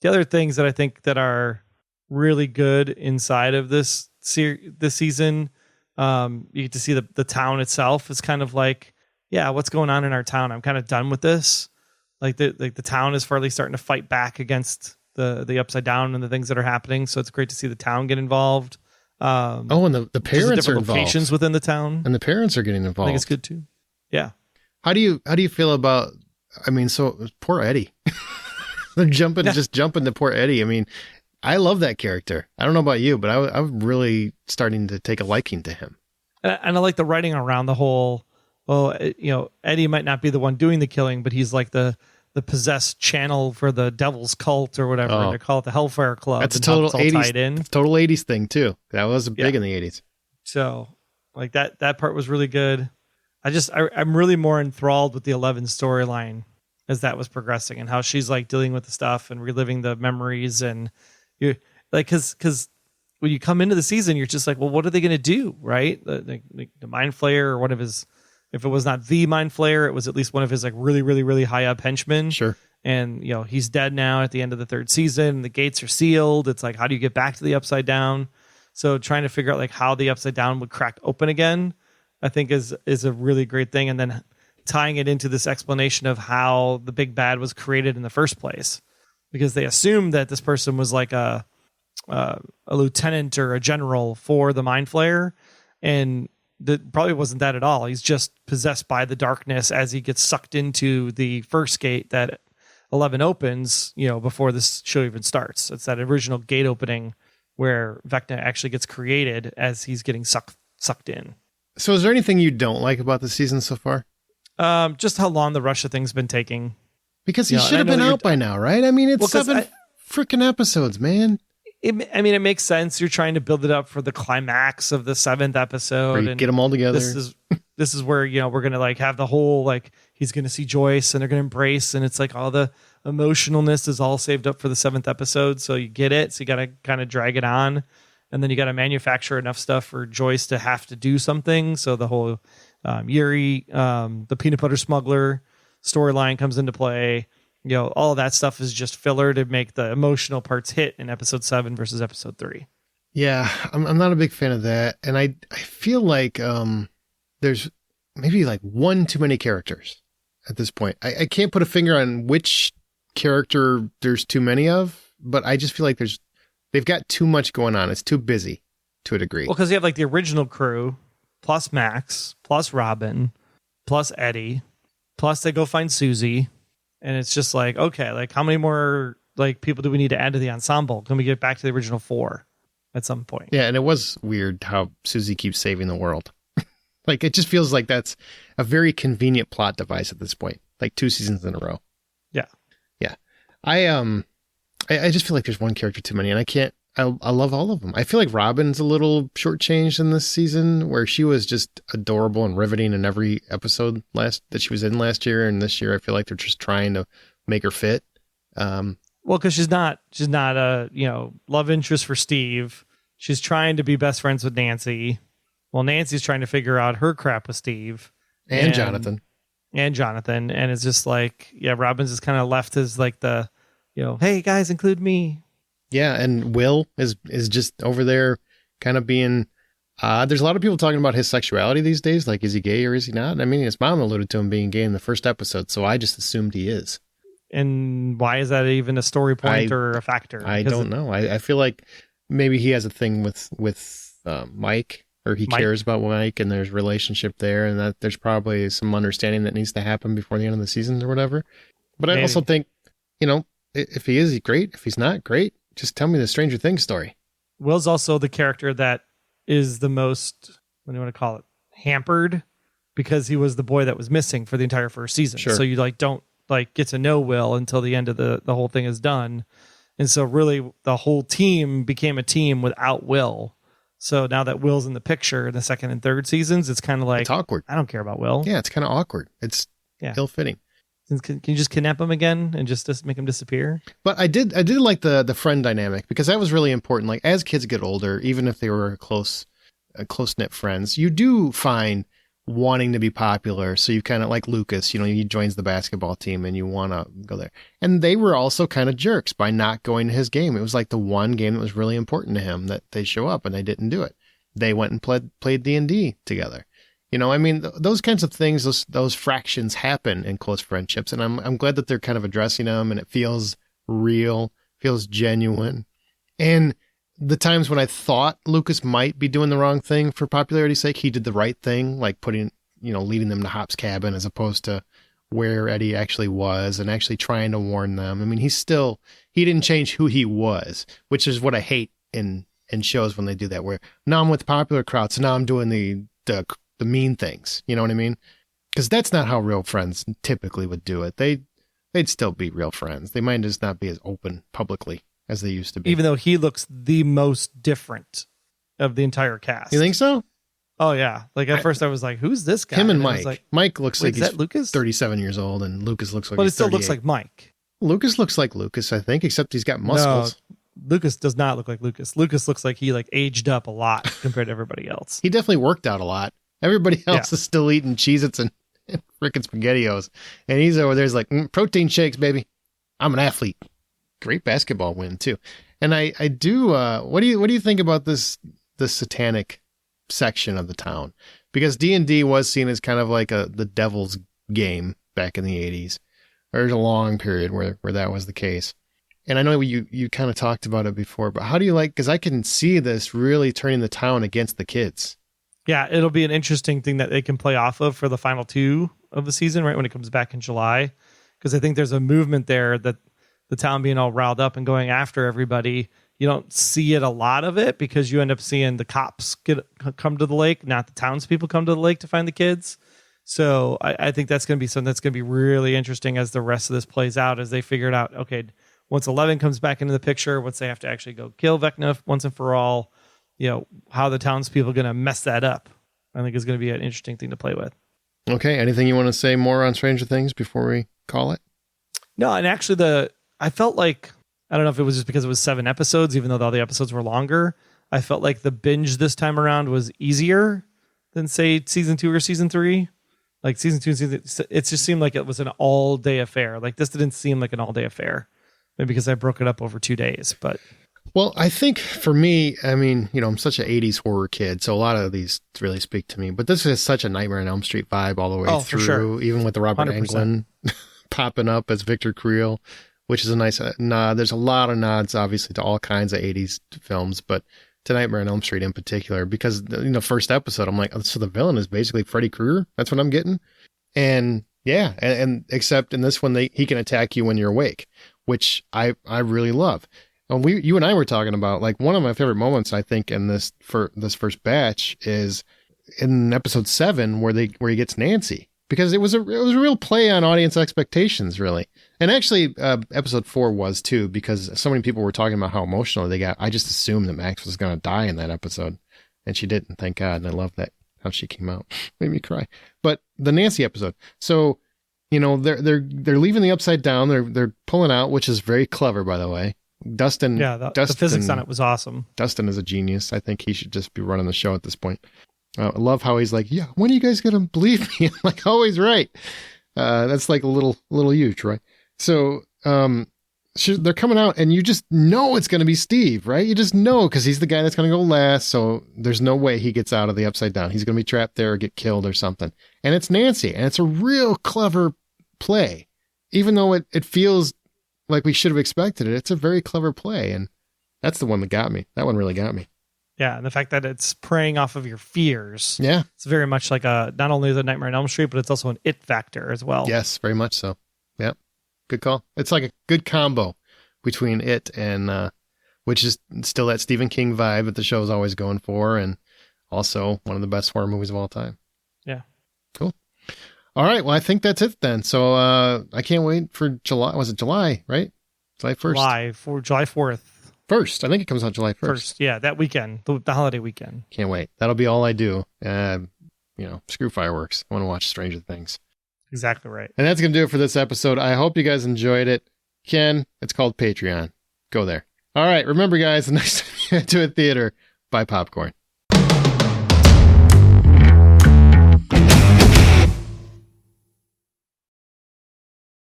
The other things that I think that are really good inside of this season, you get to see the town itself is kind of like, yeah, what's going on in our town? I'm kind of done with this. Like the town is finally starting to fight back against the upside down and the things that are happening. So it's great to see the town get involved. And the parents are involved. Locations within the town, and the parents are getting involved. I think it's good too. Yeah. How do you feel about? I mean, so poor Eddie. They're just jumping to poor Eddie. I mean, I love that character. I don't know about you, but I'm really starting to take a liking to him. And I like the writing around the whole. Well, Eddie might not be the one doing the killing, but he's like the possessed channel for the devil's cult or whatever. And they call it the Hellfire Club. That's a total 80s, total 80s thing too. That was big in the 80s. So like that part was really good. I'm really more enthralled with the 11 storyline as that was progressing and how she's like dealing with the stuff and reliving the memories. And you're like, cause when you come into the season, you're just like, well, what are they going to do? Right. The Mind Flayer or one of his, if it was not the Mind Flayer, it was at least one of his like really, really, really high up henchmen. Sure. And, he's dead now at the end of the third season. The gates are sealed. It's like, how do you get back to the Upside Down? So trying to figure out like how the Upside Down would crack open again, I think is a really great thing. And then tying it into this explanation of how the big bad was created in the first place, because they assumed that this person was like a lieutenant or a general for the Mind Flayer. And that probably wasn't that at all. He's just possessed by the darkness as he gets sucked into the first gate that 11 opens, before this show even starts. It's that original gate opening where Vecna actually gets created as he's getting sucked in. So is there anything you don't like about the season so far? Just how long the Russia thing's been taking. Because he should have been out by now, right? I mean, it's 7 freaking episodes, man. It makes sense. You're trying to build it up for the climax of the 7th episode and get them all together. This is where, we're going to like have the whole, like he's going to see Joyce and they're going to embrace. And it's like all the emotionalness is all saved up for the 7th episode. So you get it. So you got to kind of drag it on. And then you got to manufacture enough stuff for Joyce to have to do something. So the whole Yuri, the peanut butter smuggler storyline comes into play. All of that stuff is just filler to make the emotional parts hit in episode 7 versus episode 3. Yeah, I'm not a big fan of that. And I feel like there's maybe like one too many characters at this point. I can't put a finger on which character there's too many of, but I just feel like they've got too much going on. It's too busy to a degree. Well, because you have like the original crew plus Max plus Robin plus Eddie plus they go find Susie. And it's just like, okay, like how many more like people do we need to add to the ensemble? Can we get back to the original 4 at some point? Yeah, and it was weird how Susie keeps saving the world. Like it just feels like that's a very convenient plot device at this point. Like 2 seasons in a row. Yeah. Yeah. I just feel like there's one character too many, and I love all of them. I feel like Robin's a little shortchanged in this season, where she was just adorable and riveting in every episode that she was in last year, and this year I feel like they're just trying to make her fit. Well, because she's not a love interest for Steve. She's trying to be best friends with Nancy. Well, Nancy's trying to figure out her crap with Steve and Jonathan. And it's just like, yeah, Robin's just kind of left as like the, hey guys, include me. Yeah, and Will is just over there kind of being there's a lot of people talking about his sexuality these days, like is he gay or is he not? I mean, his mom alluded to him being gay in the first episode, so I just assumed he is. And why is that even a story point or a factor? I don't know. I feel like maybe he has a thing with Mike, or he cares about Mike, and there's a relationship there, and that there's probably some understanding that needs to happen before the end of the season or whatever. But maybe. I also think, if he is, he's great. If he's not, great. Just tell me the Stranger Things story. Will's also the character that is the most, what do you want to call it, hampered, because he was the boy that was missing for the entire first season. Sure. So you don't get to know Will until the end of the whole thing is done. And so really the whole team became a team without Will. So now that Will's in the picture in the second and third seasons, it's kind of like, it's awkward. I don't care about Will. Yeah, it's kind of awkward. It's ill-fitting. Can you just kidnap him again and just make him disappear? But I did like the friend dynamic, because that was really important. Like, as kids get older, even if they were close-knit friends, you do find wanting to be popular. So you kind of like Lucas, he joins the basketball team and you want to go there. And they were also kind of jerks by not going to his game. It was like the one game that was really important to him that they show up, and they didn't do it. They went and played D&D together. Those kinds of things, those fractions happen in close friendships. And I'm glad that they're kind of addressing them, and it feels real, feels genuine. And the times when I thought Lucas might be doing the wrong thing for popularity's sake, he did the right thing, like leading them to Hop's cabin as opposed to where Eddie actually was, and actually trying to warn them. I mean, he didn't change who he was, which is what I hate in shows when they do that, where now I'm with the popular crowd, so now I'm doing the mean things. You know what I mean? Because that's not how real friends typically would do it. They'd still be real friends. They might just not be as open publicly as they used to be. Even though he looks the most different of the entire cast. You think so? Oh, yeah. Like, at first I was like, who's this guy? Him and Mike. Mike looks like he's Lucas? 37 years old, and Lucas looks like he's 38. But it still looks like Mike. Lucas looks like Lucas, I think, except he's got muscles. No, Lucas does not look like Lucas. Lucas looks like he aged up a lot compared to everybody else. He definitely worked out a lot. Everybody else is still eating Cheez-Its and freaking SpaghettiOs. And he's over there's like, protein shakes, baby. I'm an athlete. Great basketball win, too. And I do, what do you think about this satanic section of the town? Because D&D was seen as kind of like the devil's game back in the 80s. There's a long period where that was the case. And I know you kind of talked about it before, but how do you because I can see this really turning the town against the kids. Yeah, it'll be an interesting thing that they can play off of for the final two of the season, right, when it comes back in July. Because I think there's a movement there that the town being all riled up and going after everybody. You don't see it a lot of it, because you end up seeing the cops come to the lake, not the townspeople come to the lake to find the kids. So I think that's going to be something that's going to be really interesting as the rest of this plays out, as they figure it out. Okay, once 11 comes back into the picture, once they have to actually go kill Vecna once and for all, how the townspeople are going to mess that up, I think is going to be an interesting thing to play with. Okay. Anything you want to say more on Stranger Things before we call it? No, and actually I felt like, I don't know if it was just because it was 7 episodes, even though all the episodes were longer, I felt like the binge this time around was easier than, say, season 2 or season 3. Like season 2, it just seemed like it was an all-day affair. Like, this didn't seem like an all-day affair. Maybe because I broke it up over 2 days, but... Well, I think for me, I mean, I'm such an 80s horror kid, so a lot of these really speak to me. But this is such a Nightmare on Elm Street vibe all the way through, for sure. Even with the Robert 100%. Englund popping up as Victor Creel, which is a nice nod. There's a lot of nods, obviously, to all kinds of 80s films, but to Nightmare on Elm Street in particular, because, first episode, I'm like, so the villain is basically Freddy Krueger? That's what I'm getting? And yeah, and except in this one, he can attack you when you're awake, which I really love. And you and I were talking about, like, one of my favorite moments, I think, in this first batch is in episode 7 where he gets Nancy, because it was a real play on audience expectations, really. And actually, episode 4 was too, because so many people were talking about how emotional they got. I just assumed that Max was going to die in that episode, and she didn't. Thank God. And I love that how she came out, made me cry. But the Nancy episode, so they're leaving the Upside Down. They're pulling out, which is very clever, by the way. Dustin, the physics on it was awesome. Dustin is a genius. I think he should just be running the show at this point. I love how he's like, yeah, when are you guys going to believe me? I'm like, always right. That's like a little huge, right? So they're coming out and you just know it's going to be Steve, right? You just know because he's the guy that's going to go last. So there's no way he gets out of the Upside Down. He's going to be trapped there or get killed or something. And it's Nancy, and it's a real clever play. Even though it feels like we should have expected it, it's a very clever play. And that's the one that got me. That one really got me. Yeah, and the fact that it's preying off of your fears. Yeah. It's very much like not only the Nightmare on Elm Street, but it's also an it factor as well. Yes, very much so. Yep. Good call. It's like a good combo between it and, which is still that Stephen King vibe that the show is always going for, and also one of the best horror movies of all time. Yeah. Cool. All right. Well, I think that's it then. So I can't wait for July. Was it July, right? July 1st? July 4th. 1st. I think it comes out July 1st. Yeah, that weekend, the holiday weekend. Can't wait. That'll be all I do. Screw fireworks. I want to watch Stranger Things. Exactly right. And that's going to do it for this episode. I hope you guys enjoyed it. Ken, it's called Patreon. Go there. All right. Remember, guys, the next time you head to a theater, buy popcorn.